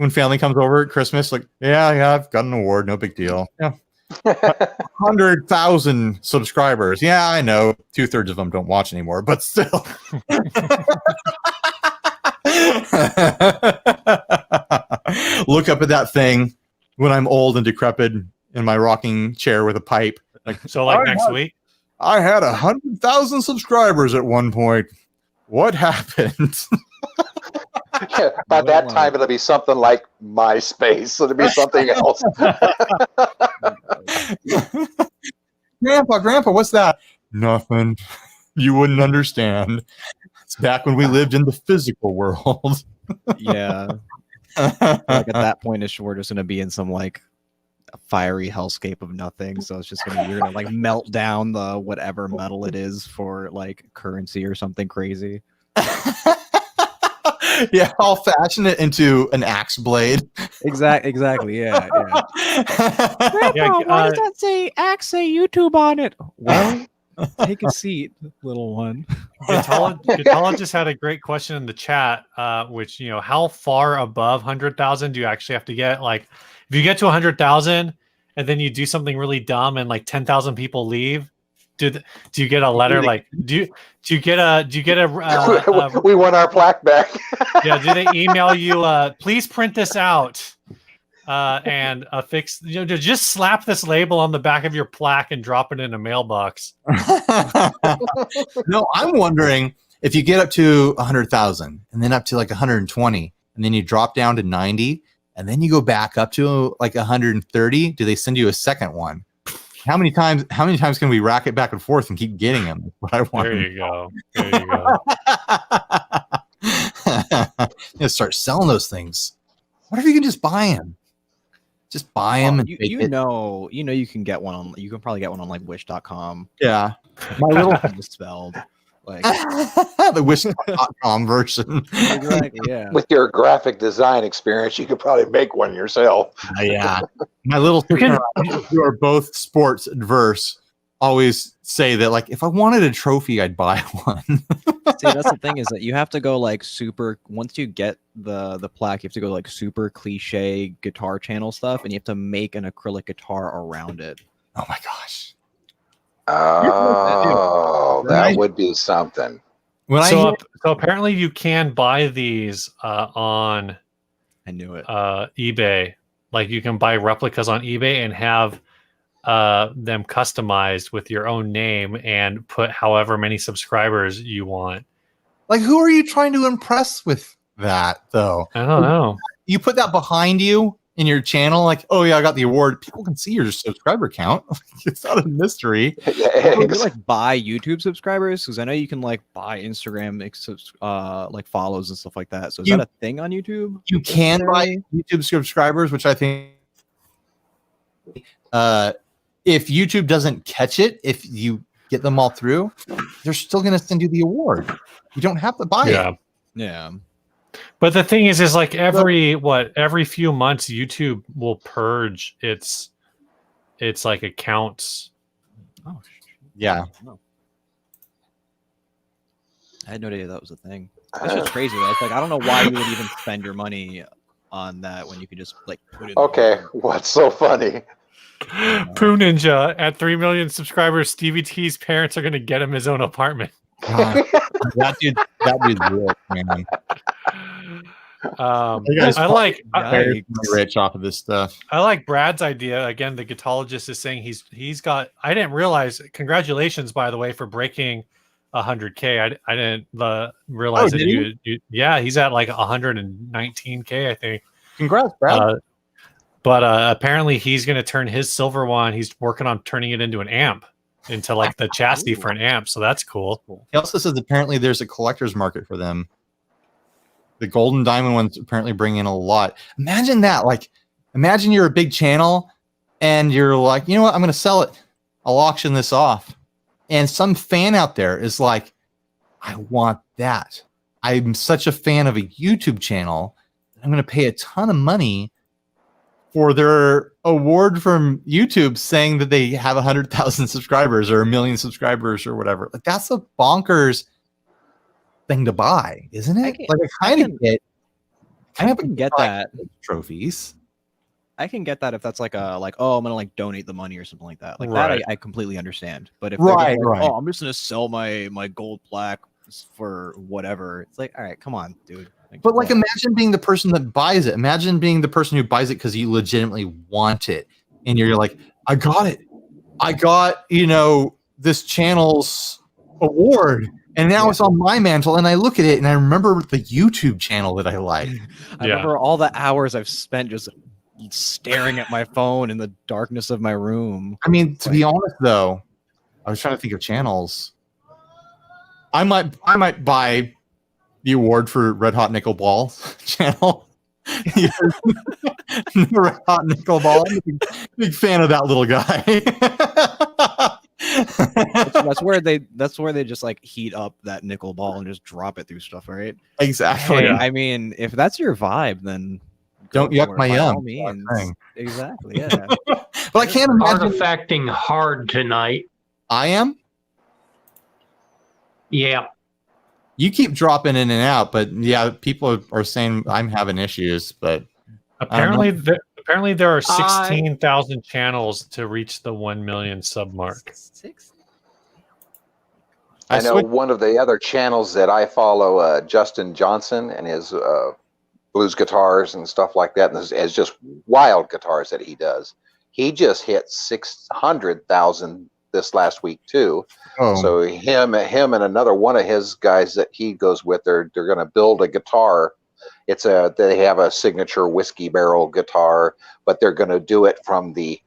[SPEAKER 1] when family comes over at Christmas. Like, yeah, I've got an award. No big deal. Yeah. 100,000 subscribers. Yeah, I know 2/3 of them don't watch anymore, but still. Look up at that thing when I'm old and decrepit in my rocking chair with a pipe.
[SPEAKER 2] Like next week?
[SPEAKER 1] I had 100,000 subscribers at one point. What happened?
[SPEAKER 3] Yeah, by that time, it'll be something like MySpace. It'll be something else.
[SPEAKER 1] Grandpa, what's that? Nothing. You wouldn't understand. It's back when we lived in the physical world.
[SPEAKER 4] Yeah. Like at that point, we're just going to be in some like a fiery hellscape of nothing. So it's just you're gonna like melt down the whatever metal it is for like currency or something crazy.
[SPEAKER 1] Yeah, I'll fashion it into an axe blade.
[SPEAKER 4] Exactly. Yeah. Grandpa, why does that say axe YouTube on it? Well, take a seat, little one.
[SPEAKER 2] Gatala just had a great question in the chat, which how far above 100,000 do you actually have to get? Like, if you get to 100,000 and then you do something really dumb and like 10,000 people leave, do you get a letter like do you get a
[SPEAKER 3] we want our plaque back?
[SPEAKER 2] Yeah, do they email you please print this out and affix just slap this label on the back of your plaque and drop it in a mailbox?
[SPEAKER 1] No, I'm wondering if you get up to 100,000 and then up to like 120 and then you drop down to 90 and then you go back up to like 130, do they send you a second one? How many times can we rack it back and forth and keep getting them? That's what I want.
[SPEAKER 2] There you go.
[SPEAKER 1] Start selling those things. What if you can just buy them? Just buy them. And
[SPEAKER 4] you can get one on. You can probably get one on like Wish.com.
[SPEAKER 1] Yeah,
[SPEAKER 4] my little misspelled. Like
[SPEAKER 1] the Wish.com version.
[SPEAKER 4] Exactly, yeah.
[SPEAKER 3] With your graphic design experience, you could probably make one yourself.
[SPEAKER 1] Yeah. My little sister and I, who are both sports adverse, always say that like if I wanted a trophy, I'd buy one.
[SPEAKER 4] See, that's the thing is that you have to go like super. Once you get the plaque, you have to go like super cliche guitar channel stuff, and you have to make an acrylic guitar around it.
[SPEAKER 1] Oh my gosh!
[SPEAKER 3] Oh, that would be something.
[SPEAKER 2] So apparently you can buy these on
[SPEAKER 4] I knew it.
[SPEAKER 2] eBay. Like you can buy replicas on eBay and have them customized with your own name and put however many subscribers you want.
[SPEAKER 1] Like, who are you trying to impress with that, though?
[SPEAKER 2] I don't know.
[SPEAKER 1] You put that behind you in your channel, like, oh yeah, I got the award. People can see your subscriber count. It's not a mystery.
[SPEAKER 4] You like buy YouTube subscribers because I know you can like buy Instagram like follows and stuff like that. So is that a thing on YouTube?
[SPEAKER 1] You can buy YouTube subscribers, which I think if YouTube doesn't catch it, if you get them all through, they're still going to send you the award. You don't have to buy it.
[SPEAKER 4] Yeah.
[SPEAKER 2] But the thing is like every few months YouTube will purge its like accounts.
[SPEAKER 4] Oh,
[SPEAKER 1] yeah.
[SPEAKER 4] I had no idea that was a thing. That's just crazy. It's like I don't know why you would even spend your money on that when you could just like put it.
[SPEAKER 3] Okay, what's so funny?
[SPEAKER 2] Poo Ninja at 3 million subscribers. Stevie T's parents are going to get him his own apartment.
[SPEAKER 1] That dude's rich, man.
[SPEAKER 2] I like
[SPEAKER 1] rich off of this stuff.
[SPEAKER 2] I like Brad's idea. Again, the guitologist is saying he's got. I didn't realize. Congratulations, by the way, for breaking 100K. I didn't realize that you. Yeah, he's at like 119K, I think.
[SPEAKER 1] Congrats, Brad.
[SPEAKER 2] But apparently he's going to turn his silver one. He's working on turning it into an amp, into like the chassis for an amp. So that's cool.
[SPEAKER 1] He also says apparently there's a collector's market for them. The gold and diamond ones apparently bring in a lot. Imagine that. Like, imagine you're a big channel and you're like, you know what? I'm going to sell it. I'll auction this off. And some fan out there is like, I want that. I'm such a fan of a YouTube channel. I'm going to pay a ton of money for their award from YouTube saying that they have 100,000 subscribers or 1 million subscribers or whatever. Like, that's a bonkers thing to buy, isn't it? I can
[SPEAKER 4] get that
[SPEAKER 1] trophies.
[SPEAKER 4] I can get that if that's like I'm gonna like donate the money or something like that. Like
[SPEAKER 2] right.
[SPEAKER 4] that I completely understand. But if
[SPEAKER 1] right,
[SPEAKER 4] oh, I'm just gonna sell my gold plaque for whatever, it's like, all right, come on, dude.
[SPEAKER 1] But like, imagine being the person that buys it. Imagine being the person who buys it because you legitimately want it, and you're like, I got it. I got, this channel's award, and now it's on my mantle, and I look at it, and I remember the YouTube channel that I like.
[SPEAKER 4] I remember all the hours I've spent just staring at my phone in the darkness of my room.
[SPEAKER 1] I mean, to be honest, though, I was trying to think of channels. I might buy the award for Red Hot Nickel Ball channel. Red Hot Nickel Ball. I'm a big fan of that little guy.
[SPEAKER 4] that's where they just like heat up that nickel ball and just drop it through stuff, right?
[SPEAKER 1] Exactly.
[SPEAKER 4] Hey, I mean, if that's your vibe, then
[SPEAKER 1] don't yuck my yum.
[SPEAKER 4] Exactly. Yeah.
[SPEAKER 1] But I can't imagine
[SPEAKER 5] artifacting hard tonight.
[SPEAKER 1] I am.
[SPEAKER 5] Yeah.
[SPEAKER 1] You keep dropping in and out, but yeah, people are saying I'm having issues. But
[SPEAKER 2] apparently there are 16,000 channels to reach the 1 million sub mark.
[SPEAKER 3] I know one of the other channels that I follow, Justin Johnson, and his blues guitars and stuff like that, and as just wild guitars that he does. He just hit 600,000 this last week too.
[SPEAKER 1] Oh.
[SPEAKER 3] So him and another one of his guys that he goes with, they're going to build a guitar. They have a signature whiskey barrel guitar, but they're going to do it from the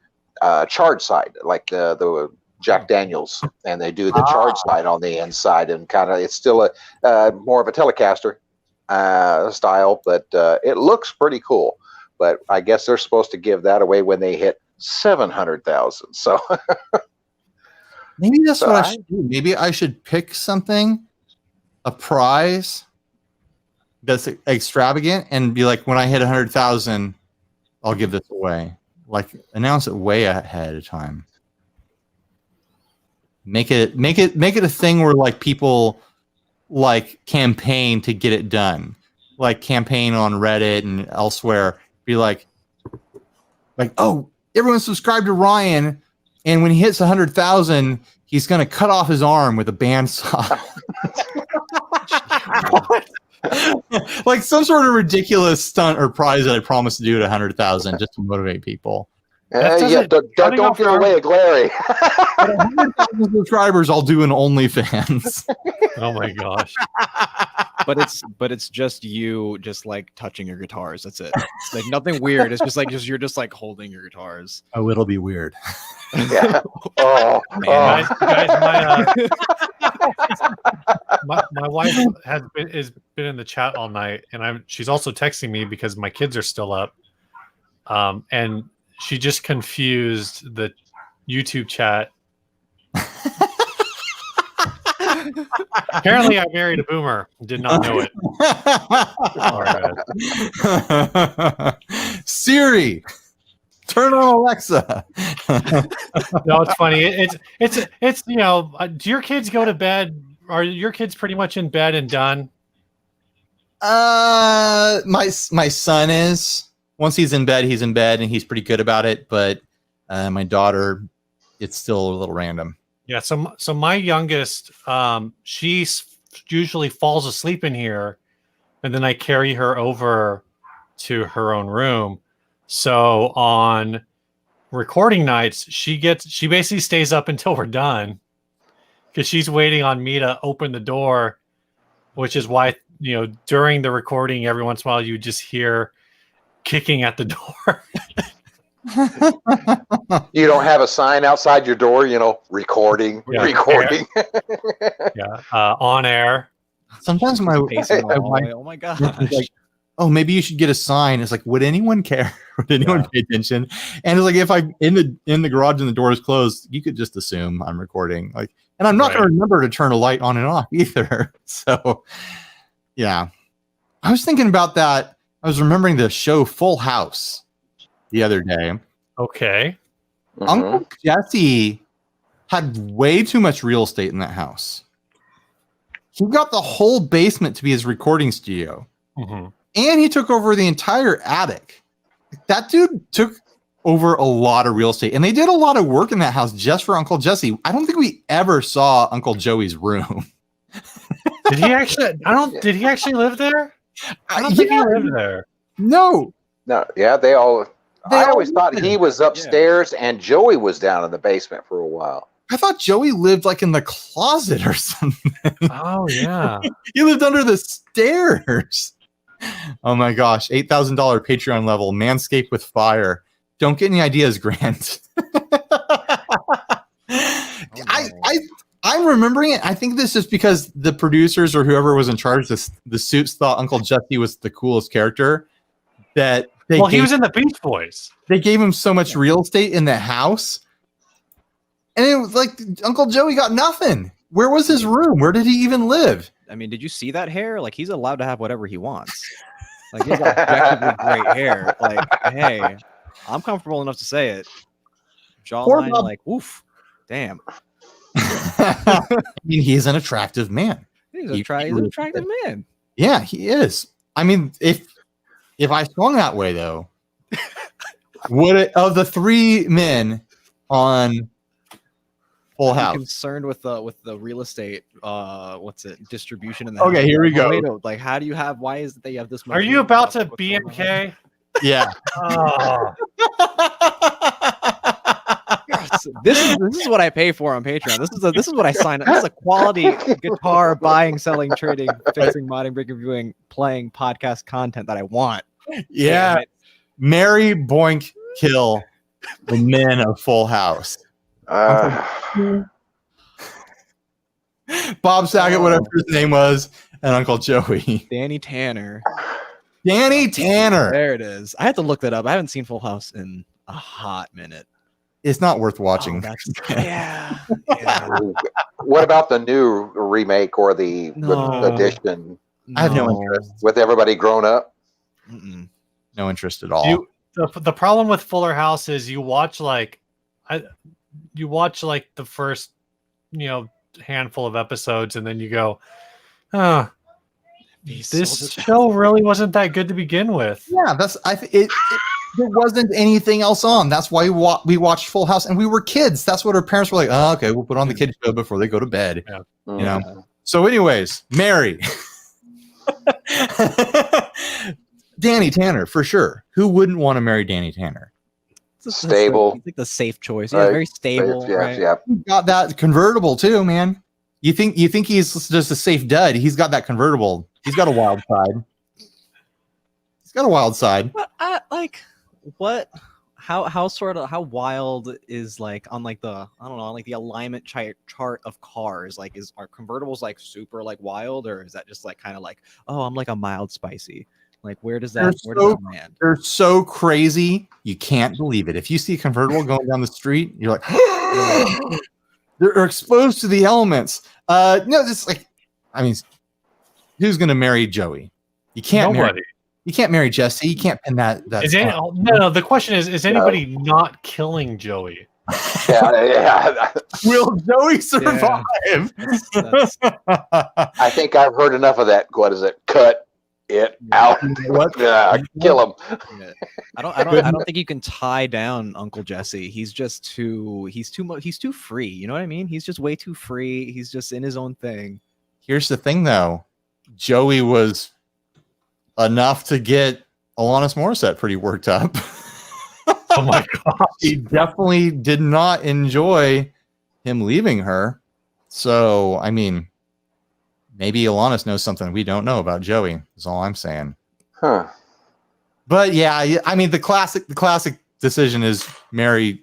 [SPEAKER 3] charge side, like the Jack Daniels, and they do the charge side on the inside, and it's still a more of a Telecaster style, but it looks pretty cool. But I guess they're supposed to give that away when they hit 700,000. So
[SPEAKER 1] maybe that's what I should do. Maybe I should pick something, a prize that's extravagant, and be like, when I hit 100,000, I'll give this away. Like, announce it way ahead of time. Make it a thing where like people like campaign to get it done, like campaign on Reddit and elsewhere. Be like, oh, everyone subscribe to Ryan, and when he hits 100,000, he's gonna cut off his arm with a bandsaw. Like some sort of ridiculous stunt or prize that I promised to do at 100,000 just to motivate people.
[SPEAKER 3] Don't give away a Glary.
[SPEAKER 1] 100,000 subscribers, I'll do an OnlyFans.
[SPEAKER 2] Oh my gosh!
[SPEAKER 4] But it's just you, just like touching your guitars. That's it. It's like nothing weird. It's just like you're just like holding your guitars.
[SPEAKER 1] Oh, it'll be weird.
[SPEAKER 3] Yeah. Oh,
[SPEAKER 2] guys, my wife has been in the chat all night, and she's also texting me because my kids are still up, and she just confused the YouTube chat. Apparently, I married a boomer. Did not know it.
[SPEAKER 1] Siri, turn on Alexa.
[SPEAKER 2] No, it's funny. It's do your kids go to bed? Are your kids pretty much in bed and done?
[SPEAKER 1] My son is. Once he's in bed, and he's pretty good about it. But my daughter, it's still a little random.
[SPEAKER 2] Yeah. So my youngest, she usually falls asleep in here, and then I carry her over to her own room. So on recording nights, she basically stays up until we're done because she's waiting on me to open the door, which is why, during the recording, every once in a while you just hear kicking at the door.
[SPEAKER 3] You don't have a sign outside your door, recording.
[SPEAKER 2] Yeah, on air.
[SPEAKER 1] Sometimes my
[SPEAKER 4] oh my gosh.
[SPEAKER 1] Like, oh, maybe you should get a sign. It's like, would anyone care? Would anyone pay attention? And it's like, if I'm in the garage and the door is closed, you could just assume I'm recording. Like, and I'm not going to remember to turn a light on and off either. So, yeah, I was thinking about that. I was remembering the show Full House the other day.
[SPEAKER 2] Okay.
[SPEAKER 3] Mhm.
[SPEAKER 1] Uncle Jesse had way too much real estate in that house. He got the whole basement to be his recording studio.
[SPEAKER 2] Mm-hmm.
[SPEAKER 1] And he took over the entire attic. That dude took over a lot of real estate. And they did a lot of work in that house just for Uncle Jesse. I don't think we ever saw Uncle Joey's room.
[SPEAKER 2] Did he actually? Did he actually live there? I don't think he lived there.
[SPEAKER 1] No.
[SPEAKER 3] No, yeah, I always thought he was upstairs and Joey was down in the basement for a while.
[SPEAKER 1] I thought Joey lived like in the closet or something.
[SPEAKER 2] Oh, yeah.
[SPEAKER 1] He lived under the stairs. Oh my gosh. $8,000 Patreon level. Manscaped with fire. Don't get any ideas, Grant. I'm remembering it. I think this is because the producers or whoever was in charge, the suits thought Uncle Jesse was the coolest character. That he
[SPEAKER 2] was in the Beach Boys.
[SPEAKER 1] They gave him so much real estate in the house. And it was like Uncle Joey got nothing. Where was his room? Where did he even live?
[SPEAKER 4] I mean, did you see that hair? Like, he's allowed to have whatever he wants. Like, he's got objectively great hair. Like, hey, I'm comfortable enough to say it. Jawline, like, oof, damn.
[SPEAKER 1] I mean, he's an attractive man.
[SPEAKER 4] He's an attractive man.
[SPEAKER 1] Yeah, he is. I mean, if I swung that way, though, of the three men on Full House,
[SPEAKER 4] concerned with the real estate, distribution in the
[SPEAKER 1] okay,
[SPEAKER 4] house.
[SPEAKER 1] here we go.
[SPEAKER 4] Like, how do you have? Why is it that you have this much?
[SPEAKER 2] Are you about to BMK?
[SPEAKER 1] Yeah.
[SPEAKER 2] Oh.
[SPEAKER 4] This is what I pay for on Patreon. This is what I sign up. This is a quality guitar buying, selling, trading, fixing, modding, breaking, reviewing, playing podcast content that I want.
[SPEAKER 1] Yeah. Marry, boink, kill the men of Full House. Bob Saget, whatever his name was, and Uncle Joey.
[SPEAKER 4] Danny Tanner.
[SPEAKER 1] Danny Tanner.
[SPEAKER 4] There it is. I had to look that up. I haven't seen Full House in a hot minute.
[SPEAKER 1] It's not worth watching.
[SPEAKER 4] Yeah.
[SPEAKER 3] What about the new remake or the edition?
[SPEAKER 1] I have no interest.
[SPEAKER 3] With everybody grown up?
[SPEAKER 4] Mm-mm.
[SPEAKER 1] No interest at all.
[SPEAKER 2] The problem with Fuller House is you watch like the first handful of episodes, and then you go, oh,
[SPEAKER 4] He's
[SPEAKER 2] this
[SPEAKER 4] so
[SPEAKER 2] show really wasn't that good to begin with.
[SPEAKER 1] Yeah, there wasn't anything else on. That's why we watched Full House, and we were kids. That's what our parents were like. Oh, okay, we'll put on the kids show before they go to bed.
[SPEAKER 2] Yeah.
[SPEAKER 1] You know. So, anyways, Mary, Danny Tanner for sure. Who wouldn't want to marry Danny Tanner?
[SPEAKER 3] Stable.
[SPEAKER 4] He's like the safe choice.
[SPEAKER 3] Right.
[SPEAKER 4] Yeah, very stable.
[SPEAKER 3] Yeah,
[SPEAKER 4] right?
[SPEAKER 3] yeah.
[SPEAKER 1] He got that convertible too, man. You think he's just a safe dud? He's got that convertible. He's got a wild side. He's got a wild side.
[SPEAKER 4] But what? How wild is like on like the like the alignment chart of cars? Like, are convertibles like super like wild, or is that just like kind of like, oh, I'm like a mild spicy? Like, where does that land?
[SPEAKER 1] They're so crazy, you can't believe it. If you see a convertible going down the street, you're like, they're exposed to the elements. No, it's like, I mean, who's gonna marry Joey? You can't.
[SPEAKER 2] Nobody.
[SPEAKER 1] You can't marry Jesse. You can't pin that.
[SPEAKER 2] No. The question is anybody not killing Joey?
[SPEAKER 3] Yeah.
[SPEAKER 1] Will Joey survive?
[SPEAKER 4] That's
[SPEAKER 3] I think I've heard enough of that. What is it? Cut it out.
[SPEAKER 1] What?
[SPEAKER 3] Kill him.
[SPEAKER 4] yeah. I don't think you can tie down Uncle Jesse. He's too free. You know what I mean? He's just way too free. He's just in his own thing.
[SPEAKER 1] Here's the thing, though. Joey was enough to get Alanis Morissette pretty worked up.
[SPEAKER 2] Oh my god.
[SPEAKER 1] He definitely did not enjoy him leaving her. So, I mean, maybe Alanis knows something we don't know about Joey, is all I'm saying.
[SPEAKER 3] Huh.
[SPEAKER 1] But yeah, I mean, the classic decision is marry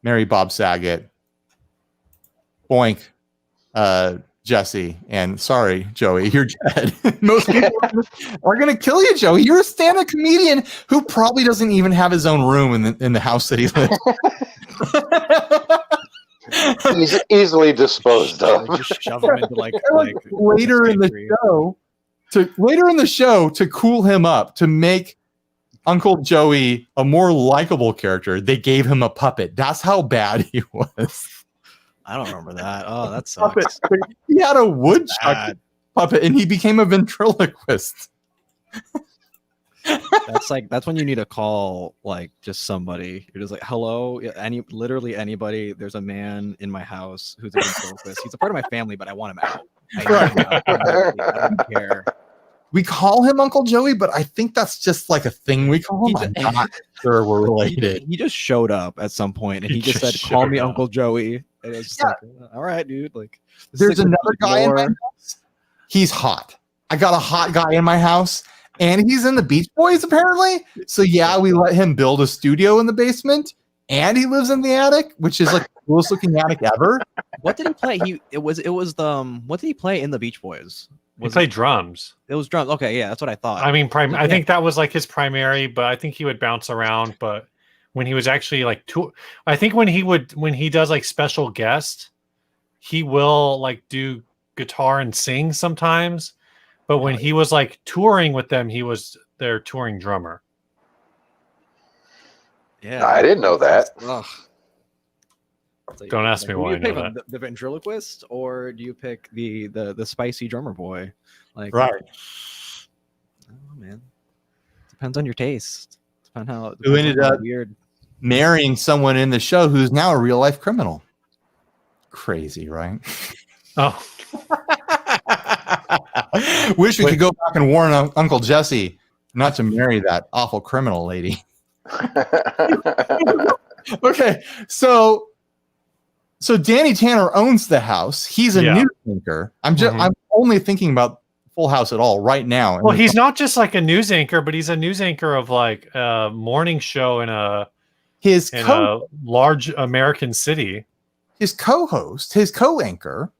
[SPEAKER 1] Bob Saget. Boink. Jesse, and sorry, Joey, you're dead. Most people are going to kill you, Joey. You're a stand-up comedian who probably doesn't even have his own room in the house that he lives.
[SPEAKER 3] He's easily disposed of.
[SPEAKER 4] Just shove him into like
[SPEAKER 1] later in the show to cool him up, to make Uncle Joey a more likable character. They gave him a puppet. That's how bad he was.
[SPEAKER 4] I don't remember that. Oh, that sucks.
[SPEAKER 1] He had a woodchuck puppet, and he became a ventriloquist.
[SPEAKER 4] That's when you need to call like just somebody. You're just like, hello, literally anybody. There's a man in my house who's a ventriloquist. He's a part of my family, but I want him out. I don't care.
[SPEAKER 1] We call him Uncle Joey, but I think that's just like a thing we call him. I'm not sure we're related.
[SPEAKER 4] He just showed up at some point, and he just said, "Call me Uncle Joey." And it's just like, all right, dude. Like,
[SPEAKER 1] there's another guy in my house. He's hot. I got a hot guy in my house, and he's in the Beach Boys apparently. So yeah, we let him build a studio in the basement, and he lives in the attic, which is like the coolest looking attic ever.
[SPEAKER 4] What did he play? What did he play in the Beach Boys?
[SPEAKER 2] He played drums.
[SPEAKER 4] It was drums. Okay, yeah, that's what I thought.
[SPEAKER 2] I mean, I think that was like his primary, but I think he would bounce around. But when he was actually like I think when he does like special guest, he will like do guitar and sing sometimes. But when he was like touring with them, he was their touring drummer.
[SPEAKER 4] Yeah,
[SPEAKER 3] I didn't know that.
[SPEAKER 4] Ugh.
[SPEAKER 2] Don't ask me why I know that.
[SPEAKER 4] The ventriloquist, or do you pick the spicy drummer boy? Like,
[SPEAKER 1] right.
[SPEAKER 4] Oh man, depends on your taste. Depends how.
[SPEAKER 1] Who ended up
[SPEAKER 4] weird
[SPEAKER 1] marrying someone in the show who's now a real life criminal? Crazy, right?
[SPEAKER 2] Oh.
[SPEAKER 1] Wish we could go back and warn Uncle Jesse not to marry that awful criminal lady. Okay, so Danny Tanner owns the house. He's a news anchor. I'm only thinking about Full House at all right now.
[SPEAKER 2] Well, he's not just like a news anchor, but he's a news anchor of like a morning show in a large American city.
[SPEAKER 1] His co-host, his co-anchor,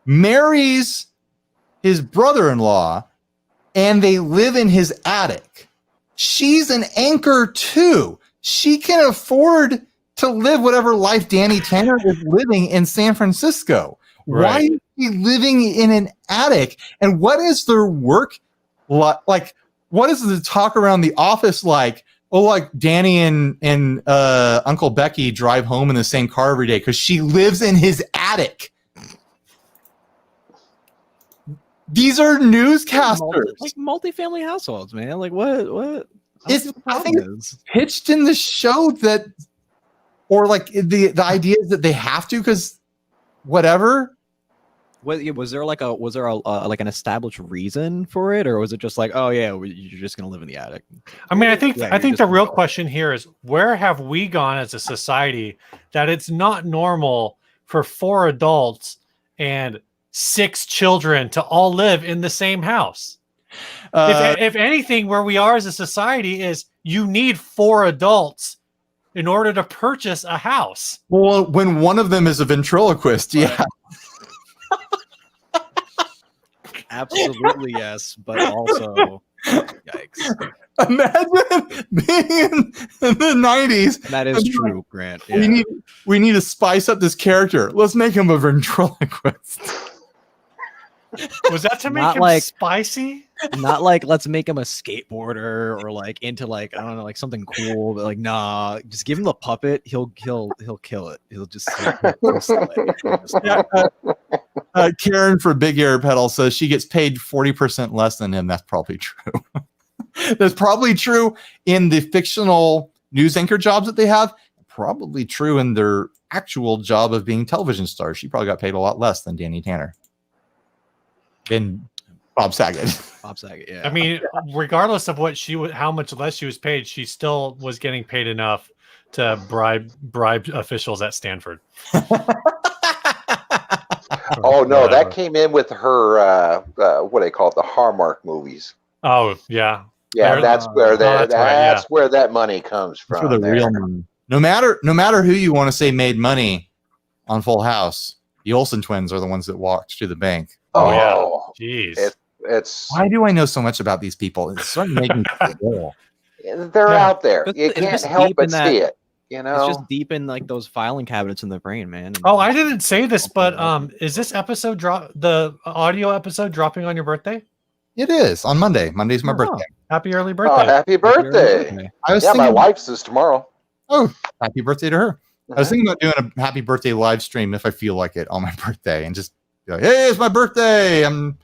[SPEAKER 1] marries his brother-in-law, and they live in his attic. She's an anchor too. She can afford to live whatever life Danny Tanner is living in San Francisco.
[SPEAKER 2] Right.
[SPEAKER 1] Why is he living in an attic? And what is their work like? What is the talk around the office like? Well, like Danny and Uncle Becky drive home in the same car every day because she lives in his attic. These are newscasters.
[SPEAKER 4] Like multifamily households, man. Like what?
[SPEAKER 1] I think it's pitched in the show that, or like the idea is that they have to because whatever.
[SPEAKER 4] Was there like an established reason for it, or was it just like, oh yeah, you're just gonna live in the attic?
[SPEAKER 2] I mean, I think the real
[SPEAKER 4] gonna
[SPEAKER 2] question here is, where have we gone as a society that it's not normal for 4 adults and 6 children to all live in the same house? If anything, where we are as a society is you need 4 adults in order to purchase a house.
[SPEAKER 1] Well, when one of them is a ventriloquist, yeah.
[SPEAKER 4] Absolutely yes, but also yikes.
[SPEAKER 1] Imagine being in the 90s.
[SPEAKER 4] That is true, Grant. Yeah.
[SPEAKER 1] We need to spice up this character. Let's make him a ventriloquist.
[SPEAKER 2] Was that to make him spicy?
[SPEAKER 4] Not like let's make him a skateboarder or like into like I don't know like something cool. But like nah, just give him the puppet. He'll kill it. He'll just.
[SPEAKER 1] Karen for Big Air Pedal says she gets paid 40% less than him. That's probably true. That's probably true in the fictional news anchor jobs that they have. Probably true in their actual job of being television stars. She probably got paid a lot less than Danny Tanner. And Bob Saget.
[SPEAKER 4] Bob Saget, yeah.
[SPEAKER 2] I mean, regardless of how much less she was paid, she still was getting paid enough to bribe officials at Stanford.
[SPEAKER 3] Oh no, that came in with her what do they call it? The Hallmark movies.
[SPEAKER 2] Oh yeah.
[SPEAKER 3] Yeah, that's where where that money comes from.
[SPEAKER 1] For the real money. No matter who you want to say made money on Full House, the Olsen twins are the ones that walked to the bank.
[SPEAKER 3] Oh,
[SPEAKER 2] jeez.
[SPEAKER 3] It's
[SPEAKER 1] why do I know so much about these people? It's starting to make me feel.
[SPEAKER 3] They're out there.
[SPEAKER 4] But
[SPEAKER 3] you can't help but see it. You know,
[SPEAKER 4] it's just deep in like those filing cabinets in the brain, man.
[SPEAKER 2] Oh, I didn't say this, but is this episode the audio episode dropping on your birthday?
[SPEAKER 1] It is on Monday. Monday's my birthday.
[SPEAKER 2] Happy early birthday!
[SPEAKER 3] Oh, happy birthday!
[SPEAKER 1] I was
[SPEAKER 3] my wife's is tomorrow.
[SPEAKER 1] Oh, happy birthday to her! I was thinking about doing a happy birthday live stream if I feel like it on my birthday, and just be like, "Hey, it's my birthday! I'm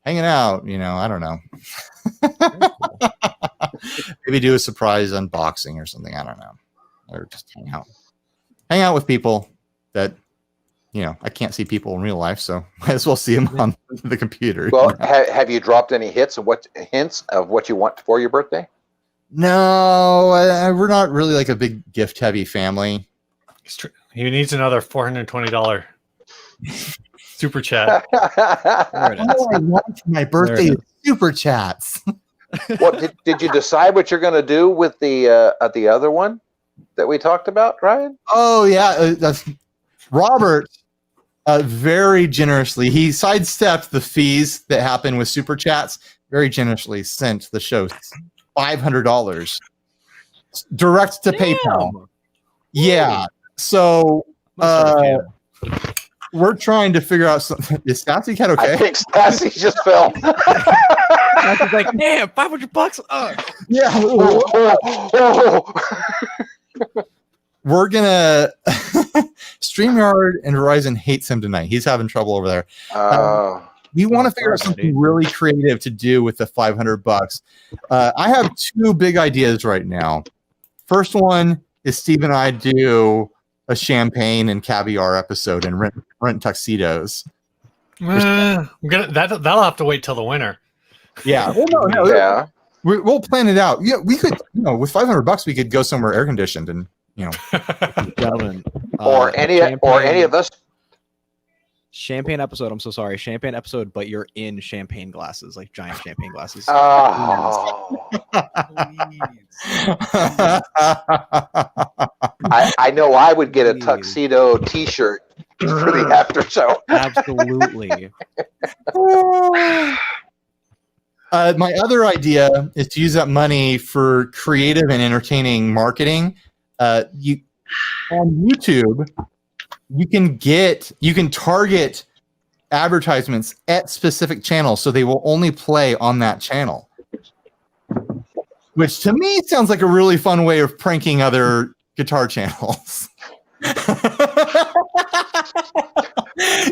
[SPEAKER 1] hanging out." You know, I don't know. Maybe do a surprise unboxing or something. I don't know, or just hang out with people that. You know, I can't see people in real life, so might as well see them on the computer.
[SPEAKER 3] Well, have you dropped any hints of what you want for your birthday?
[SPEAKER 1] No, we're not really like a big gift-heavy family.
[SPEAKER 2] He needs another $420 super chat.
[SPEAKER 1] My birthday is super chats.
[SPEAKER 3] Well, did you decide what you're going to do with the other one that we talked about, Ryan?
[SPEAKER 1] Oh yeah, Robert. Very generously, he sidestepped the fees that happen with super chats. Very generously sent the show $500 direct to PayPal. Yeah, so we're trying to figure out something. Is Sassy Cat okay?
[SPEAKER 3] I think Sassy just fell.
[SPEAKER 4] Sassy's like, damn, $500.
[SPEAKER 3] Yeah.
[SPEAKER 1] We're gonna StreamYard and Verizon hates him tonight. He's having trouble over there. We want to figure out something really creative to do with the $500. I have 2 big ideas right now. First one is Steve and I do a champagne and caviar episode and rent tuxedos.
[SPEAKER 2] That'll have to wait till the winter.
[SPEAKER 1] Yeah. Well,
[SPEAKER 3] yeah.
[SPEAKER 1] We'll plan it out. Yeah, we could. With $500, we could go somewhere air conditioned and.
[SPEAKER 4] Gentlemen,
[SPEAKER 3] or any of us.
[SPEAKER 4] Champagne episode. I'm so sorry. Champagne episode, but you're in champagne glasses, like giant champagne glasses.
[SPEAKER 3] Oh. I know I would get a tuxedo T-shirt for the after show.
[SPEAKER 4] Absolutely.
[SPEAKER 1] My other idea is to use that money for creative and entertaining marketing. You on YouTube, you can target advertisements at specific channels, so they will only play on that channel. which to me sounds like a really fun way of pranking other guitar channels.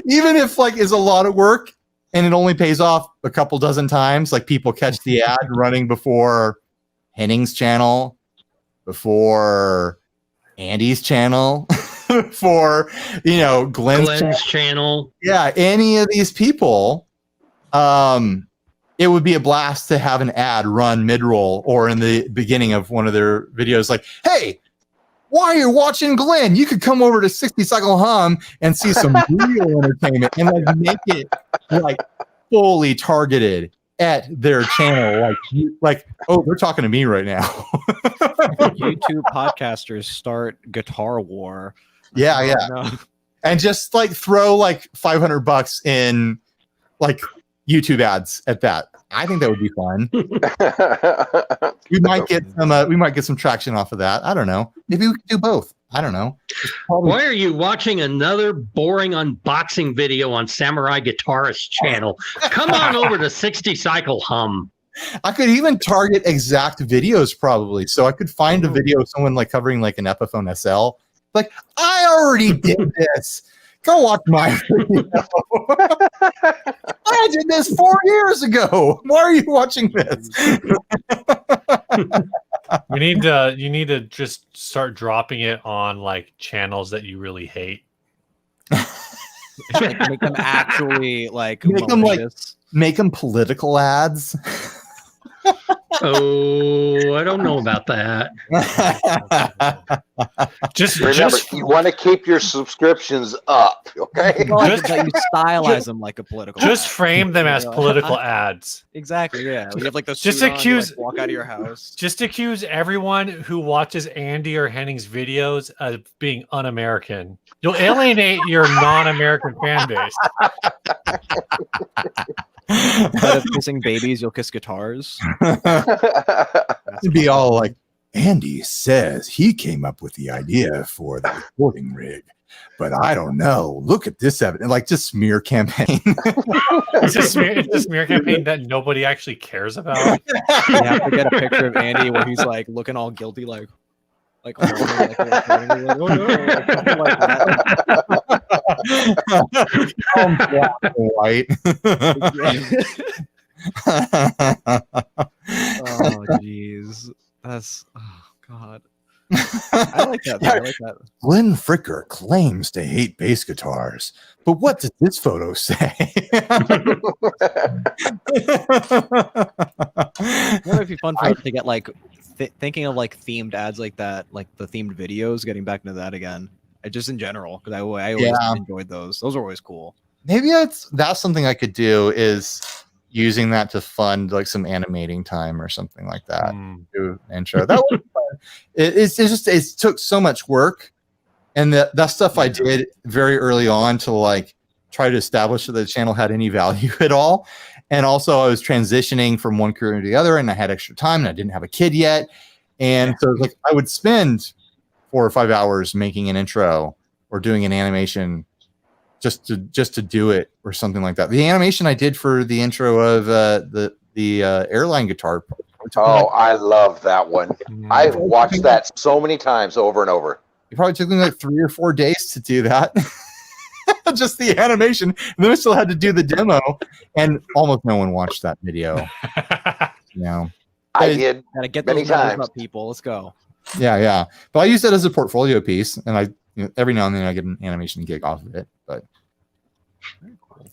[SPEAKER 1] Even if like is a lot of work and it only pays off a couple dozen times, like people catch the ad running before Henning's channel, before Andy's channel, for Glenn's
[SPEAKER 5] channel.
[SPEAKER 1] Yeah, any of these people, it would be a blast to have an ad run mid-roll or in the beginning of one of their videos, like, hey, while you're watching Glenn, you could come over to 60 Cycle Hum and see some real entertainment and like make it like fully targeted at their channel. Like, oh, they're talking to me right now.
[SPEAKER 4] YouTube podcasters start guitar war.
[SPEAKER 1] Yeah.
[SPEAKER 4] No.
[SPEAKER 1] And just like throw like $500 in like YouTube ads at that. I think that would be fun. We might get some traction off of that. I don't know. Maybe we could do both. I don't know.
[SPEAKER 5] Why are you watching another boring unboxing video on Samurai Guitarist channel? Come on over to 60 Cycle Hum.
[SPEAKER 1] I could even target exact videos probably. So I could find a video of someone like covering like an Epiphone SL. Like, I already did this. Go watch my video. I did this 4 years ago. Why are you watching this?
[SPEAKER 2] You need to just start dropping it on like channels that you really hate.
[SPEAKER 4] Make them actually like
[SPEAKER 1] make them political ads.
[SPEAKER 5] Oh, I don't know about that.
[SPEAKER 2] Just
[SPEAKER 3] remember, you want to keep your subscriptions up, okay?
[SPEAKER 4] You stylize them like a political.
[SPEAKER 2] Just frame them as political ads.
[SPEAKER 4] Exactly. Yeah. We have like the
[SPEAKER 2] just accuse
[SPEAKER 4] walk out of your house.
[SPEAKER 2] Just accuse everyone who watches Andy or Henning's videos of being un-American. You'll alienate your non-American fan base.
[SPEAKER 4] Instead of kissing babies, you'll kiss guitars.
[SPEAKER 1] It'd be all like, Andy says he came up with the idea for the recording rig, but I don't know. Look at this evidence. Like, just smear campaign.
[SPEAKER 2] It's a smear campaign that nobody actually cares about.
[SPEAKER 4] You have to get a picture of Andy where he's like looking all guilty, like holding, oh no, like that.
[SPEAKER 1] Black and white.
[SPEAKER 4] Oh jeez, that's god. I like that. I like that.
[SPEAKER 1] Glenn Fricker claims to hate bass guitars, but what does this photo say?
[SPEAKER 4] It'd be fun for us to get like thinking of like themed ads like that, like the themed videos. Getting back into that again, just in general, because I always enjoyed those. Those are always cool.
[SPEAKER 1] Maybe that's something I could do, is using that to fund like some animating time or something like that. Do an intro. That was fun. It took so much work, and that stuff I did very early on to like try to establish that the channel had any value at all. And also I was transitioning from one career to the other, and I had extra time, and I didn't have a kid yet. And so like I would spend 4 or 5 hours making an intro or doing an animation just to do it or something like that. The animation I did for the intro of the airline guitar.
[SPEAKER 3] Oh, I love that one. I've watched that so many times over and over.
[SPEAKER 1] It probably took me like 3 or 4 days to do that. Just the animation. And then I still had to do the demo, and almost no one watched that video.
[SPEAKER 3] I did.
[SPEAKER 4] Gotta get
[SPEAKER 3] many
[SPEAKER 4] those numbers
[SPEAKER 3] times.
[SPEAKER 4] up, people. Let's go.
[SPEAKER 1] Yeah. But I use that as a portfolio piece, and I every now and then I get an animation gig off of it. But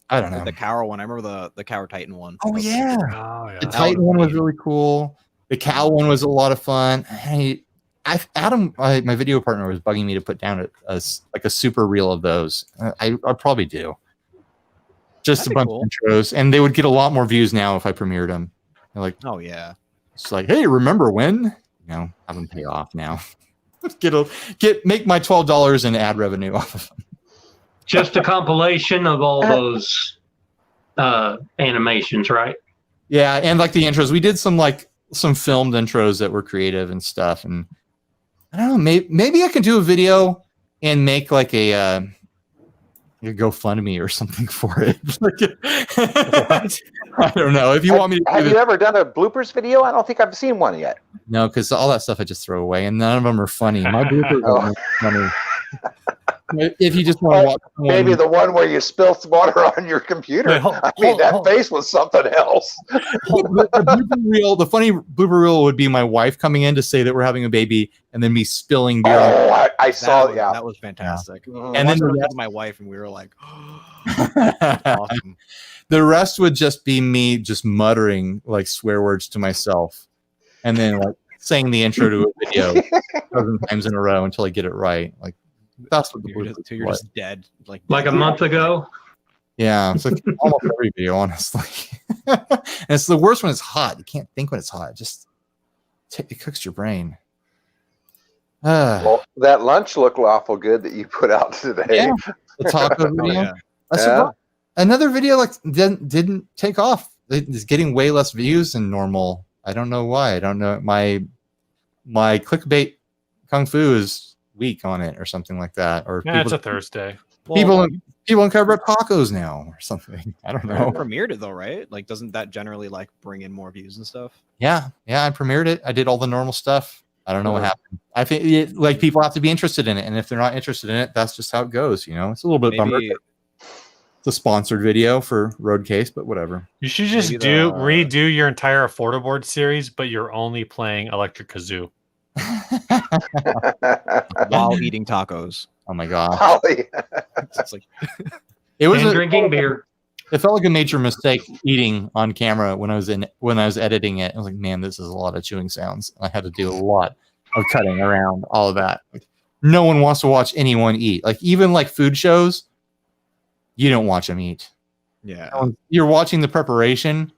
[SPEAKER 1] I don't know.
[SPEAKER 4] The Cower one. I remember the Cower Titan one.
[SPEAKER 1] Oh yeah. The
[SPEAKER 2] That
[SPEAKER 1] Titan one was really cool. The Cow one was a lot of fun. Adam, my video partner, was bugging me to put down a super reel of those. I'll probably do. Just
[SPEAKER 4] That'd
[SPEAKER 1] a bunch
[SPEAKER 4] be cool.
[SPEAKER 1] of intros, and they would get a lot more views now if I premiered them. They're like,
[SPEAKER 4] Oh yeah.
[SPEAKER 1] it's like, hey, remember when? Have them pay off now. Make my $12 in ad revenue off of them.
[SPEAKER 5] Just a compilation of all those animations, right?
[SPEAKER 1] Yeah, and like the intros, we did some filmed intros that were creative and stuff, and I don't know, maybe I can do a video and make like a GoFundMe or something for it. What? I don't know. If you want me to,
[SPEAKER 3] have you ever done a bloopers video? I don't think I've seen one yet.
[SPEAKER 1] No, because all that stuff I just throw away, and none of them are funny. My bloopers are funny. If you just want to watch
[SPEAKER 3] maybe the one where you spill water on your computer.
[SPEAKER 2] Wait,
[SPEAKER 3] that face was something else.
[SPEAKER 1] the blooper reel, the funny blooper reel would be my wife coming in to say that we're having a baby, and then me spilling beer.
[SPEAKER 3] I saw it. Yeah,
[SPEAKER 4] that was fantastic.
[SPEAKER 3] Yeah.
[SPEAKER 4] And then my wife, and we were like, awesome.
[SPEAKER 1] The rest would just be me just muttering like swear words to myself, and then like saying the intro to a video 7 times in a row until I get it right. Like that's what
[SPEAKER 4] you're just dead.
[SPEAKER 5] Like a month ago.
[SPEAKER 1] Yeah, it's like almost every video, honestly. And it's the worst when it's hot. You can't think when it's hot. It cooks your brain.
[SPEAKER 3] Well, that lunch looked awful good that you put out today.
[SPEAKER 1] Yeah, the taco video. Another video like didn't take off. It's getting way less views than normal. I don't know why. I don't know. My clickbait kung fu is weak on it or something like that. Or
[SPEAKER 2] it's a Thursday.
[SPEAKER 1] People in cover tacos now or something. I don't know.
[SPEAKER 4] Premiered it though, right? Like, doesn't that generally like bring in more views and stuff?
[SPEAKER 1] Yeah, I premiered it. I did all the normal stuff. I don't know what happened. I think like people have to be interested in it, and if they're not interested in it, that's just how it goes. You know, it's a little bit bummer. It's a sponsored video for Roadcase, but whatever.
[SPEAKER 2] You should just redo your entire Affordable series, but you're only playing electric kazoo
[SPEAKER 4] while eating tacos.
[SPEAKER 1] Oh my god!
[SPEAKER 4] It's like
[SPEAKER 5] it was drinking beer.
[SPEAKER 1] It felt like a major mistake eating on camera when I was editing it. I was like, man, this is a lot of chewing sounds. I had to do a lot of cutting around all of that. Like, no one wants to watch anyone eat. Like even like food shows, you don't watch them eat.
[SPEAKER 4] Yeah,
[SPEAKER 1] you're watching the preparation.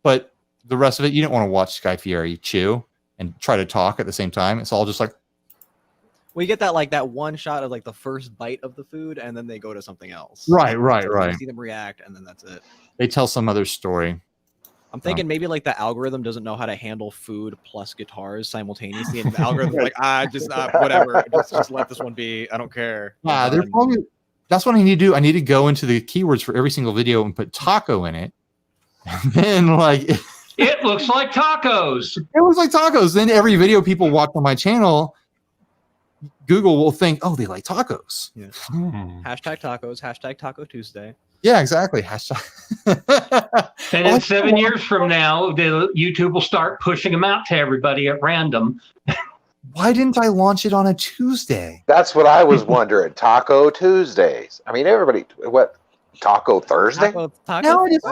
[SPEAKER 1] But the rest of it, you don't want to watch Sky Fieri chew and try to talk at the same time. It's all just like.
[SPEAKER 4] Well, you get that one shot of like the first bite of the food, and then they go to something else.
[SPEAKER 1] Right.
[SPEAKER 4] You see them react, and then that's it.
[SPEAKER 1] They tell some other story.
[SPEAKER 4] I'm thinking maybe like the algorithm doesn't know how to handle food plus guitars simultaneously, and the algorithm like whatever, just let this one be. I don't care.
[SPEAKER 1] Yeah, they're probably. That's what I need to do. I need to go into the keywords for every single video and put taco in it, and then like.
[SPEAKER 5] It looks like tacos.
[SPEAKER 1] It looks like tacos. Then every video people watch on my channel. Google will think, oh, they like tacos.
[SPEAKER 4] Yeah. Hashtag tacos, hashtag Taco Tuesday.
[SPEAKER 1] Yeah, exactly.
[SPEAKER 5] And in 7 years from now, YouTube will start pushing them out to everybody at random.
[SPEAKER 1] Why didn't I launch it on a Tuesday?
[SPEAKER 3] That's what I was wondering. Taco Tuesdays. I mean, everybody, what? Taco Thursday?
[SPEAKER 4] Taco
[SPEAKER 1] No, it is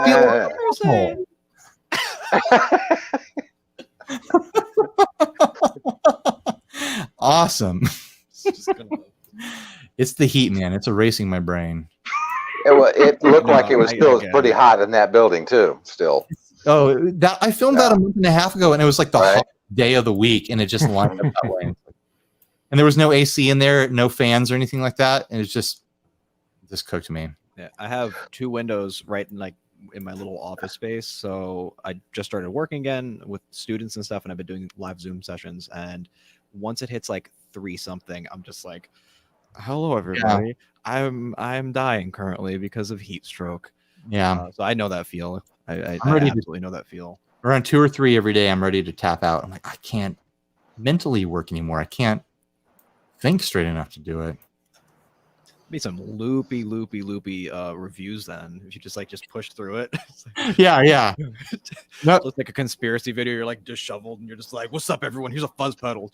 [SPEAKER 1] awesome. It's the heat, man. It's erasing my brain.
[SPEAKER 3] It looked like it was still pretty hot in that building too. Still.
[SPEAKER 1] Oh, that I filmed that a month and a half ago, and it was like the hot day of the week, and it just lined up that way. And there was no AC in there, no fans or anything like that, and it just cooked me.
[SPEAKER 4] Yeah, I have 2 windows right in my little office space. So I just started working again with students and stuff, and I've been doing live Zoom sessions. And once it hits like 3 something, I'm just like, hello everybody. Yeah. I'm dying currently because of heat stroke.
[SPEAKER 1] Yeah.
[SPEAKER 4] So I know that feel. I absolutely know that feel.
[SPEAKER 1] Around 2 or 3 every day, I'm ready to tap out. I'm like, I can't mentally work anymore. I can't think straight enough to do it.
[SPEAKER 4] Be some loopy reviews then if you just push through it.
[SPEAKER 1] Yeah.
[SPEAKER 4] Nope. Looks like a conspiracy video. You're like disheveled and you're just like, what's up everyone, here's a fuzz pedal.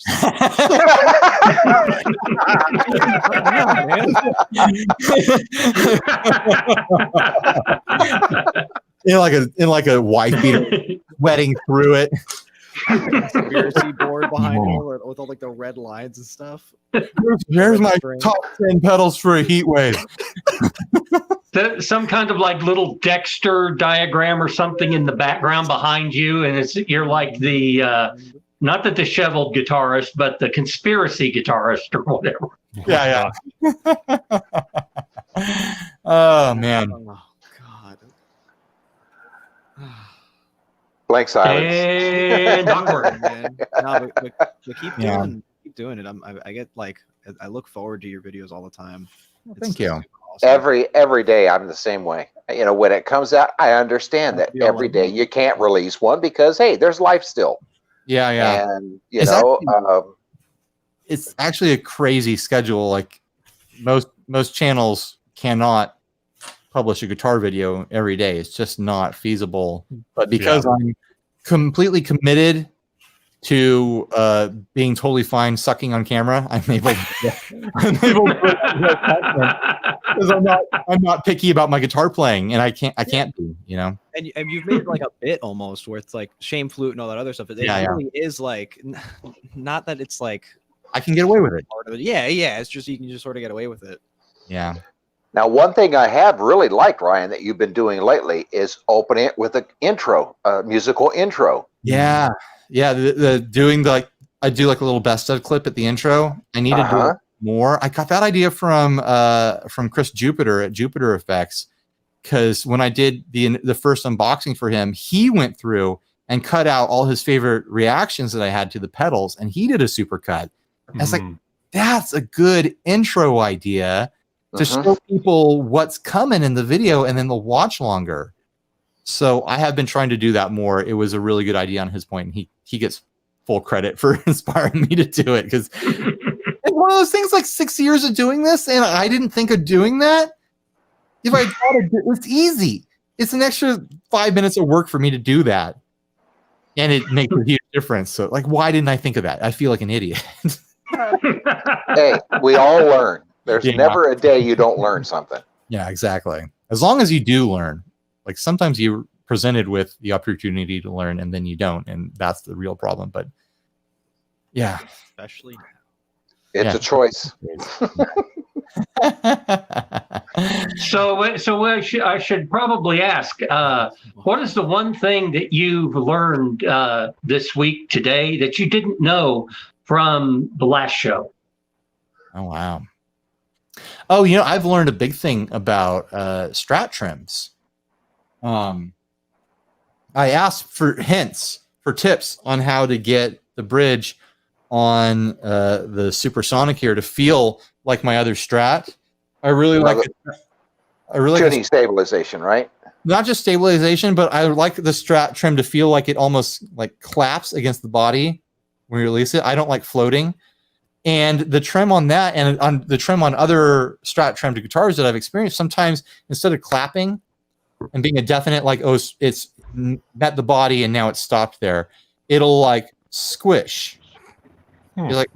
[SPEAKER 4] in like a wife beater sweating through it. Conspiracy board behind it with all like the red lines and stuff.
[SPEAKER 1] Here's my top 10 pedals for a heat wave.
[SPEAKER 5] Some kind of like little Dexter diagram or something in the background behind you, and you're like the not the disheveled guitarist, but the conspiracy guitarist or whatever.
[SPEAKER 1] Yeah. Oh man.
[SPEAKER 4] Oh God.
[SPEAKER 3] Blank silence.
[SPEAKER 5] And awkward.
[SPEAKER 4] No, but keep doing it. I get like I look forward to your videos all the time.
[SPEAKER 1] Thank you.
[SPEAKER 3] Awesome. Every day I'm the same way. You know, when it comes out, I understand that every day you can't release one because hey, there's life still.
[SPEAKER 1] Yeah.
[SPEAKER 3] And you
[SPEAKER 1] It's
[SPEAKER 3] know,
[SPEAKER 1] It's actually a crazy schedule. Like most channels cannot publish a guitar video every day. It's just not feasible. But because I'm completely committed to being totally fine sucking on camera, I'm able because I'm not picky about my guitar playing, and I can't be, you know.
[SPEAKER 4] And you've made it like a bit almost where it's like shame flute and all that other stuff. It really is like not that it's like
[SPEAKER 1] I can get away with it.
[SPEAKER 4] Yeah. It's just you can just sort of get away with it.
[SPEAKER 1] Yeah.
[SPEAKER 3] Now, one thing I have really liked, Ryan, that you've been doing lately is opening it with an intro, a musical intro.
[SPEAKER 1] Yeah. The doing the like I do like a little best of clip at the intro. I need to do it more. I got that idea from Chris Jupiter at Jupiter Effects, because when I did the first unboxing for him, he went through and cut out all his favorite reactions that I had to the pedals, and he did a super cut. I was like, that's a good intro idea to show people what's coming in the video, and then they'll watch longer. So I have been trying to do that more. It was a really good idea on his point, and he gets full credit for inspiring me to do it, because it's one of those things, like 6 years of doing this, and I didn't think of doing that. If I thought it's easy. It's an extra 5 minutes of work for me to do that, and it makes a huge difference. So, like, why didn't I think of that? I feel like an idiot.
[SPEAKER 3] Hey, we all learn. There's never a day you don't learn something.
[SPEAKER 1] Yeah, exactly. As long as you do learn. Like, sometimes you're presented with the opportunity to learn and then you don't, and that's the real problem. But yeah,
[SPEAKER 4] especially
[SPEAKER 3] it's a choice.
[SPEAKER 5] So I should probably ask, what is the one thing that you've learned this week today that you didn't know from the last show?
[SPEAKER 1] Oh, wow. Oh, you know, I've learned a big thing about Strat trims. I asked for hints, for tips on how to get the bridge on the Supersonic here to feel like my other Strat. I really like it. I really
[SPEAKER 3] tuning stabilization, right?
[SPEAKER 1] Not just stabilization, but I like the Strat trim to feel like it almost like claps against the body when you release it. I don't like floating. And the trim on that and on the trim on other Strat trimmed guitars that I've experienced, sometimes instead of clapping and being a definite like, oh, it's met the body and now it's stopped there, it'll like squish. You're like,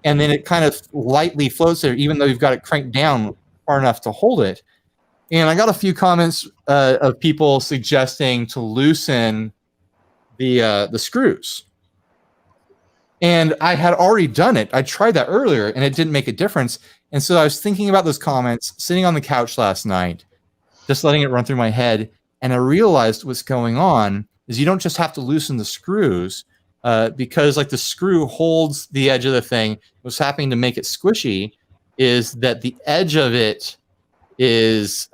[SPEAKER 1] and then it kind of lightly floats there, even though you've got it cranked down far enough to hold it. And I got a few comments of people suggesting to loosen the screws. And I had already done it. I tried that earlier, and it didn't make a difference. And so I was thinking about those comments, sitting on the couch last night, just letting it run through my head. And I realized what's going on is you don't just have to loosen the screws, because like the screw holds the edge of the thing. What's happening to make it squishy is that the edge of it is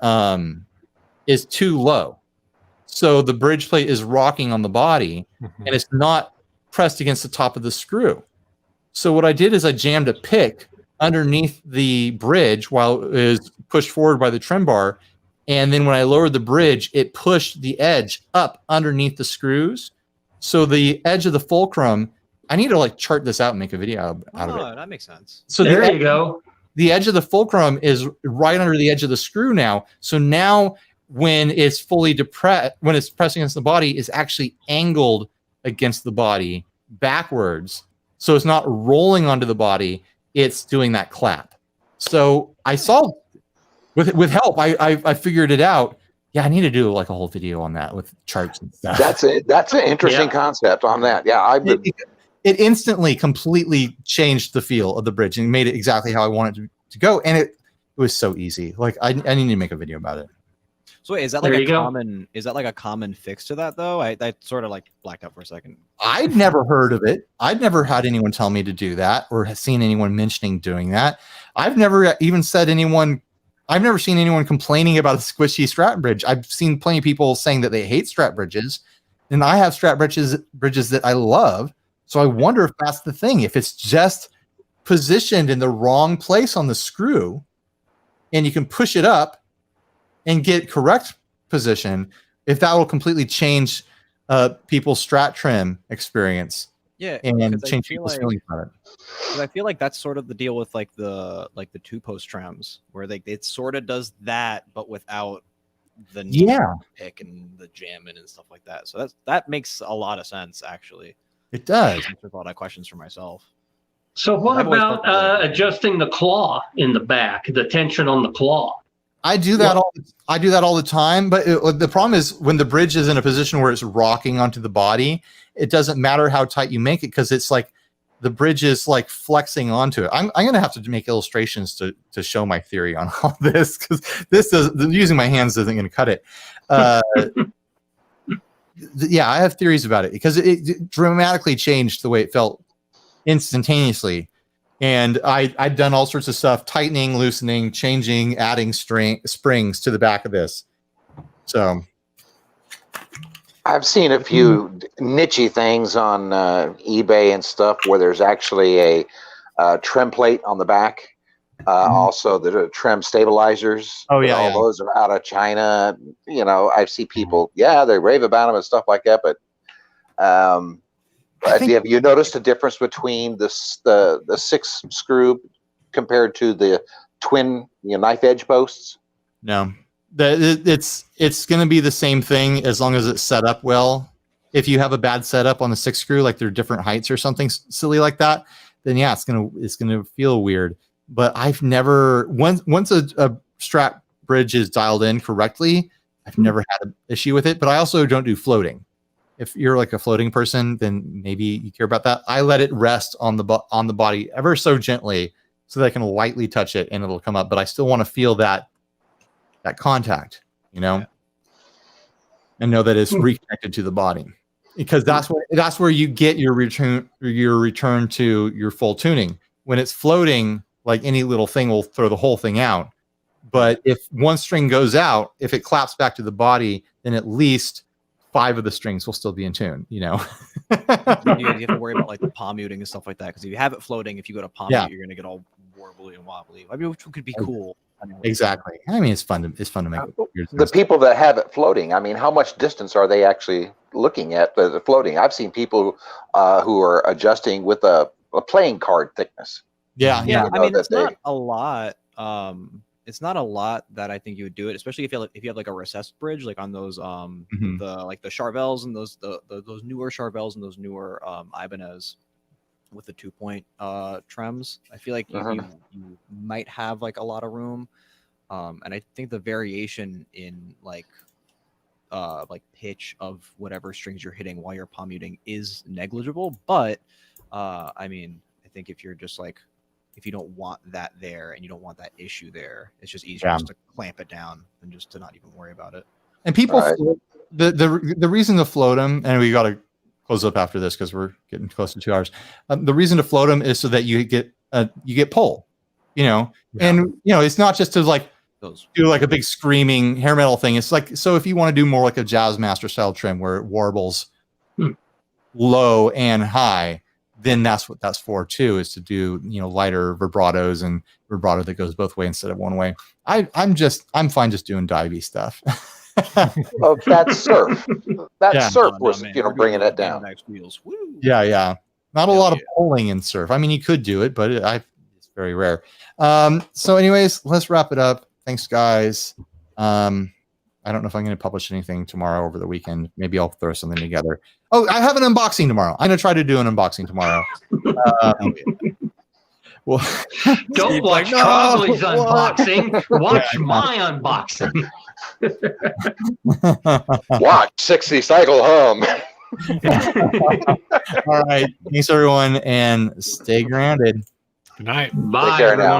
[SPEAKER 1] too low. So the bridge plate is rocking on the body, and it's not pressed against the top of the screw. So what I did is I jammed a pick underneath the bridge while it was pushed forward by the trim bar. And then when I lowered the bridge, it pushed the edge up underneath the screws. So the edge of the fulcrum, I need to like chart this out and make a video out of it.
[SPEAKER 4] That makes sense.
[SPEAKER 5] So there you go.
[SPEAKER 1] The edge of the fulcrum is right under the edge of the screw now. So now when it's fully depressed, when it's pressing against the body, it's actually angled against the body backwards. So it's not rolling onto the body. It's doing that clap. So I saw with help, I figured it out. Yeah, I need to do like a whole video on that with charts and stuff.
[SPEAKER 3] That's it. That's an interesting concept on that. Yeah,
[SPEAKER 1] it instantly completely changed the feel of the bridge and made it exactly how I wanted to go. And it was so easy. Like I need to make a video about it.
[SPEAKER 4] So wait, is that like a common fix to that though? I sort of like blacked out for a second.
[SPEAKER 1] I'd never heard of it. I'd never had anyone tell me to do that or have seen anyone mentioning doing that. I've never even seen anyone complaining about a squishy Strat bridge. I've seen plenty of people saying that they hate Strat bridges, and I have Strat bridges that I love. So I wonder if that's the thing. If it's just positioned in the wrong place on the screw, and you can push it up and get correct position, if that will completely change people's Strat trim experience.
[SPEAKER 4] Yeah,
[SPEAKER 1] and
[SPEAKER 4] 'cause I
[SPEAKER 1] change
[SPEAKER 4] feel
[SPEAKER 1] people's
[SPEAKER 4] like-
[SPEAKER 1] feelings about it.
[SPEAKER 4] 'Cause I feel like that's sort of the deal with like the 2-post trims, where it sort of does that, but without the need
[SPEAKER 1] Yeah,
[SPEAKER 4] to pick and the jamming and stuff like that. So that makes a lot of sense, actually.
[SPEAKER 1] it does.
[SPEAKER 4] Answers a lot of questions for myself.
[SPEAKER 5] So what
[SPEAKER 4] I've always
[SPEAKER 5] about
[SPEAKER 4] felt that way.
[SPEAKER 5] adjusting the claw in the back, the tension on the claw?
[SPEAKER 1] I do that all the time, but the problem is when the bridge is in a position where it's rocking onto the body, it doesn't matter how tight you make it because it's like the bridge is like flexing onto it. I'm going to have to make illustrations to show my theory on all this because using my hands isn't going to cut it. Yeah, I have theories about it because it dramatically changed the way it felt instantaneously. And I'd done all sorts of stuff, tightening, loosening, changing, adding springs to the back of this. So
[SPEAKER 3] I've seen a few nichey things on eBay and stuff where there's actually a trim plate on the back. Also, the trim stabilizers.
[SPEAKER 1] Oh, yeah,
[SPEAKER 3] all those are out of China. You know, I see people, they rave about them and stuff like that. But have you noticed a difference between the 6 screw compared to the twin knife edge posts?
[SPEAKER 1] no, it's going to be the same thing as long as it's set up well. If you have a bad setup on the 6 screw, like they're different heights or something silly like that, then yeah, it's gonna feel weird. But I've never once a strap bridge is dialed in correctly, I've never had an issue with it. But I also don't do floating. If you're like a floating person, then maybe you care about that. I let it rest on the body ever so gently so that I can lightly touch it and it'll come up. But I still want to feel that contact, and know that it's reconnected to the body, because that's where you get your return to your full tuning. When it's floating, like any little thing will throw the whole thing out. But if one string goes out, if it claps back to the body, then at least 5 of the strings will still be in tune, you have
[SPEAKER 4] to worry about like the palm muting and stuff like that, because if you have it floating, if you go to palm mute, you're going to get all warbly and wobbly. I mean, which could be cool.
[SPEAKER 1] Exactly. I mean, it's fun to make it.
[SPEAKER 3] The people that have it floating, I mean, how much distance are they actually looking at the floating? I've seen people who are adjusting with a playing card thickness.
[SPEAKER 4] Yeah. I mean, it's not a lot. It's not a lot that I think you would do it, especially if you have like a recessed bridge, like on those the Charvels and those newer Charvels and those newer Ibanez with the 2-point trims. I feel like you might have like a lot of room, and I think the variation in like pitch of whatever strings you're hitting while you're palm muting is negligible. But I mean, I think if you're just like, if you don't want that there and you don't want that issue there, it's just easier just to clamp it down and just to not even worry about it.
[SPEAKER 1] And people, the reason to float them, and we got to close up after this because we're getting close to 2 hours. The reason to float them is so that you get pull, and it's not just to like do like a big screaming hair metal thing. It's like, so if you want to do more like a jazz master style trim where it warbles low and high, then that's what that's for too, is to do lighter vibratos and vibrato that goes both ways instead of one way. I'm fine just doing divey stuff.
[SPEAKER 3] Oh, that's surf. Surf was bringing it down.
[SPEAKER 1] Yeah. Not a lot of pulling in surf. I mean, you could do it, but it's very rare. So anyways, let's wrap it up. Thanks, guys. I don't know if I'm going to publish anything tomorrow over the weekend. Maybe I'll throw something together. Oh, I have an unboxing tomorrow. I'm going to try to do an unboxing tomorrow. Well,
[SPEAKER 5] don't watch Charlie's unboxing. Watch my unboxing.
[SPEAKER 3] Watch 60 cycle hum.
[SPEAKER 1] All right. Thanks, everyone, and stay grounded.
[SPEAKER 2] Good night.
[SPEAKER 5] Bye,
[SPEAKER 3] Take care
[SPEAKER 5] everyone.
[SPEAKER 3] now.